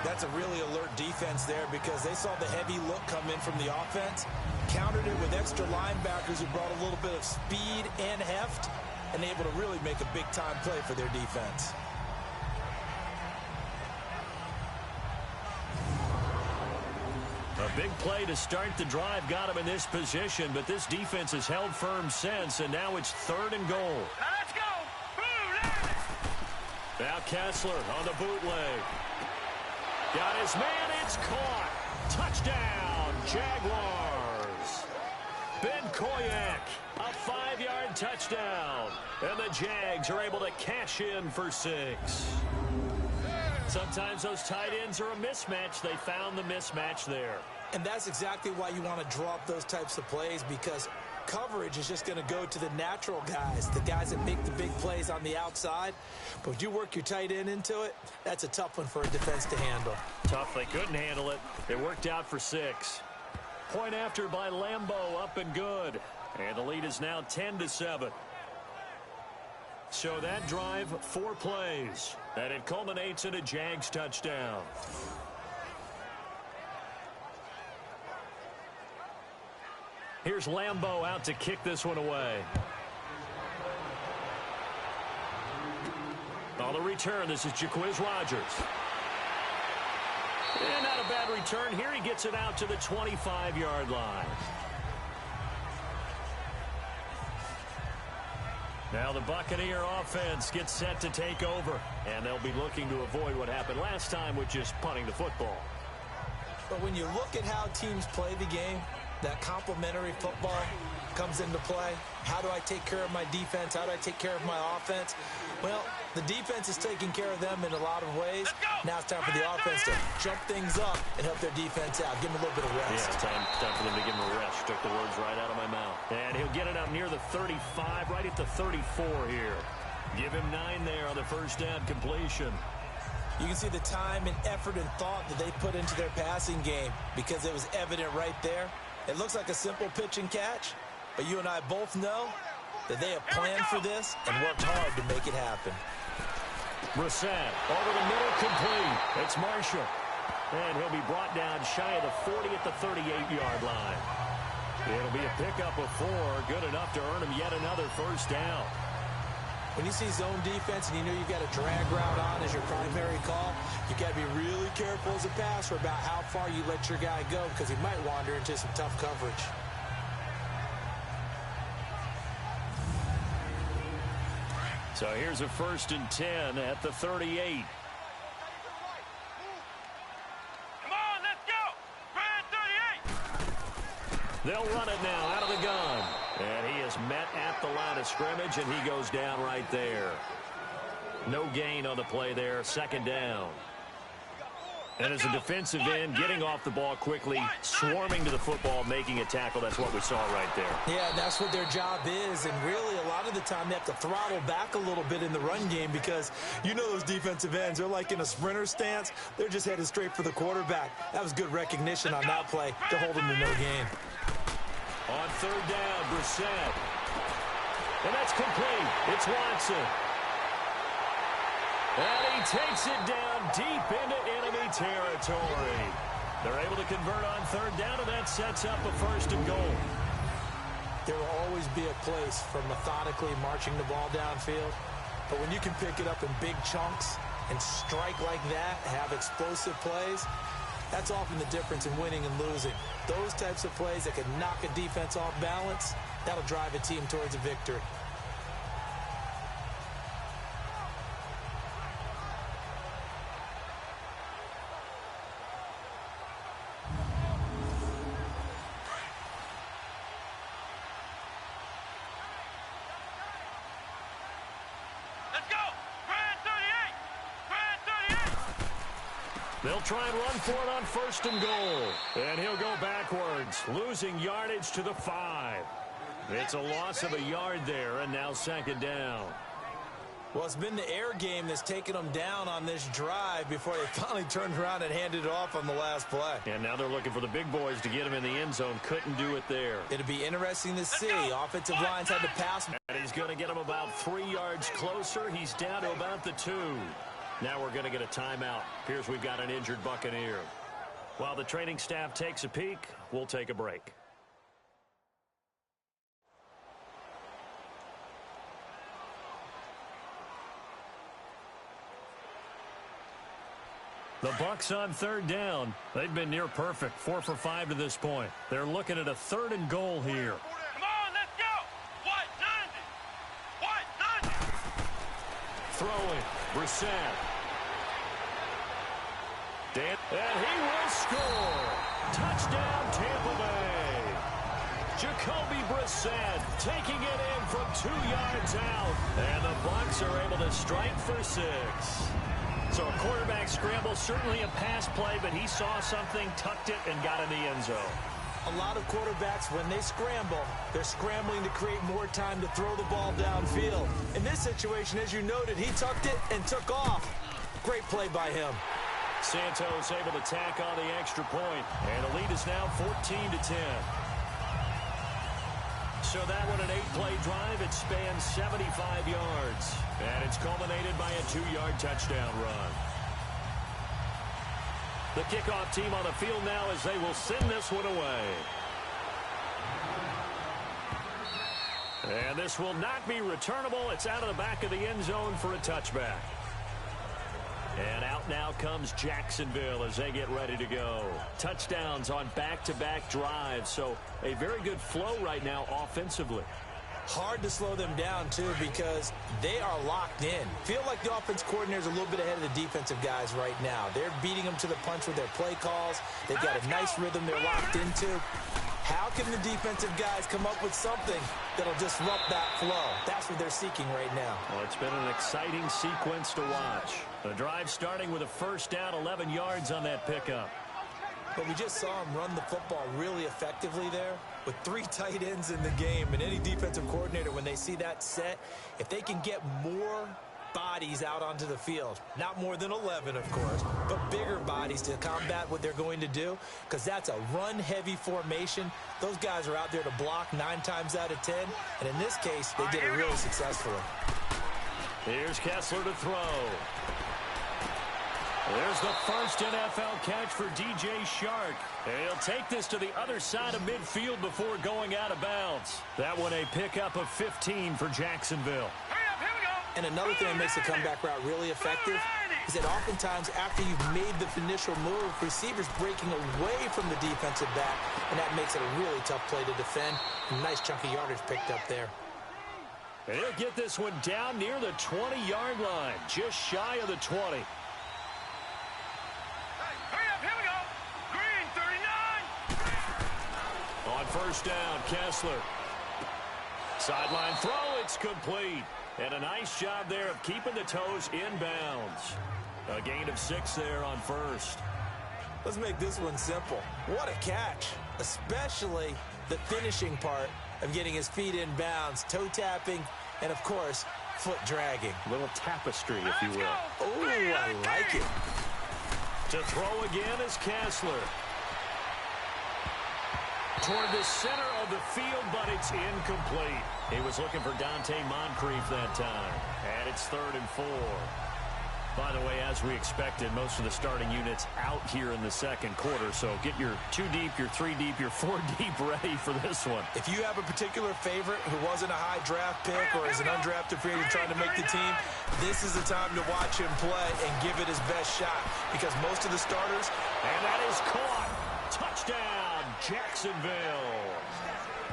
That's a really alert defense there because they saw the heavy look come in from the offense, countered it with extra linebackers who brought a little bit of speed and heft, and able to really make a big-time play for their defense. A big play to start the drive got him in this position, but this defense has held firm since, and now it's third and goal. Now let's go. Bootleg. Now Kessler on the bootleg. Got his man, it's caught. Touchdown, Jaguars. Ben Koyak, a 5-yard touchdown. And the Jags are able to cash in for 6. Sometimes those tight ends are a mismatch. They found the mismatch there. And that's exactly why you want to draw up those types of plays, because coverage is just going to go to the natural guys, the guys that make the big plays on the outside. But when you work your tight end into it, that's a tough one for a defense to handle. Tough. They couldn't handle it. It worked out for 6. Point after by Lambeau, up and good. And the lead is now 10-7. So that drive, 4 plays. And it culminates in a Jags touchdown. Here's Lambeau out to kick this one away. On the return, this is Jaquiz Rogers. And not a bad return here. He gets it out to the 25-yard line. Now the Buccaneer offense gets set to take over. And they'll be looking to avoid what happened last time, which is punting the football. But when you look at how teams play the game, that complementary football comes into play. How do I take care of my defense? How do I take care of my offense? Well, the defense is taking care of them in a lot of ways. Now it's time for the offense to jump things up and help their defense out. Give them a little bit of rest. Yeah, it's time for them to give him a rest. Took the words right out of my mouth. And he'll get it up near the 35, right at the 34 here. Give him 9 there on the first down completion. You can see the time and effort and thought that they put into their passing game because it was evident right there. It looks like a simple pitch and catch, but you and I both know that they have planned for this and worked hard to make it happen. Brissett over the middle, complete. It's Marshall. And he'll be brought down shy of the 40 at the 38-yard line. It'll be a pickup of 4, good enough to earn him yet another first down. When you see zone defense and you know you've got a drag route on as your primary call, you got to be really careful as a passer about how far you let your guy go because he might wander into some tough coverage. So here's a 1st and 10 at the 38. Come on, let's go. Red 38. They'll run it now out of the gun. And he is met at the line of scrimmage, and he goes down right there. No gain on the play there, second down. And as a defensive end, getting off the ball quickly, swarming to the football, making a tackle, that's what we saw right there. Yeah, that's what their job is, and really a lot of the time they have to throttle back a little bit in the run game because you know those defensive ends, they're like in a sprinter stance. They're just headed straight for the quarterback. That was good recognition on that play to hold them to no gain. On third down, Brissett. And that's complete. It's Watson. And he takes it down deep into enemy territory. They're able to convert on third down, and that sets up a 1st and goal. There will always be a place for methodically marching the ball downfield. But when you can pick it up in big chunks and strike like that, have explosive plays, that's often the difference in winning and losing. Those types of plays that can knock a defense off balance, that'll drive a team towards a victory. They'll try and run for it on 1st and goal. And he'll go backwards, losing yardage to the 5. It's a loss of a yard there, and now 2nd down. Well, it's been the air game that's taken them down on this drive before they finally turned around and handed it off on the last play. And now they're looking for the big boys to get him in the end zone. Couldn't do it there. It'll be interesting to see. Offensive lines had to pass. And he's going to get him about 3 yards closer. He's down to about the 2. Now we're going to get a timeout. Here's we've got an injured Buccaneer. While the training staff takes a peek, we'll take a break. The Bucs on third down. They've been near perfect, 4 for 5 to this point. They're looking at a 3rd and goal here. Come on, let's go. What does it? Throwing, Brissett. And he will score. Touchdown, Tampa Bay. Jacoby Brissett taking it in from 2 yards out. And the Bucs are able to strike for 6. So a quarterback scramble, certainly a pass play, but he saw something, tucked it, and got in the end zone. A lot of quarterbacks, when they scramble, they're scrambling to create more time to throw the ball downfield. In this situation, as you noted, he tucked it and took off. Great play by him. Santos able to tack on the extra point, and the lead is now 14-10. So that one, an 8-play drive. It spans 75 yards, and it's culminated by a 2-yard touchdown run. The kickoff team on the field now as they will send this one away. And this will not be returnable. It's out of the back of the end zone for a touchback. And out now comes Jacksonville as they get ready to go. Touchdowns on back-to-back drives, so a very good flow right now offensively. Hard to slow them down, too, because they are locked in. Feel like the offense coordinator is a little bit ahead of the defensive guys right now. They're beating them to the punch with their play calls. They've got a nice rhythm they're locked into. How can the defensive guys come up with something that'll disrupt that flow? That's what they're seeking right now. Well, it's been an exciting sequence to watch. The drive starting with a 1st down, 11 yards on that pickup. But we just saw him run the football really effectively there with 3 tight ends in the game. And any defensive coordinator, when they see that set, if they can get more bodies out onto the field, not more than 11, of course, but bigger bodies to combat what they're going to do, because that's a run-heavy formation. Those guys are out there to block 9 times out of 10, and in this case, they did it really successfully. Here's Kessler to throw. There's the first NFL catch for DJ Shark. And he'll take this to the other side of midfield before going out of bounds. That one a pickup of 15 for Jacksonville. And another thing that makes the comeback route really effective is that oftentimes after you've made the initial move, receivers breaking away from the defensive back, and that makes it a really tough play to defend. A nice chunk of yardage picked up there. And he'll get this one down near the 20-yard line, just shy of the 20. On 1st down, Kessler. Sideline throw, it's complete. And a nice job there of keeping the toes inbounds. A gain of 6 there on 1st. Let's make this one simple. What a catch, especially the finishing part of getting his feet in bounds, toe tapping, and of course, foot dragging. A little tapestry, if you will. Oh, I like it. To throw again is Kessler. Toward the center of the field, but it's incomplete. He was looking for Dante Moncrief that time. And it's 3rd and 4. By the way, as we expected, most of the starting units out here in the second quarter. So get your 2 deep, your 3 deep, your 4 deep ready for this one. If you have a particular favorite who wasn't a high draft pick or is an undrafted free agent trying to make the team, this is the time to watch him play and give it his best shot, because most of the starters... And that is caught. Touchdown, Jacksonville.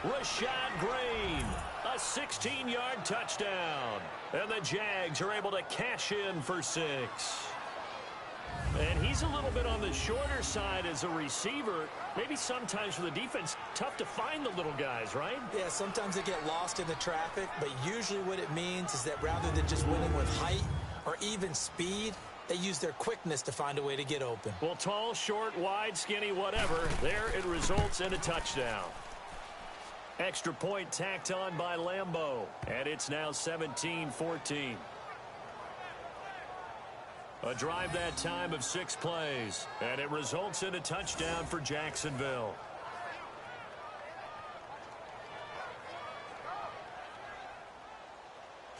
Rashad Green, a 16-yard touchdown. And the Jags are able to cash in for 6. And he's a little bit on the shorter side as a receiver. Maybe sometimes for the defense, tough to find the little guys, right? Yeah, sometimes they get lost in the traffic, but usually what it means is that rather than just winning with height or even speed, they use their quickness to find a way to get open. Well, tall, short, wide, skinny, whatever, there it results in a touchdown. Extra point tacked on by Lambeau, and it's now 17-14. A drive that time of 6 plays, and it results in a touchdown for Jacksonville.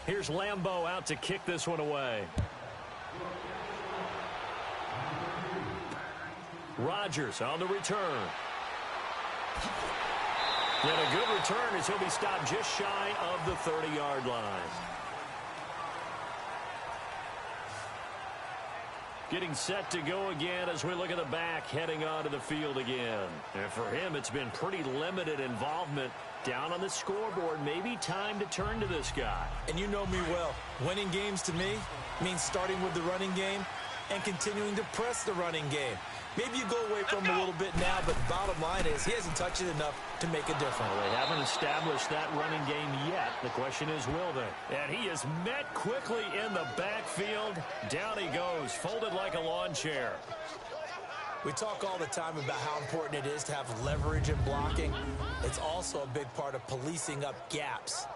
Here's Lambeau out to kick this one away. Rodgers on the return. And a good return as he'll be stopped just shy of the 30-yard line. Getting set to go again as we look at the back heading onto the field again. And for him, it's been pretty limited involvement down on the scoreboard. Maybe time to turn to this guy. And you know me well. Winning games to me means starting with the running game and continuing to press the running game. Maybe you go away from him a little bit now, but the bottom line is he hasn't touched it enough to make a difference. Well, they haven't established that running game yet. The question is, will they? And he is met quickly in the backfield. Down he goes, folded like a lawn chair. We talk all the time about how important it is to have leverage in blocking. It's also a big part of policing up gaps.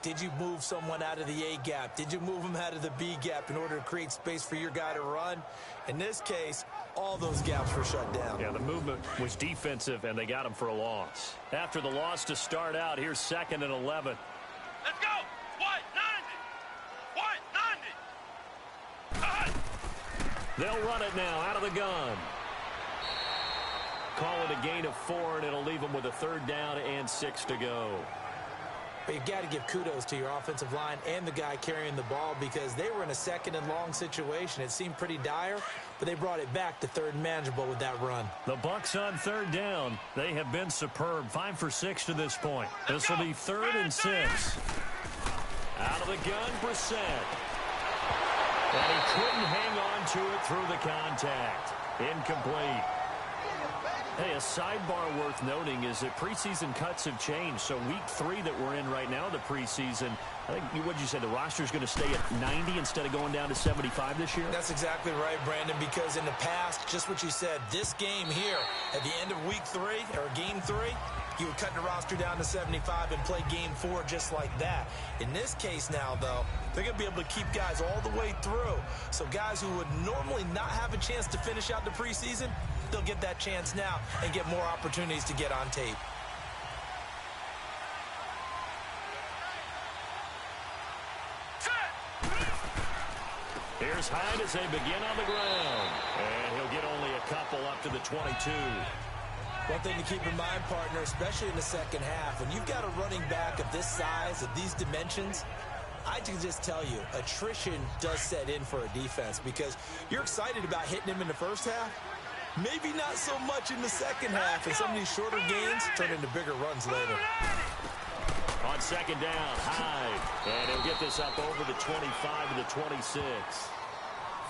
Did you move someone out of the A gap? Did you move him out of the B gap in order to create space for your guy to run? In this case, all those gaps were shut down. Yeah, the movement was defensive, and they got him for a loss. After the loss to start out, here's 2nd and 11. Let's go. 190. They'll run it now out of the gun. Call it a gain of 4, and it'll leave them with a 3rd down and 6 to go. But you've got to give kudos to your offensive line and the guy carrying the ball, because they were in a 2nd and long situation. It seemed pretty dire, but they brought it back to 3rd and manageable with that run. The Bucs on 3rd down. They have been superb. 5 for 6 to this point. This will be 3rd and 6. Out of the gun, Brissett. And he couldn't hang on to it through the contact. Incomplete. Hey, a sidebar worth noting is that preseason cuts have changed. So week 3 that we're in right now, the preseason, I think, what'd you say, the roster's going to stay at 90 instead of going down to 75 this year? That's exactly right, Brandon, because in the past, just what you said, this game here, at the end of week 3, or game 3, you would cut the roster down to 75 and play game 4 just like that. In this case now, though, they're going to be able to keep guys all the way through. So guys who would normally not have a chance to finish out the preseason, they'll get that chance now and get more opportunities to get on tape. Here's Hyde as they begin on the ground. And he'll get only a couple up to the 22. One thing to keep in mind, partner, especially in the second half, when you've got a running back of this size, of these dimensions, I can just tell you, attrition does set in for a defense, because you're excited about hitting him in the first half. Maybe not so much in the second half, and some of these shorter gains turn into bigger runs later. On 2nd down, Hyde. And he'll get this up over the 25 to the 26.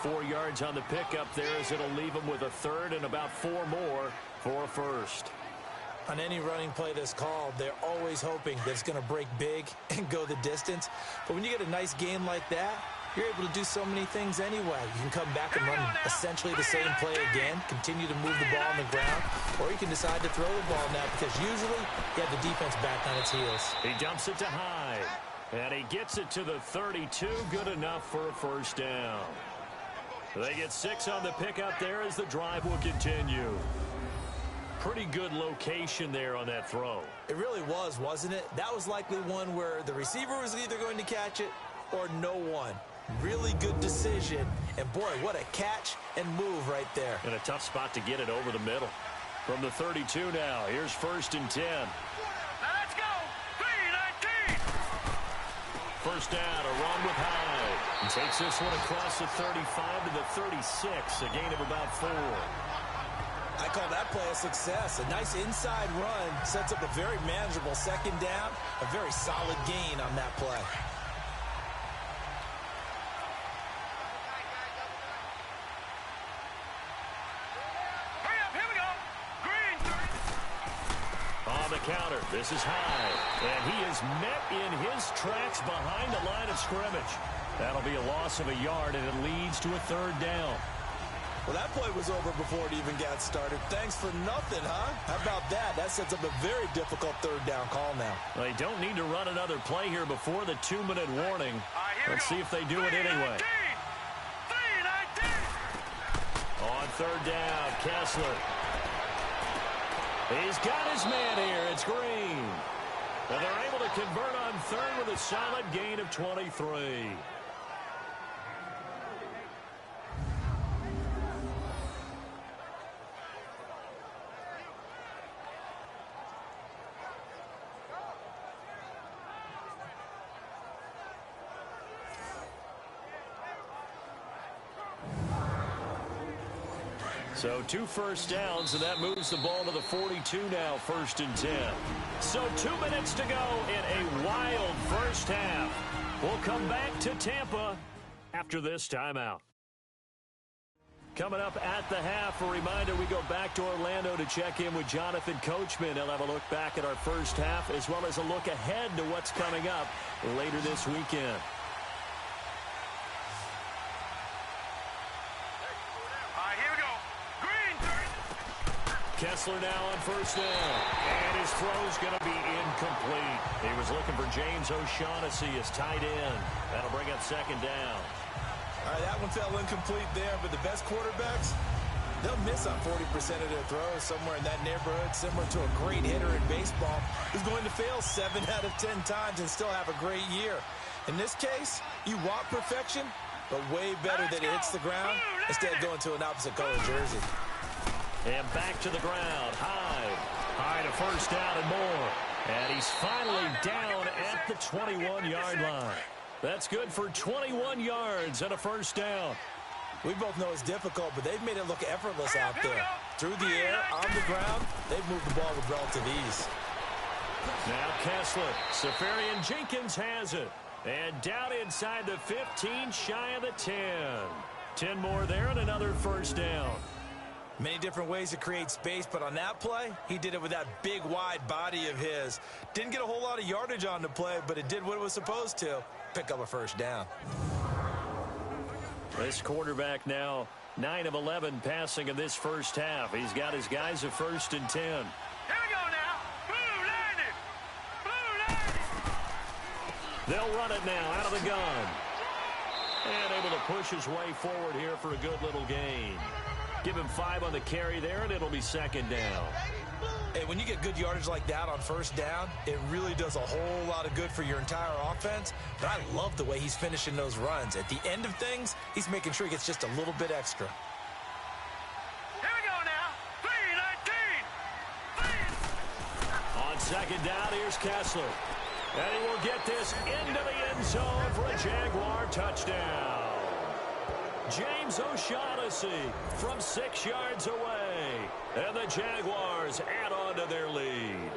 4 yards on the pickup there, as it'll leave him with a 3rd and about 4 more for a 1st. On any running play that's called, they're always hoping that it's going to break big and go the distance. But when you get a nice gain like that, you're able to do so many things anyway. You can come back and run essentially the same play again, continue to move the ball on the ground, or you can decide to throw the ball now because usually you have the defense back on its heels. He dumps it to Hyde, and he gets it to the 32. Good enough for a first down. They get 6 on the pickup there as the drive will continue. Pretty good location there on that throw. It really was, wasn't it? That was likely one where the receiver was either going to catch it or no one. Really good decision. And, boy, what a catch and move right there. And a tough spot to get it over the middle. From the 32 now, here's 1st and 10. Let's go. 3-19. First down, a run with Hyde. He takes this one across the 35 to the 36, a gain of about 4. I call that play a success. A nice inside run sets up a very manageable second down. A very solid gain on that play. Hurry up, here we go. Green. On the counter, this is Hyde. And he is met in his tracks behind the line of scrimmage. That'll be a loss of a yard, and it leads to a 3rd down. Well, that play was over before it even got started. Thanks for nothing, huh? How about that? That sets up a very difficult 3rd down call now. They don't need to run another play here before the 2-minute warning. Let's see if they do it anyway. 3-19. On 3rd down, Kessler. He's got his man here. It's Green. And they're able to convert on 3rd with a solid gain of 23. So 2 first downs, and that moves the ball to the 42 now, 1st and 10. So 2 minutes to go in a wild first half. We'll come back to Tampa after this timeout. Coming up at the half, a reminder, we go back to Orlando to check in with Jonathan Coachman. He'll have a look back at our first half as well as a look ahead to what's coming up later this weekend. Kessler now on 1st down. And his throw's going to be incomplete. He was looking for James O'Shaughnessy as tight end. That'll bring up 2nd down. All right, that one fell incomplete there, but the best quarterbacks, they'll miss on 40% of their throws, somewhere in that neighborhood, similar to a great hitter in baseball who's going to fail 7 out of 10 times and still have a great year. In this case, you want perfection, but way better that it hits the ground instead of going to an opposite color jersey. And back to the ground. Hyde a 1st down and more. And he's finally down at the 21-yard line. That's good for 21 yards and a 1st down. We both know it's difficult, but they've made it look effortless out there. Through the air, on the ground, they've moved the ball with relative ease. Now Kessler. Safarian Jenkins has it. And down inside the 15, shy of the 10. 10 more there and another 1st down. Many different ways to create space, but on that play, he did it with that big, wide body of his. Didn't get a whole lot of yardage on the play, but it did what it was supposed to. Pick up a 1st down. This quarterback now 9 of 11 passing in this first half. He's got his guys at 1st and 10. Here we go now. Blue 90. Blue 90. They'll run it now out of the gun. And able to push his way forward here for a good little gain. Give him 5 on the carry there, and it'll be 2nd down. Hey, when you get good yardage like that on 1st down, it really does a whole lot of good for your entire offense. But I love the way he's finishing those runs. At the end of things, he's making sure he gets just a little bit extra. Here we go now. 3-19. On 2nd down, here's Kessler. And he will get this into the end zone for a Jaguar touchdown. James O'Shaughnessy from 6 yards away. And the Jaguars add on to their lead.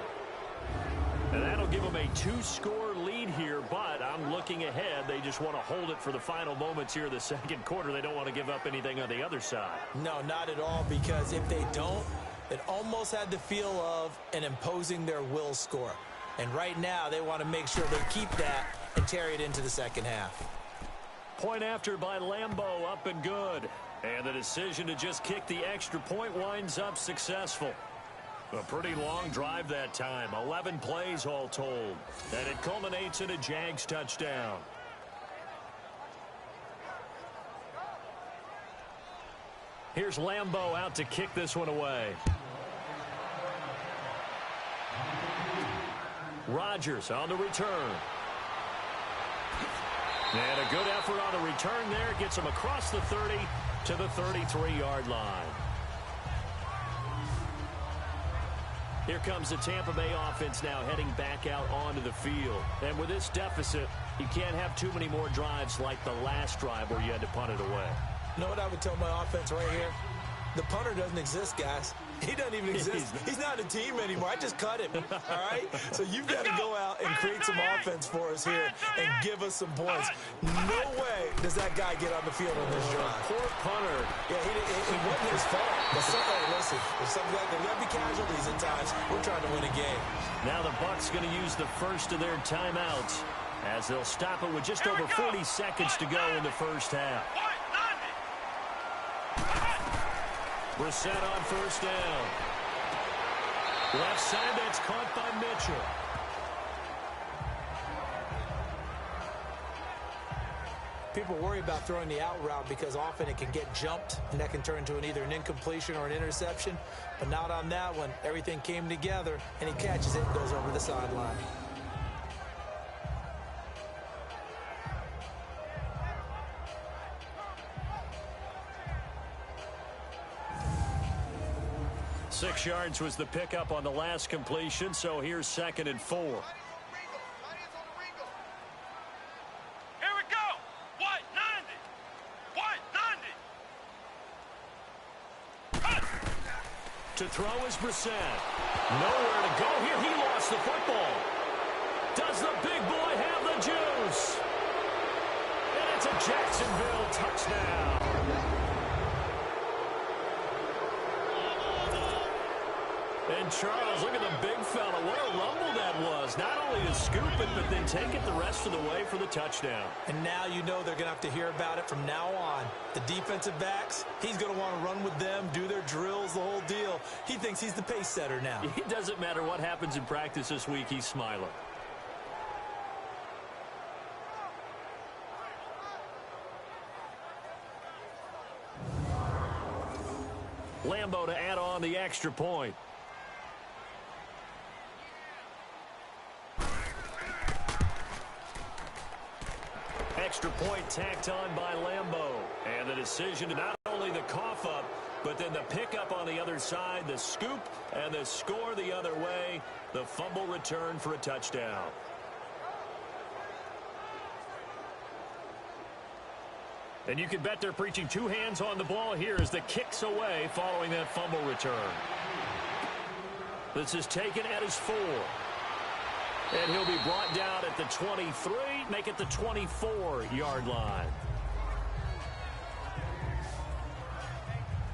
And that'll give them a 2-score lead here, but I'm looking ahead. They just want to hold it for the final moments here of the 2nd quarter. They don't want to give up anything on the other side. No, not at all, because if they don't, it almost had the feel of an imposing their will score. And right now, they want to make sure they keep that and carry it into the 2nd half. Point after by Lambeau, up and good. And the decision to just kick the extra point winds up successful. A pretty long drive that time, 11 plays all told. And it culminates in a Jags touchdown. Here's Lambeau out to kick this one away. Rodgers on the return. And a good effort on the return there. Gets him across the 30 to the 33-yard line. Here comes the Tampa Bay offense now heading back out onto the field. And with this deficit, you can't have too many more drives like the last drive where you had to punt it away. You know what I would tell my offense right here? The punter doesn't exist, guys. He doesn't even exist. He's not a team anymore. I just cut him, all right? So you've got to go out and create some offense for us here and give us some points. No way does that guy get on the field on this drive. Poor punter. Yeah, it wasn't his fault. But listen, there's something like there's got to be casualties at times. We're trying to win a game. Now the Bucs going to use the first of their timeouts as they'll stop it with just over 40 seconds to go in the first half. Brissett on first down. Left side, that's caught by Mitchell. People worry about throwing the out route because often it can get jumped, and that can turn into either an incompletion or an interception. But not on that one. Everything came together, and he catches it and goes over the sideline. Six yards was the pickup on the last completion, so here's 2nd and 4. Here we go. 190. To throw is Brissett. Nowhere to go here. He lost the football. Does the big boy have the juice? And it's a Jacksonville touchdown. And Charles, look at the big fella. What a rumble that was. Not only to scoop it, but then take it the rest of the way for the touchdown. And now you know they're going to have to hear about it from now on. The defensive backs, he's going to want to run with them, do their drills, the whole deal. He thinks he's the pace setter now. It doesn't matter what happens in practice this week. He's smiling. Lambeau to add on the extra point. Extra point tacked on by Lambeau. And the decision to not only the cough up, but then the pickup on the other side, the scoop, and the score the other way. The fumble return for a touchdown. And you can bet they're preaching two hands on the ball here as the kick's away following that fumble return. This is taken at his 4. And he'll be brought down at the 23, make it the 24-yard line.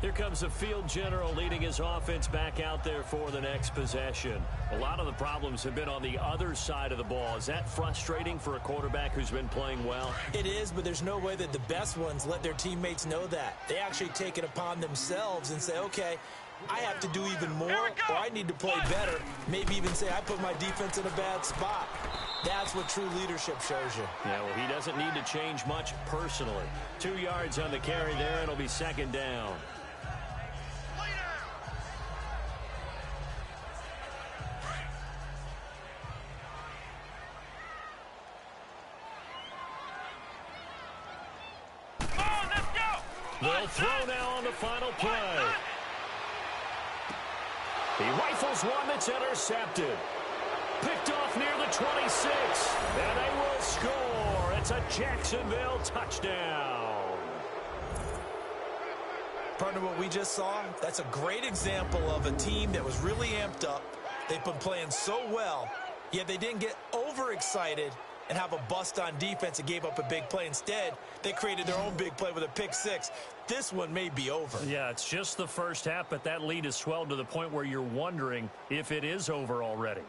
Here comes the field general leading his offense back out there for the next possession. A lot of the problems have been on the other side of the ball. Is that frustrating for a quarterback who's been playing well? It is, but there's no way that the best ones let their teammates know that. They actually take it upon themselves and say, okay, I have to do even more, or I need to play better. Maybe even say I put my defense in a bad spot. That's what true leadership shows you. Yeah, well, he doesn't need to change much personally. 2 yards on the carry there. It'll be 2nd down. They'll throw now on the final play. He rifles one that's intercepted. Picked off near the 26. And they will score. It's a Jacksonville touchdown. Partner, what we just saw, that's a great example of a team that was really amped up. They've been playing so well, yet they didn't get overexcited and have a bust on defense and gave up a big play. Instead, they created their own big play with a pick 6. This one may be over. Yeah, it's just the first half, but that lead has swelled to the point where you're wondering if it is over already.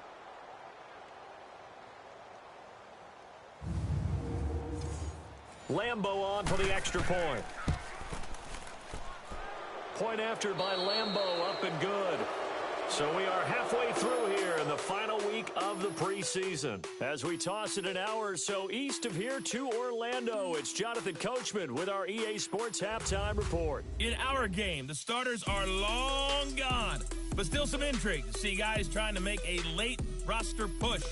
Lambo on for the extra point. Point after by Lambo, up and good. So we are halfway through here in the final week of the preseason. As we toss it an hour or so east of here to Orlando, it's Jonathan Coachman with our EA Sports Halftime Report. In our game, the starters are long gone, but still some intrigue to see guys trying to make a late roster push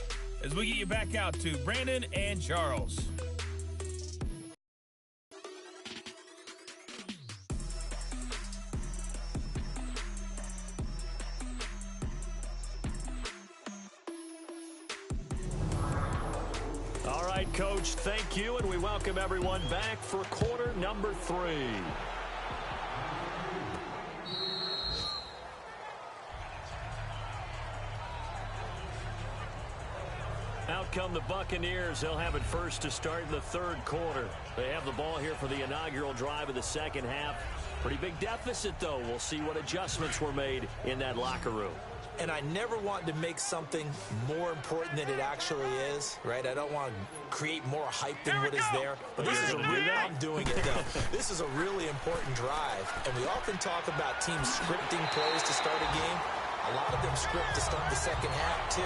as we get you back out to Brandon and Charles. All right, Coach, thank you, and we welcome everyone back for quarter number 3. Out come the Buccaneers. They'll have it first to start in the third quarter. They have the ball here for the inaugural drive of the second half. Pretty big deficit, though. We'll see what adjustments were made in that locker room. And I never want to make something more important than it actually is, right? I don't want to create more hype than what is there. But this is a really, I'm doing it, though. This is a really important drive. And we often talk about teams scripting plays to start a game. A lot of them script to start the second half, too.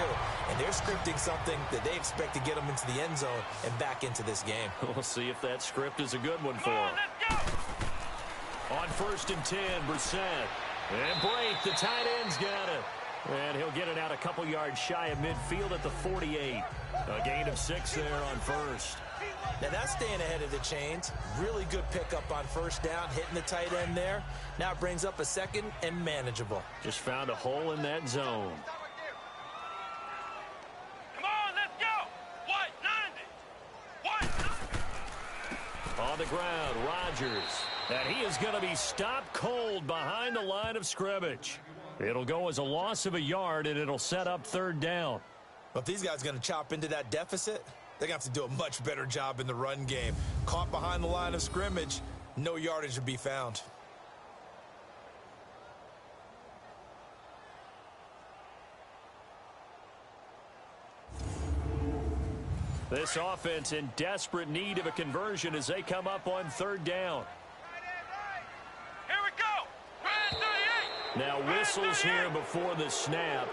And they're scripting something that they expect to get them into the end zone and back into this game. We'll see if that script is a good one for them. On 1st and 10, Brissett. And break, the tight end's got it. And he'll get it out a couple yards shy of midfield at the 48. A gain of 6 there on first. Now that's staying ahead of the chains. Really good pickup on first down, hitting the tight end there. Now it brings up a second and manageable. Just found a hole in that zone. Come on, let's go. What, 90? What? On the ground, Rodgers. And he is going to be stopped cold behind the line of scrimmage. It'll go as a loss of a yard, and it'll set up third down. Well, if these guys are going to chop into that deficit, they're going to have to do a much better job in the run game. Caught behind the line of scrimmage, no yardage to be found. This offense in desperate need of a conversion as they come up on third down. Here we go. Brand 38. Now whistles here before the snap.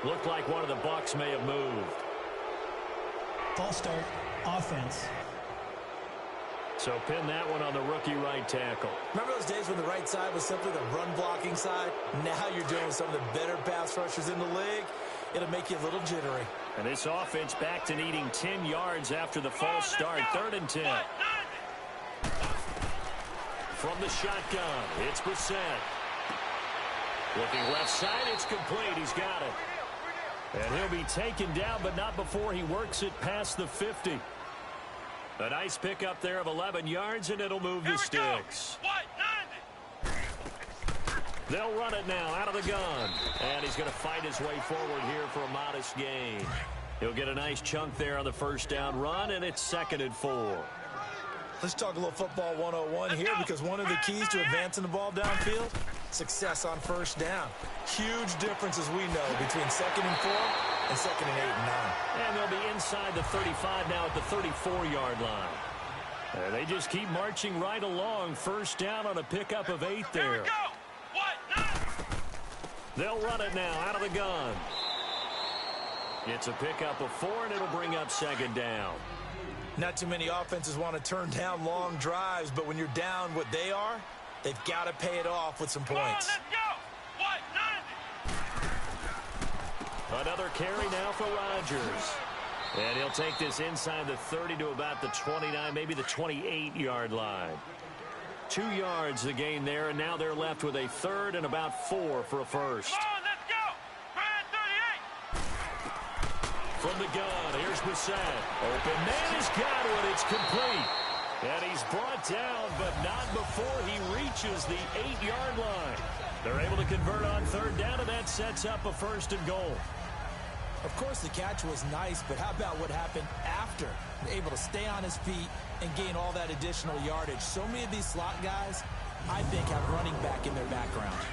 Looked like one of the Bucs may have moved. False start, offense. So pin that one on the rookie right tackle. Remember those days when the right side was simply the run-blocking side? Now you're dealing with some of the better pass rushers in the league. It'll make you a little jittery. And this offense back to needing 10 yards after the false start. 3rd and 10. From the shotgun, it's Brissett. Looking left side, it's complete. He's got it. And he'll be taken down, but not before he works it past the 50. A nice pickup there of 11 yards, and it'll move the sticks. What, 90? They'll run it now out of the gun. And he's going to fight his way forward here for a modest gain. He'll get a nice chunk there on the first down run, and it's 2nd and 4. Let's talk a little football 101 here, because one of the keys to advancing the ball downfield, success on first down. Huge difference, as we know, between 2nd and 4 and 2nd and 8 and 9. And they'll be inside the 35 now at the 34-yard line. And they just keep marching right along. First down on a pickup of 8 there. Here we go. What, 90? They'll run it now out of the gun. It's a pickup of 4, and it'll bring up 2nd down. Not too many offenses want to turn down long drives, but when you're down what they are, they've got to pay it off with some points. Let's go. What, 90? Another carry now for Rodgers. And he'll take this inside the 30 to about the 29, maybe the 28-yard line. 2 yards the gain there, and now they're left with a 3rd and about 4 for a first. Come on, let's go. Brand 38. From the gun, here's Brissett. Open man has got one. It's complete. And he's brought down, but not before he reaches the 8-yard line. They're able to convert on 3rd down, and that sets up a 1st and goal. Of course, the catch was nice, but how about what happened after? Able to stay on his feet and gain all that additional yardage. So many of these slot guys, I think, have running back in their background.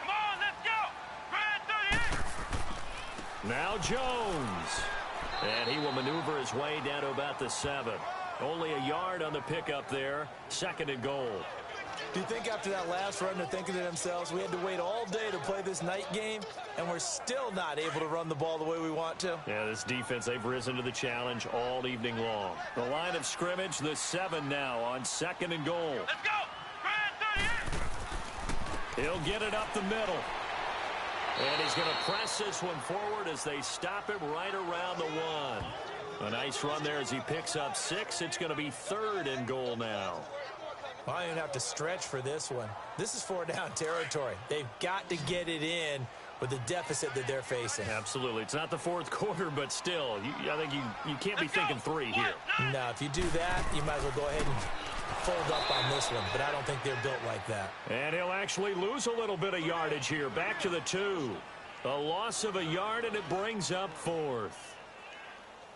Come on, let's go. Brand 38. Now Jones. And he will maneuver his way down to about the 7. Only a yard on the pickup there. 2nd and goal. Do you think after that last run they're thinking to themselves, we had to wait all day to play this night game, and we're still not able to run the ball the way we want to? Yeah, this defense, they've risen to the challenge all evening long. The line of scrimmage, the 7 now on 2nd and goal. Let's go! He'll get it up the middle. And he's going to press this one forward as they stop him right around the 1. A nice run there as he picks up 6. It's going to be 3rd and goal now. Well, I don't even have to stretch for this one. This is 4-down territory. They've got to get it in with the deficit that they're facing. Absolutely. It's not the 4th quarter, but still, I think you can't be thinking 3 here. No, if you do that, you might as well go ahead and fold up on this one, but I don't think they're built like that. And he'll actually lose a little bit of yardage here. Back to the 2. A loss of a yard, and it brings up 4th.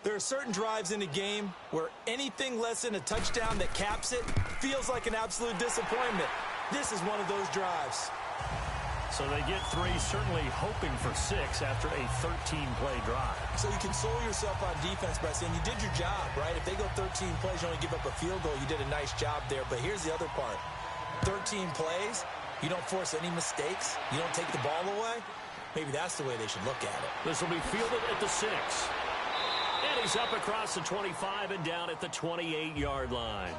There are certain drives in a game where anything less than a touchdown that caps it feels like an absolute disappointment. This is one of those drives. So they get 3, certainly hoping for 6 after a 13-play drive. So you console yourself on defense by saying you did your job, right? If they go 13 plays, you only give up a field goal, you did a nice job there. But here's the other part. 13 plays, you don't force any mistakes, you don't take the ball away. Maybe that's the way they should look at it. This will be fielded at the 6. And he's up across the 25 and down at the 28-yard line.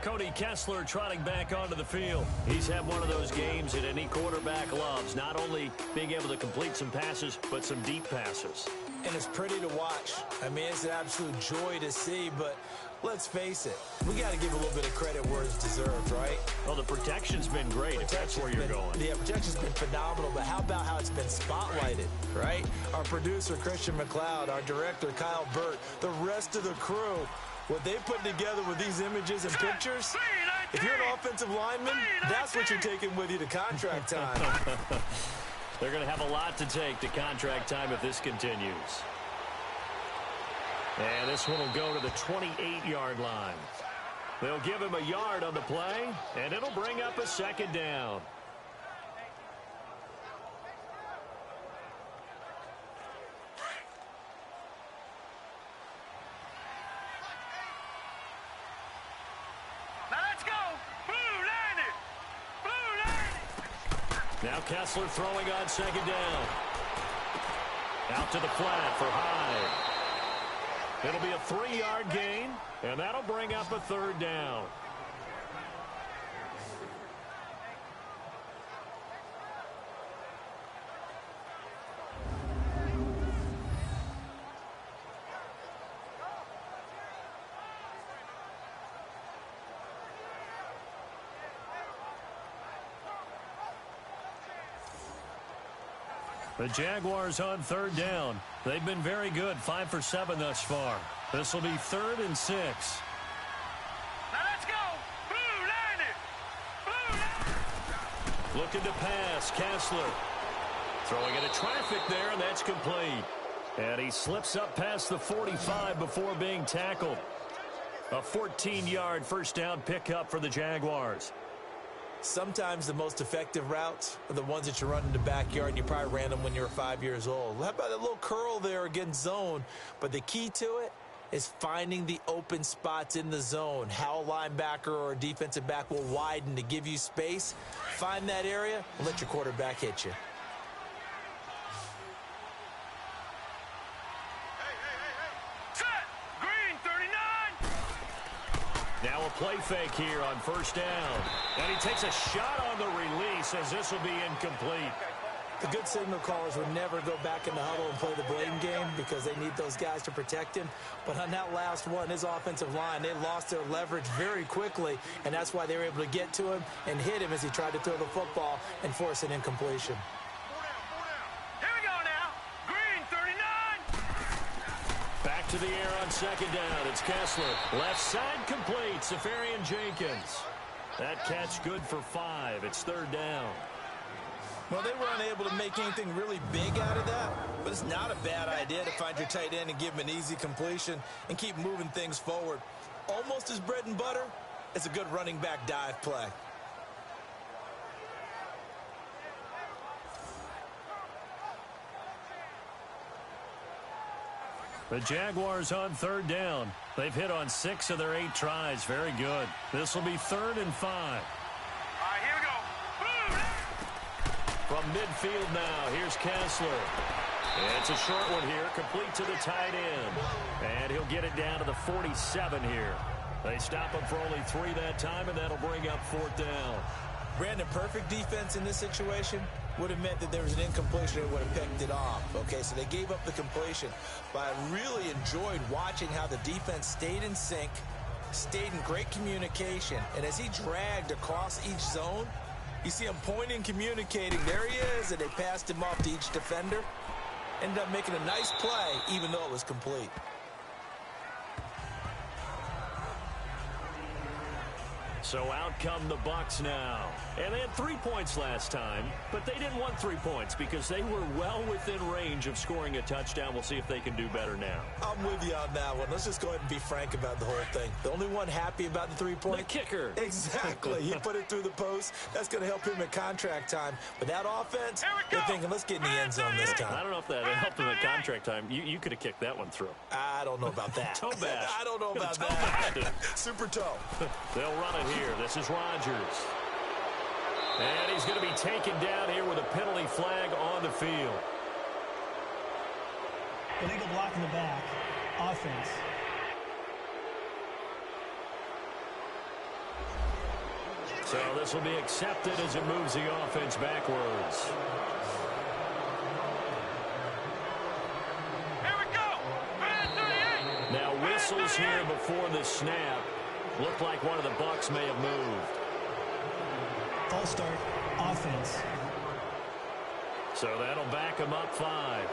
Cody Kessler trotting back onto the field. He's had one of those games that any quarterback loves, not only being able to complete some passes, but some deep passes. And it's pretty to watch. I mean, it's an absolute joy to see, but let's face it, we got to give a little bit of credit where it's deserved, right? Well, the protection's been great, if that's where you're going. Yeah, protection's been phenomenal, but how about how it's been spotlighted, right? Our producer, Christian McLeod, our director, Kyle Burt, the rest of the crew, what they put together with these images and pictures, if you're an offensive lineman, that's what you're taking with you to contract time. They're going to have a lot to take to contract time if this continues. And this one will go to the 28-yard line. They'll give him a yard on the play, and it'll bring up a 2nd down. Now Kessler throwing on 2nd down. Out to the flat for Hyde. It'll be a 3-yard gain, and that'll bring up a 3rd down. The Jaguars on 3rd down. They've been very good, 5 for 7 thus far. This will be 3rd and 6. Now let's go! Blue line it! Looking to pass, Kessler. Throwing into traffic there, and that's complete. And he slips up past the 45 before being tackled. A 14-yard first down pickup for the Jaguars. Sometimes the most effective routes are the ones that you run in the backyard, and you probably ran them when you were 5 years old. How about that little curl there against zone? But the key to it is finding the open spots in the zone. How a linebacker or a defensive back will widen to give you space. Find that area and let your quarterback hit you. Now a play fake here on 1st down. And he takes a shot on the release as this will be incomplete. The good signal callers would never go back in the huddle and play the blame game because they need those guys to protect him. But on that last one, his offensive line, they lost their leverage very quickly, and that's why they were able to get to him and hit him as he tried to throw the football and force an incompletion. To the air on 2nd down. It's Kessler. Left side complete. Safarian Jenkins. That catch good for 5. It's 3rd down. Well, they were unable to make anything really big out of that, but it's not a bad idea to find your tight end and give him an easy completion and keep moving things forward. Almost as bread and butter as a good running back dive play. The Jaguars on third down. They've hit on 6 of their 8 tries. Very good. This will be 3rd and 5. All right, here we go. From midfield now, here's Kessler. It's a short one here, complete to the tight end. And he'll get it down to the 47 here. They stop him for only 3 that time, and that'll bring up 4th down. Brandon, perfect defense in this situation would have meant that there was an incompletion and would have picked it off. Okay, so they gave up the completion. But I really enjoyed watching how the defense stayed in sync, stayed in great communication. And as he dragged across each zone, you see him pointing, communicating. There he is, and they passed him off to each defender. Ended up making a nice play, even though it was complete. So out come the Bucs now. And they had 3 points last time, but they didn't want 3 points because they were well within range of scoring a touchdown. We'll see if they can do better now. I'm with you on that one. Let's just go ahead and be frank about the whole thing. The only one happy about the 3-point? The kicker. Exactly. He put it through the post. That's going to help him at contract time. But that offense, they're thinking, let's get in the end zone this time. I don't know if that helped him at contract time. You could have kicked that one through. I don't know about that. Toe bash. I don't know about that. Super toe. They'll run it here. This is Rodgers. And he's going to be taken down here with a penalty flag on the field. Illegal block in the back. Offense. So this will be accepted as it moves the offense backwards. Here we go. 38. Now whistles here before the snap. Looked like one of the Bucs may have moved. False start. Offense. So that'll back him up 5.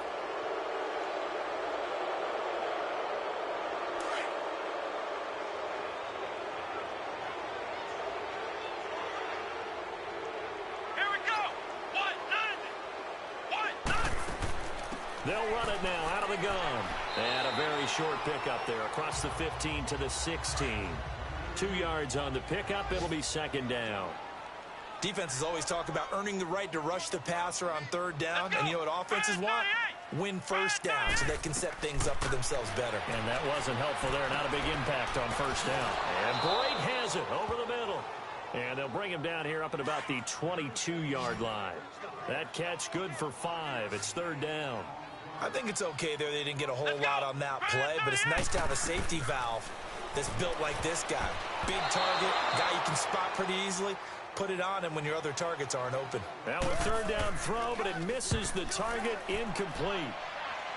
Here we go. 190. They'll run it now out of the gun. And a very short pickup there across the 15 to the 16. 2 yards on the pickup. It'll be 2nd down. Defenses always talk about earning the right to rush the passer on 3rd down. And you know what offenses want? Win 1st down so they can set things up for themselves better. And that wasn't helpful there. Not a big impact on 1st down. And Boyd has it over the middle. And they'll bring him down here up at about the 22-yard line. That catch good for 5. It's 3rd down. I think it's okay there. They didn't get a whole lot on that play, but it's nice to have a safety valve that's built like this guy. Big target, guy you can spot pretty easily. Put it on him when your other targets aren't open. Now a 3rd down throw, but it misses the target. Incomplete.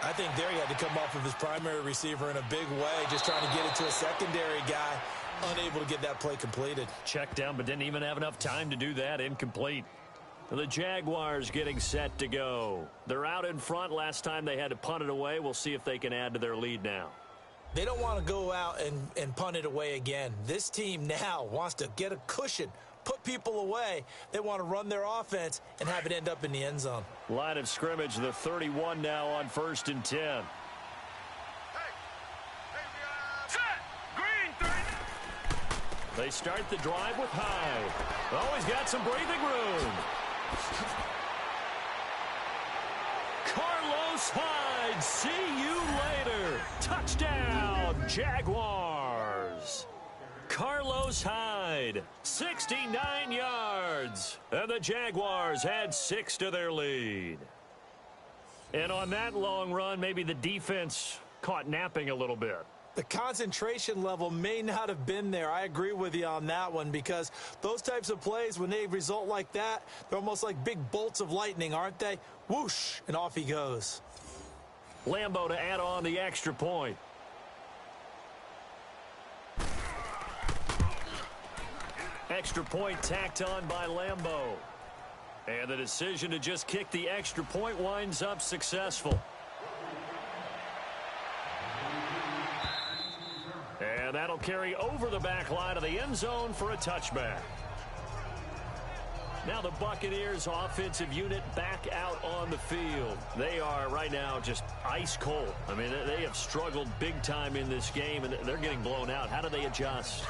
I think there he had to come off of his primary receiver in a big way, just trying to get it to a secondary guy. Unable to get that play completed. Checked down, but didn't even have enough time to do that. Incomplete. The Jaguars getting set to go. They're out in front. Last time they had to punt it away. We'll see if they can add to their lead now. They don't want to go out and punt it away again. This team now wants to get a cushion, put people away. They want to run their offense and have it end up in the end zone. Line of scrimmage, the 31 now on 1st and 10. They start the drive with Hyde. Oh, he's got some breathing room. Carlos Hyde, see you later. Touchdown, Jaguars. Carlos Hyde, 69 yards. And the Jaguars had 6 to their lead. And on that long run, maybe the defense caught napping a little bit. The concentration level may not have been there. I agree with you on that one because those types of plays, when they result like that, they're almost like big bolts of lightning, aren't they? Whoosh, and off he goes. Lambo to add on the extra point. Extra point tacked on by Lambo. And the decision to just kick the extra point winds up successful. And that'll carry over the back line of the end zone for a touchback. Now the Buccaneers offensive unit back out on the field. They are right now just ice cold. I mean, they have struggled big time in this game, and they're getting blown out. How do they adjust?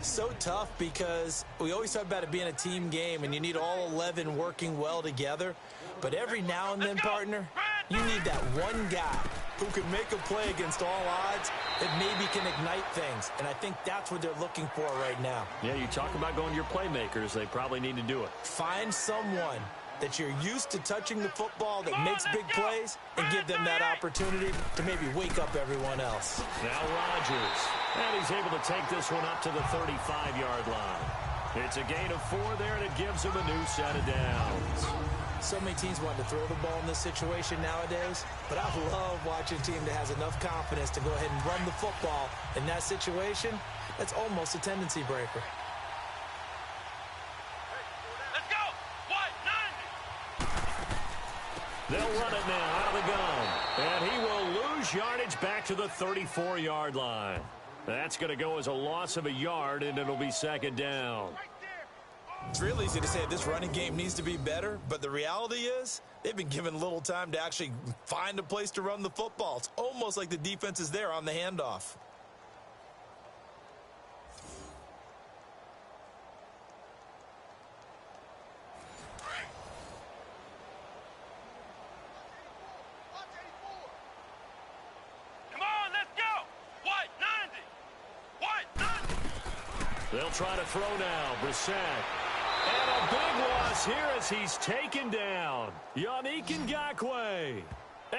So tough because we always talk about it being a team game, and you need all 11 working well together. But every now and then, partner, you need that one guy who can make a play against all odds that maybe can ignite things. And I think that's what they're looking for right now. Yeah, you talk about going to your playmakers. They probably need to do it. Find someone that you're used to touching the football that makes big plays and give them that opportunity to maybe wake up everyone else. Now Rodgers. And he's able to take this one up to the 35-yard line. It's a gain of 4 there, and it gives him a new set of downs. So many teams want to throw the ball in this situation nowadays, but I love watching a team that has enough confidence to go ahead and run the football in that situation. That's almost a tendency breaker. Let's go. What? 90. They'll run it now out of the gun. And he will lose yardage back to the 34-yard line. That's going to go as a loss of a yard, and it'll be second down. It's real easy to say this running game needs to be better, but the reality is they've been given little time to actually find a place to run the football. It's almost like the defense is there on the handoff. Come on, let's go. What? 90. What? 90. They'll try to throw now. Brissett. And a big loss here as he's taken down. Yannick Ngakoue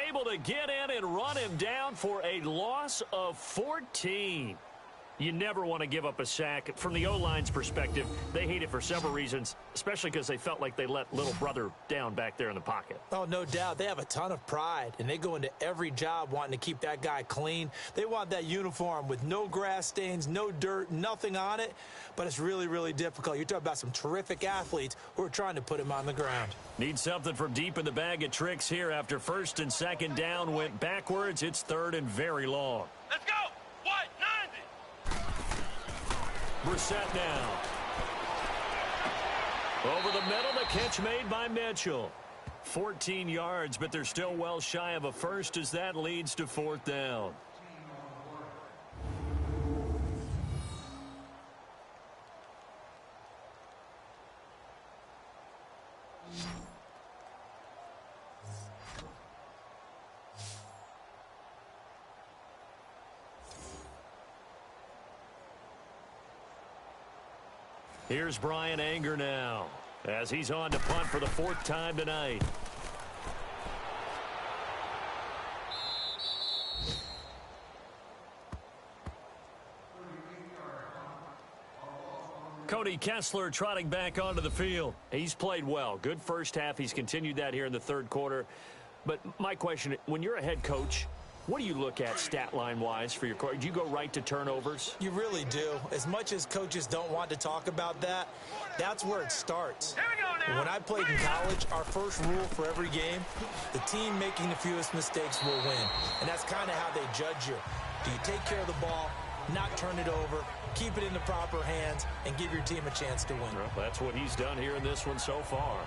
able to get in and run him down for a loss of 14. You never want to give up a sack. From the O-line's perspective, they hate it for several reasons, especially because they felt like they let little brother down back there in the pocket. Oh, no doubt. They have a ton of pride, and they go into every job wanting to keep that guy clean. They want that uniform with no grass stains, no dirt, nothing on it, but it's really, really difficult. You're talking about some terrific athletes who are trying to put him on the ground. Need something from deep in the bag of tricks here after first and second down went backwards. It's third and very long. Let's go. What? 90. Brissett now. Over the middle, the catch made by Mitchell. 14 yards, but they're still well shy of a first as that leads to fourth down. Here's Brian Anger now as he's on to punt for the 4th time tonight. Cody Kessler trotting back onto the field. He's played well. Good first half. He's continued that here in the third quarter. But my question, when you're a head coach, what do you look at stat line-wise for your coach? Do you go right to turnovers? You really do. As much as coaches don't want to talk about that, that's where it starts. Here we go now. When I played in college, our first rule for every game, the team making the fewest mistakes will win. And that's kind of how they judge you. Do you take care of the ball, not turn it over, keep it in the proper hands, and give your team a chance to win? Well, that's what he's done here in this one so far.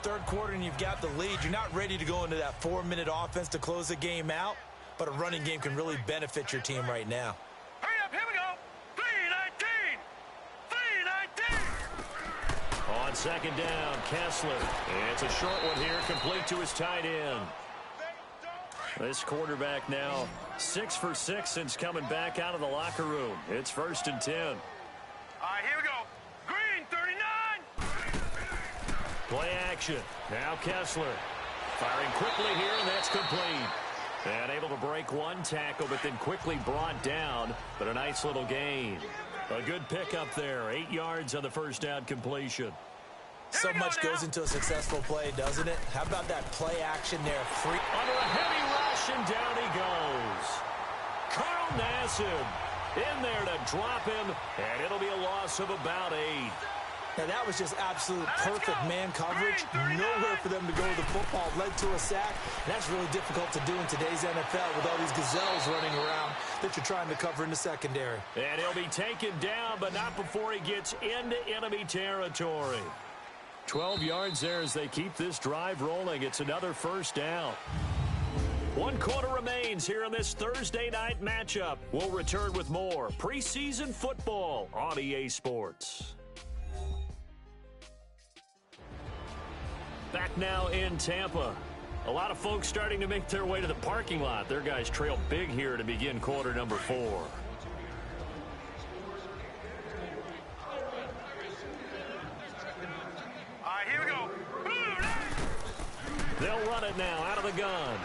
Third quarter and you've got the lead. You're not ready to go into that 4-minute offense to close the game out. But a running game can really benefit your team right now. Hurry up, here we go. 3-19. 3-19. On second down, Kessler. It's a short one here, complete to his tight end. This quarterback now 6 for 6 since coming back out of the locker room. It's 1st and 10. All right, here we go. Green, 39. Play action. Now Kessler. Firing quickly here, and that's complete. And able to break one tackle, but then quickly brought down. But a nice little gain. A good pickup there. 8 yards on the first down completion. So much goes into a successful play, doesn't it? How about that play action there? Free. Under a heavy rush, and down he goes. Carl Nassib in there to drop him, and it'll be a loss of about 8. Now, that was just absolute perfect man coverage. Nowhere for them to go with the football. Led to a sack. And that's really difficult to do in today's NFL with all these gazelles running around that you're trying to cover in the secondary. And he'll be taken down, but not before he gets into enemy territory. 12 yards there as they keep this drive rolling. It's another first down. 1 quarter remains here in this Thursday night matchup. We'll return with more preseason football on EA Sports. Back now in Tampa. A lot of folks starting to make their way to the parking lot. Their guys trail big here to begin quarter number 4. All right, here we go. They'll run it now out of the gun.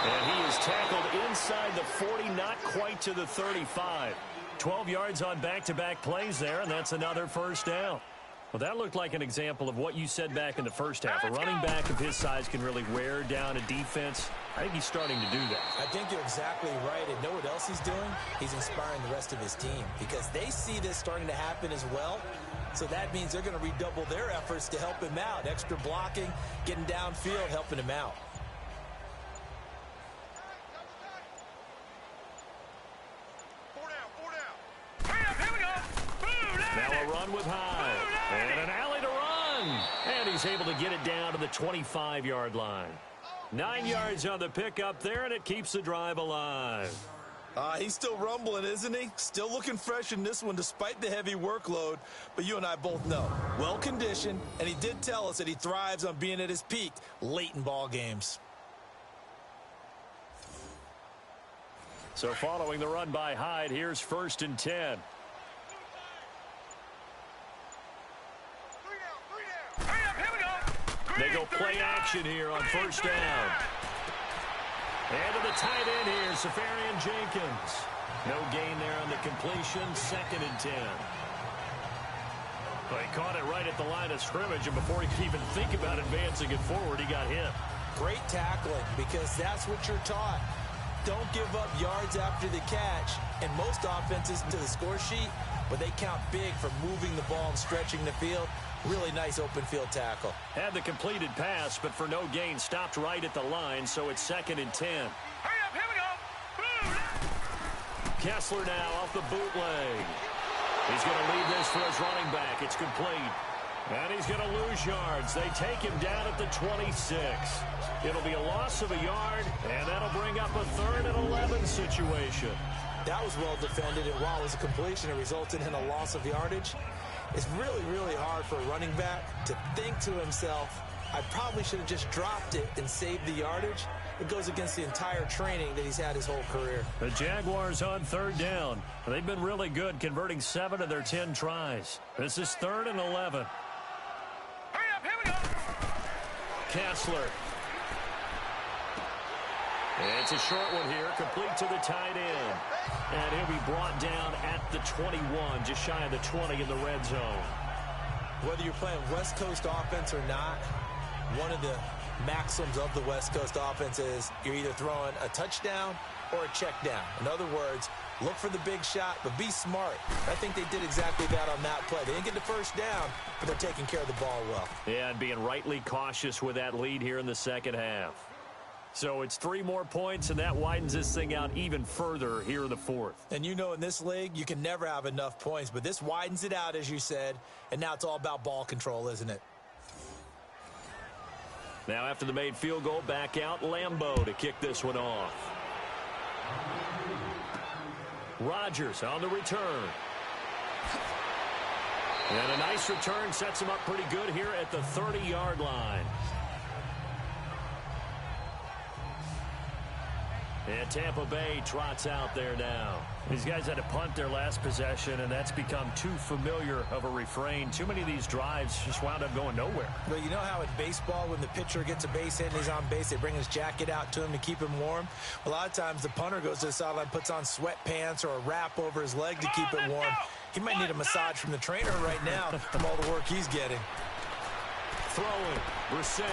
And he is tackled inside the 40, not quite to the 35. 12 yards on back-to-back plays there, and that's another first down. Well, that looked like an example of what you said back in the first half. A running back of his size can really wear down a defense. I think he's starting to do that. I think you're exactly right. And know what else he's doing? He's inspiring the rest of his team because they see this starting to happen as well. So that means they're going to redouble their efforts to help him out. Extra blocking, getting downfield, helping him out. Now a run with Hyde. And an alley to run. And he's able to get it down to the 25-yard line. 9 yards on the pickup there, and it keeps the drive alive. He's still rumbling, isn't he? Still looking fresh in this one despite the heavy workload. But you and I both know, well-conditioned, and he did tell us that he thrives on being at his peak late in ball games. So following the run by Hyde, here's 1st and 10. They go play action here on 1st down. And to the tight end here, Safarian Jenkins. No gain there on the completion, 2nd and 10. Well, he caught it right at the line of scrimmage, and before he could even think about advancing it forward, he got hit. Great tackling, because that's what you're taught. Don't give up yards after the catch. And most offenses to the score sheet, but they count big for moving the ball and stretching the field. Really nice open field tackle. Had the completed pass, but for no gain, stopped right at the line, so it's 2nd and 10. Hurry up, here we go. Kessler now off the bootleg. He's going to leave this for his running back. It's complete. And he's going to lose yards. They take him down at the 26. It'll be a loss of a yard, and that'll bring up a 3rd and 11 situation. That was well defended, and while it was a completion, it resulted in a loss of yardage. It's really, really hard for a running back to think to himself, I probably should have just dropped it and saved the yardage. It goes against the entire training that he's had his whole career. The Jaguars on 3rd down. They've been really good, converting 7 of their 10 tries. This is 3rd and 11. Hurry up, here we go. Kessler. It's a short one here, complete to the tight end. And he'll be brought down at the 21, just shy of the 20 in the red zone. Whether you're playing West Coast offense or not, one of the maxims of the West Coast offense is you're either throwing a touchdown or a check down. In other words, look for the big shot, but be smart. I think they did exactly that on that play. They didn't get the first down, but they're taking care of the ball well. Yeah, and being rightly cautious with that lead here in the second half. So it's 3 more points, and that widens this thing out even further here in the 4th. And you know in this league, you can never have enough points, but this widens it out, as you said, and now it's all about ball control, isn't it? Now after the made field goal, back out Lambeau to kick this one off. Rodgers on the return. And a nice return sets him up pretty good here at the 30-yard line. And Tampa Bay trots out there now. These guys had to punt their last possession, and that's become too familiar of a refrain. Too many of these drives just wound up going nowhere. Well, you know how in baseball, when the pitcher gets a base hit and he's on base, they bring his jacket out to him to keep him warm? A lot of times the punter goes to the sideline, puts on sweatpants or a wrap over his leg to keep it warm. He might need a massage from the trainer right now from all the work he's getting. Throwing, Brissett.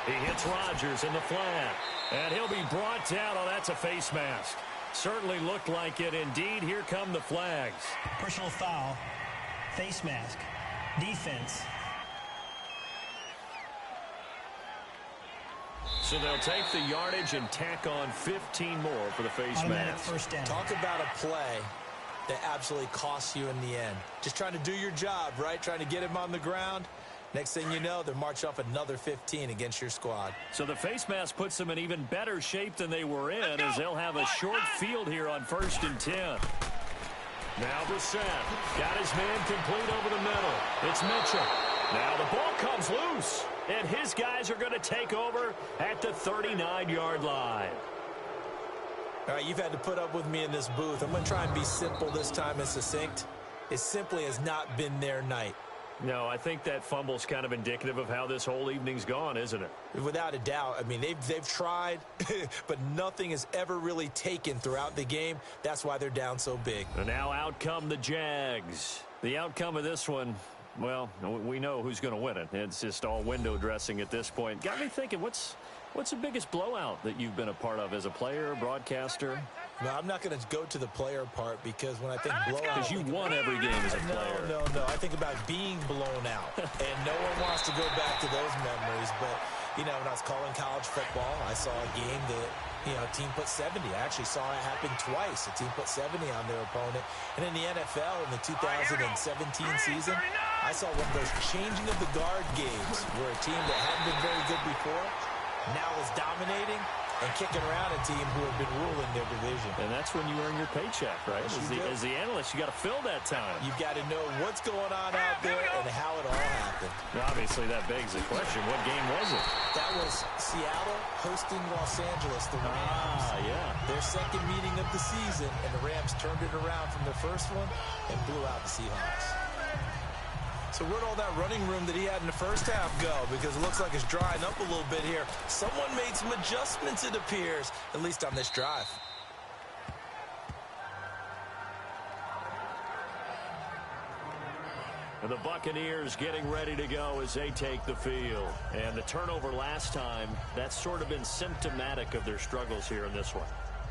He hits Rodgers in the flat. And he'll be brought down. Oh, that's a face mask. Certainly looked like it. Indeed, here come the flags. Personal foul, face mask, defense. So they'll take the yardage and tack on 15 more for the face Automatic mask. first down. Talk about a play that absolutely costs you in the end. Just trying to do your job, right? Trying to get him on the ground. Next thing you know, they're marching off another 15 against your squad. So the face mask puts them in even better shape than they were in, as they'll have a short field here on 1st and 10. Now Brissett got his man complete over the middle. It's Mitchell. Now the ball comes loose, and his guys are going to take over at the 39-yard line. All right, you've had to put up with me in this booth. I'm going to try and be simple this time and succinct. It simply has not been their night. No, I think that fumble's kind of indicative of how this whole evening's gone, isn't it? Without a doubt. I mean, they've tried, but nothing has ever really taken throughout the game. That's why they're down so big. And now out come the Jags. The outcome of this one, well, we know who's going to win it. It's just all window dressing at this point. Got me thinking, what's the biggest blowout that you've been a part of as a player, broadcaster? No, I'm not going to go to the player part because when I think blowout... Because you won every game as a player. No. I think about being blown out. And no one wants to go back to those memories. But, you know, when I was calling college football, I saw a game that, you know, a team put 70. I actually saw it happen twice. A team put 70 on their opponent. And in the NFL, in the 2017 season, I saw one of those changing of the guard games where a team that hadn't been very good before now is dominating and kicking around a team who have been ruling their division. And that's when you earn your paycheck, right? As the analyst, you got to fill that time. You've got to know what's going on out there and how it all happened. Well, obviously, that begs the question, what game was it? That was Seattle hosting Los Angeles, the Rams. Yeah. Their second meeting of the season, and the Rams turned it around from the first one and blew out the Seahawks. So where'd all that running room that he had in the first half go? Because it looks like it's drying up a little bit here. Someone made some adjustments, it appears, at least on this drive. And the Buccaneers getting ready to go as they take the field. And the turnover last time, that's sort of been symptomatic of their struggles here in this one.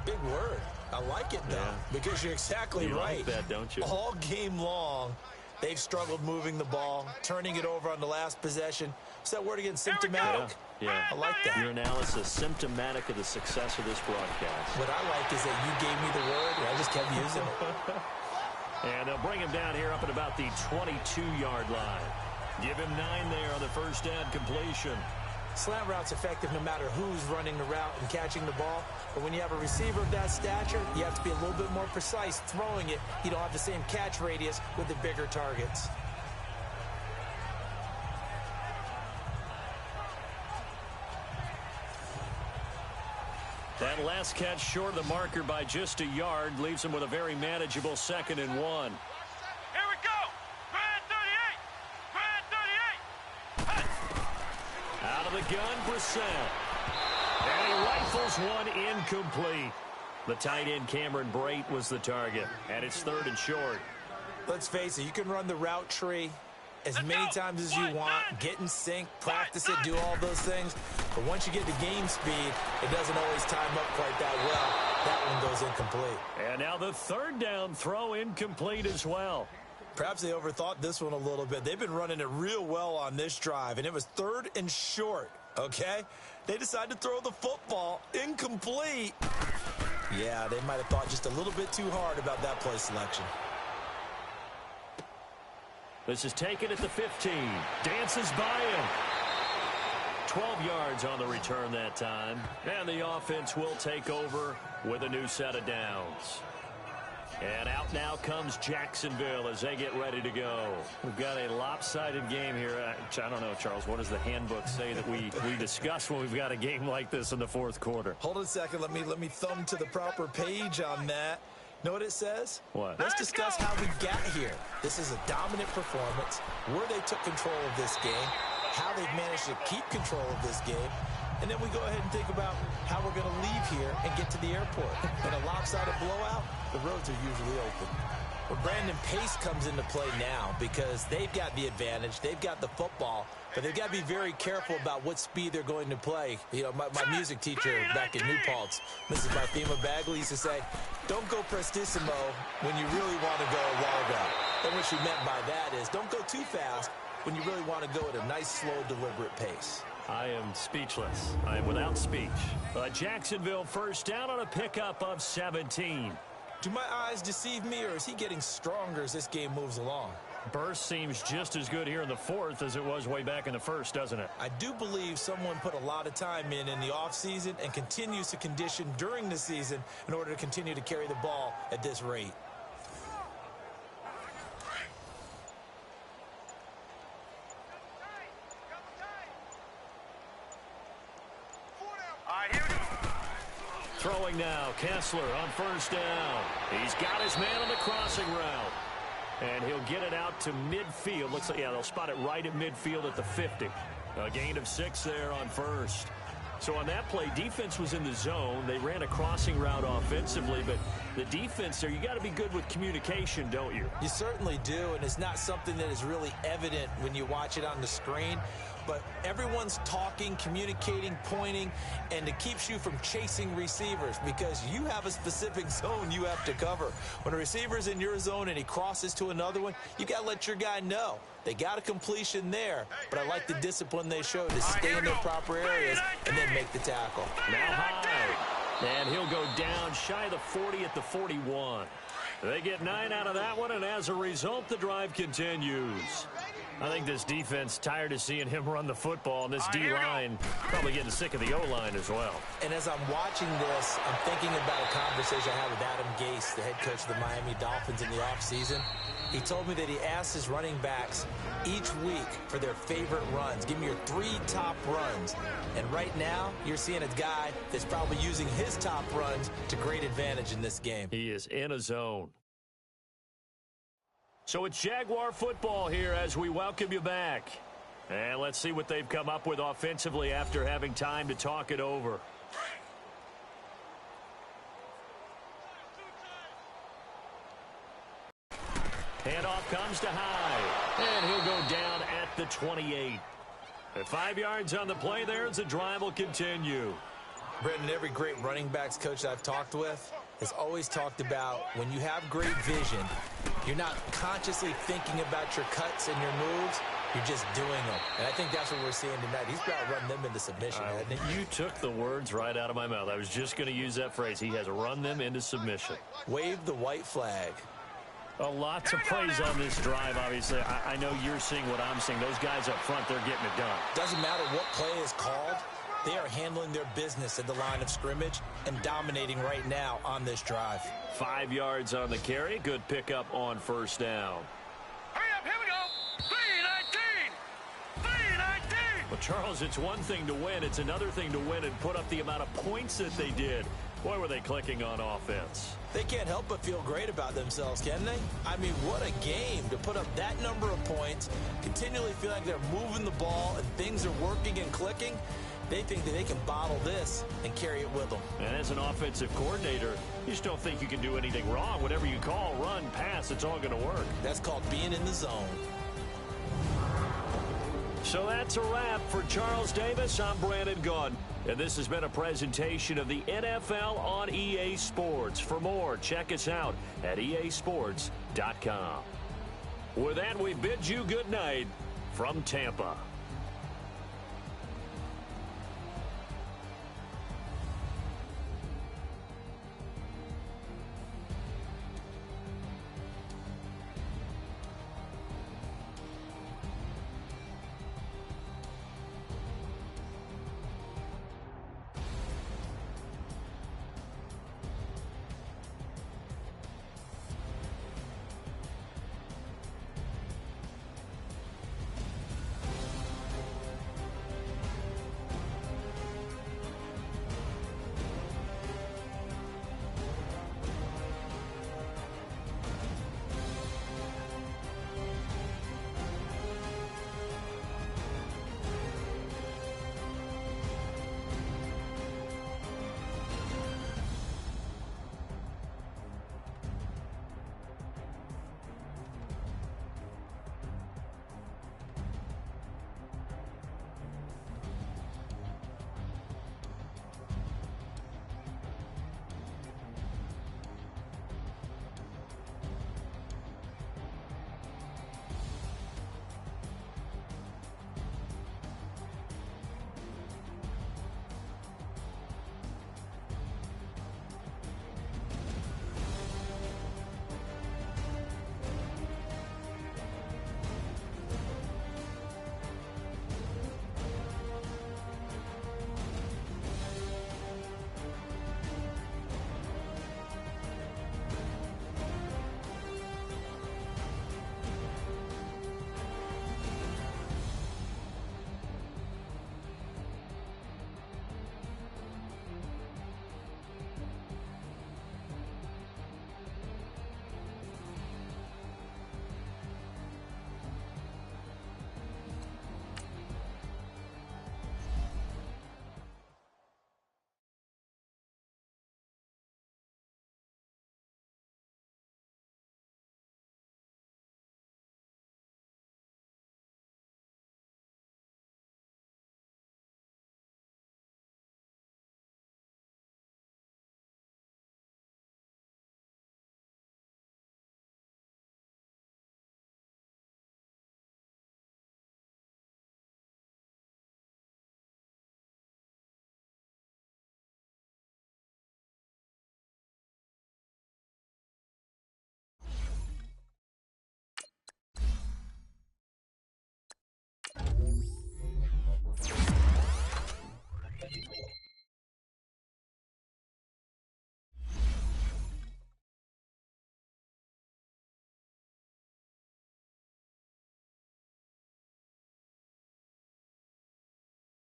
Big word. I like it, though, because you're exactly right. You like that, don't you? All game long, they've struggled moving the ball, turning it over on the last possession. What's that word again? Symptomatic? Yeah. I like that. Your analysis, symptomatic of the success of this broadcast. What I like is that you gave me the word, and I just kept using it. And they'll bring him down here up at about the 22-yard line. Give him 9 there on the first down completion. Slant route's effective no matter who's running the route and catching the ball. But when you have a receiver of that stature, you have to be a little bit more precise throwing it. You don't have the same catch radius with the bigger targets. That last catch short of the marker by just a yard leaves him with a very manageable 2nd and 1. Here we go. Grand 38. Grand 38. Out of the gun, Brissett. And he rifles one incomplete. The tight end, Cameron Brate, was the target. And it's 3rd and short. Let's face it, you can run the route tree as many times as you want, get in sync, practice it, do all those things. But once you get to game speed, it doesn't always time up quite that well. That one goes incomplete. And now the 3rd down throw incomplete as well. Perhaps they overthought this one a little bit. They've been running it real well on this drive, and it was 3rd and short, okay? They decided to throw the football incomplete. Yeah, they might have thought just a little bit too hard about that play selection. This is taken at the 15. Dances by him. 12 yards on the return that time. And the offense will take over with a new set of downs. And out now comes Jacksonville as they get ready to go. We've got a lopsided game here. I don't know, Charles, what does the handbook say that we discuss when we've got a game like this in the 4th quarter? Hold on a second. Let me thumb to the proper page on that. Know what it says? What? Let's discuss how we got here. This is a dominant performance, where they took control of this game, how they've managed to keep control of this game, and then we go ahead and think about how we're going to leave here and get to the airport. In a lopsided blowout, the roads are usually open. But Brandon Pace comes into play now because they've got the advantage. They've got the football, but they've got to be very careful about what speed they're going to play. You know, my music teacher back in New Paltz, Mrs. Marthema Bagley, used to say, don't go prestissimo when you really want to go largo. And what she meant by that is don't go too fast when you really want to go at a nice, slow, deliberate pace. I am speechless. I am without speech. Jacksonville first down on a pickup of 17. Do my eyes deceive me, or is he getting stronger as this game moves along? Burst seems just as good here in the 4th as it was way back in the 1st, doesn't it? I do believe someone put a lot of time in the offseason and continues to condition during the season in order to continue to carry the ball at this rate. Throwing now, Kessler on first down. He's got his man on the crossing route. And he'll get it out to midfield. Looks like, yeah, they'll spot it right at midfield at the 50. A gain of 6 there on first. So on that play, defense was in the zone. They ran a crossing route offensively, but the defense there, you got to be good with communication, don't you? You certainly do, and it's not something that is really evident when you watch it on the screen. But everyone's talking, communicating, pointing, and it keeps you from chasing receivers because you have a specific zone you have to cover. When a receiver's in your zone and he crosses to another one, you got to let your guy know. They got a completion there, but I like the discipline they showed to stay in their proper areas and then make the tackle. Now high, and he'll go down shy of the 40 at the 41. They get 9 out of that one, and as a result, the drive continues. I think this defense tired of seeing him run the football, and this D-line probably getting sick of the O-line as well. And as I'm watching this, I'm thinking about a conversation I had with Adam Gase, the head coach of the Miami Dolphins in the offseason. He told me that he asked his running backs each week for their favorite runs. Give me your 3 top runs. And right now, you're seeing a guy that's probably using his top runs to great advantage in this game. He is in a zone. So it's Jaguar football here as we welcome you back. And let's see what they've come up with offensively after having time to talk it over. Handoff comes to High, and he'll go down at the 28. At 5 yards on the play there as the drive will continue. Brendan, every great running backs coach I've talked with has always talked about when you have great vision, you're not consciously thinking about your cuts and your moves, you're just doing them. And I think that's what we're seeing tonight. He's about to run them into submission, hasn't he? You took the words right out of my mouth. I was just going to use that phrase. He has run them into submission. Wave the white flag. A lot to praise on this drive, obviously. I know you're seeing what I'm seeing. Those guys up front, they're getting it done. Doesn't matter what play is called. They are handling their business at the line of scrimmage and dominating right now on this drive. 5 yards on the carry. Good pickup on first down. Hurry up, here we go. 3-19. Well, Charles, it's one thing to win. It's another thing to win and put up the amount of points that they did. Boy, were they clicking on offense. They can't help but feel great about themselves, can they? I mean, what a game to put up that number of points, continually feel like they're moving the ball and things are working and clicking. They think that they can bottle this and carry it with them. And as an offensive coordinator, you just don't think you can do anything wrong. Whatever you call, run, pass, it's all going to work. That's called being in the zone. So that's a wrap for Charles Davis. I'm Brandon Gaudin. And this has been a presentation of the NFL on EA Sports. For more, check us out at easports.com. With that, we bid you good night from Tampa.